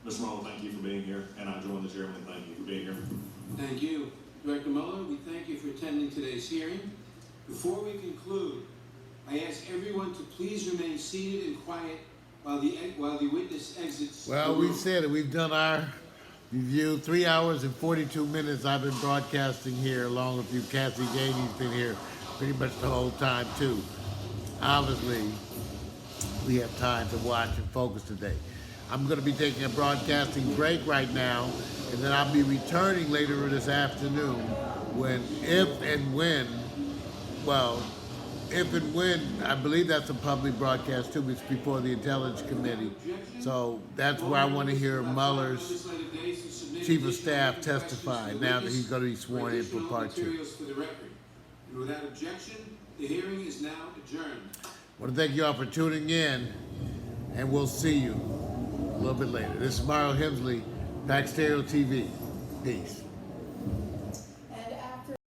Mr. Mueller, thank you for being here, and I join the chairman and thank you for being here. Thank you. Director Mueller, we thank you for attending today's hearing. Before we conclude, I ask everyone to please remain seated and quiet while the witness exits. Well, we said it. We've done our review. 3 hours and 42 minutes I've been broadcasting here along with you. Kathy Gainey's been here pretty much the whole time too. Obviously, we have time to watch and focus today. I'm going to be taking a broadcasting break right now, and then I'll be returning later this afternoon if and when, I believe that's a public broadcast too, it's before the Intelligence Committee. So that's where I want to hear Mueller's Chief of Staff testify now that he's going to be sworn in for part 2. And without objection, the hearing is now adjourned. I want to thank you all for tuning in, and we'll see you a little bit later. This is Mario Hemsley, Pack Stereo TV. Peace.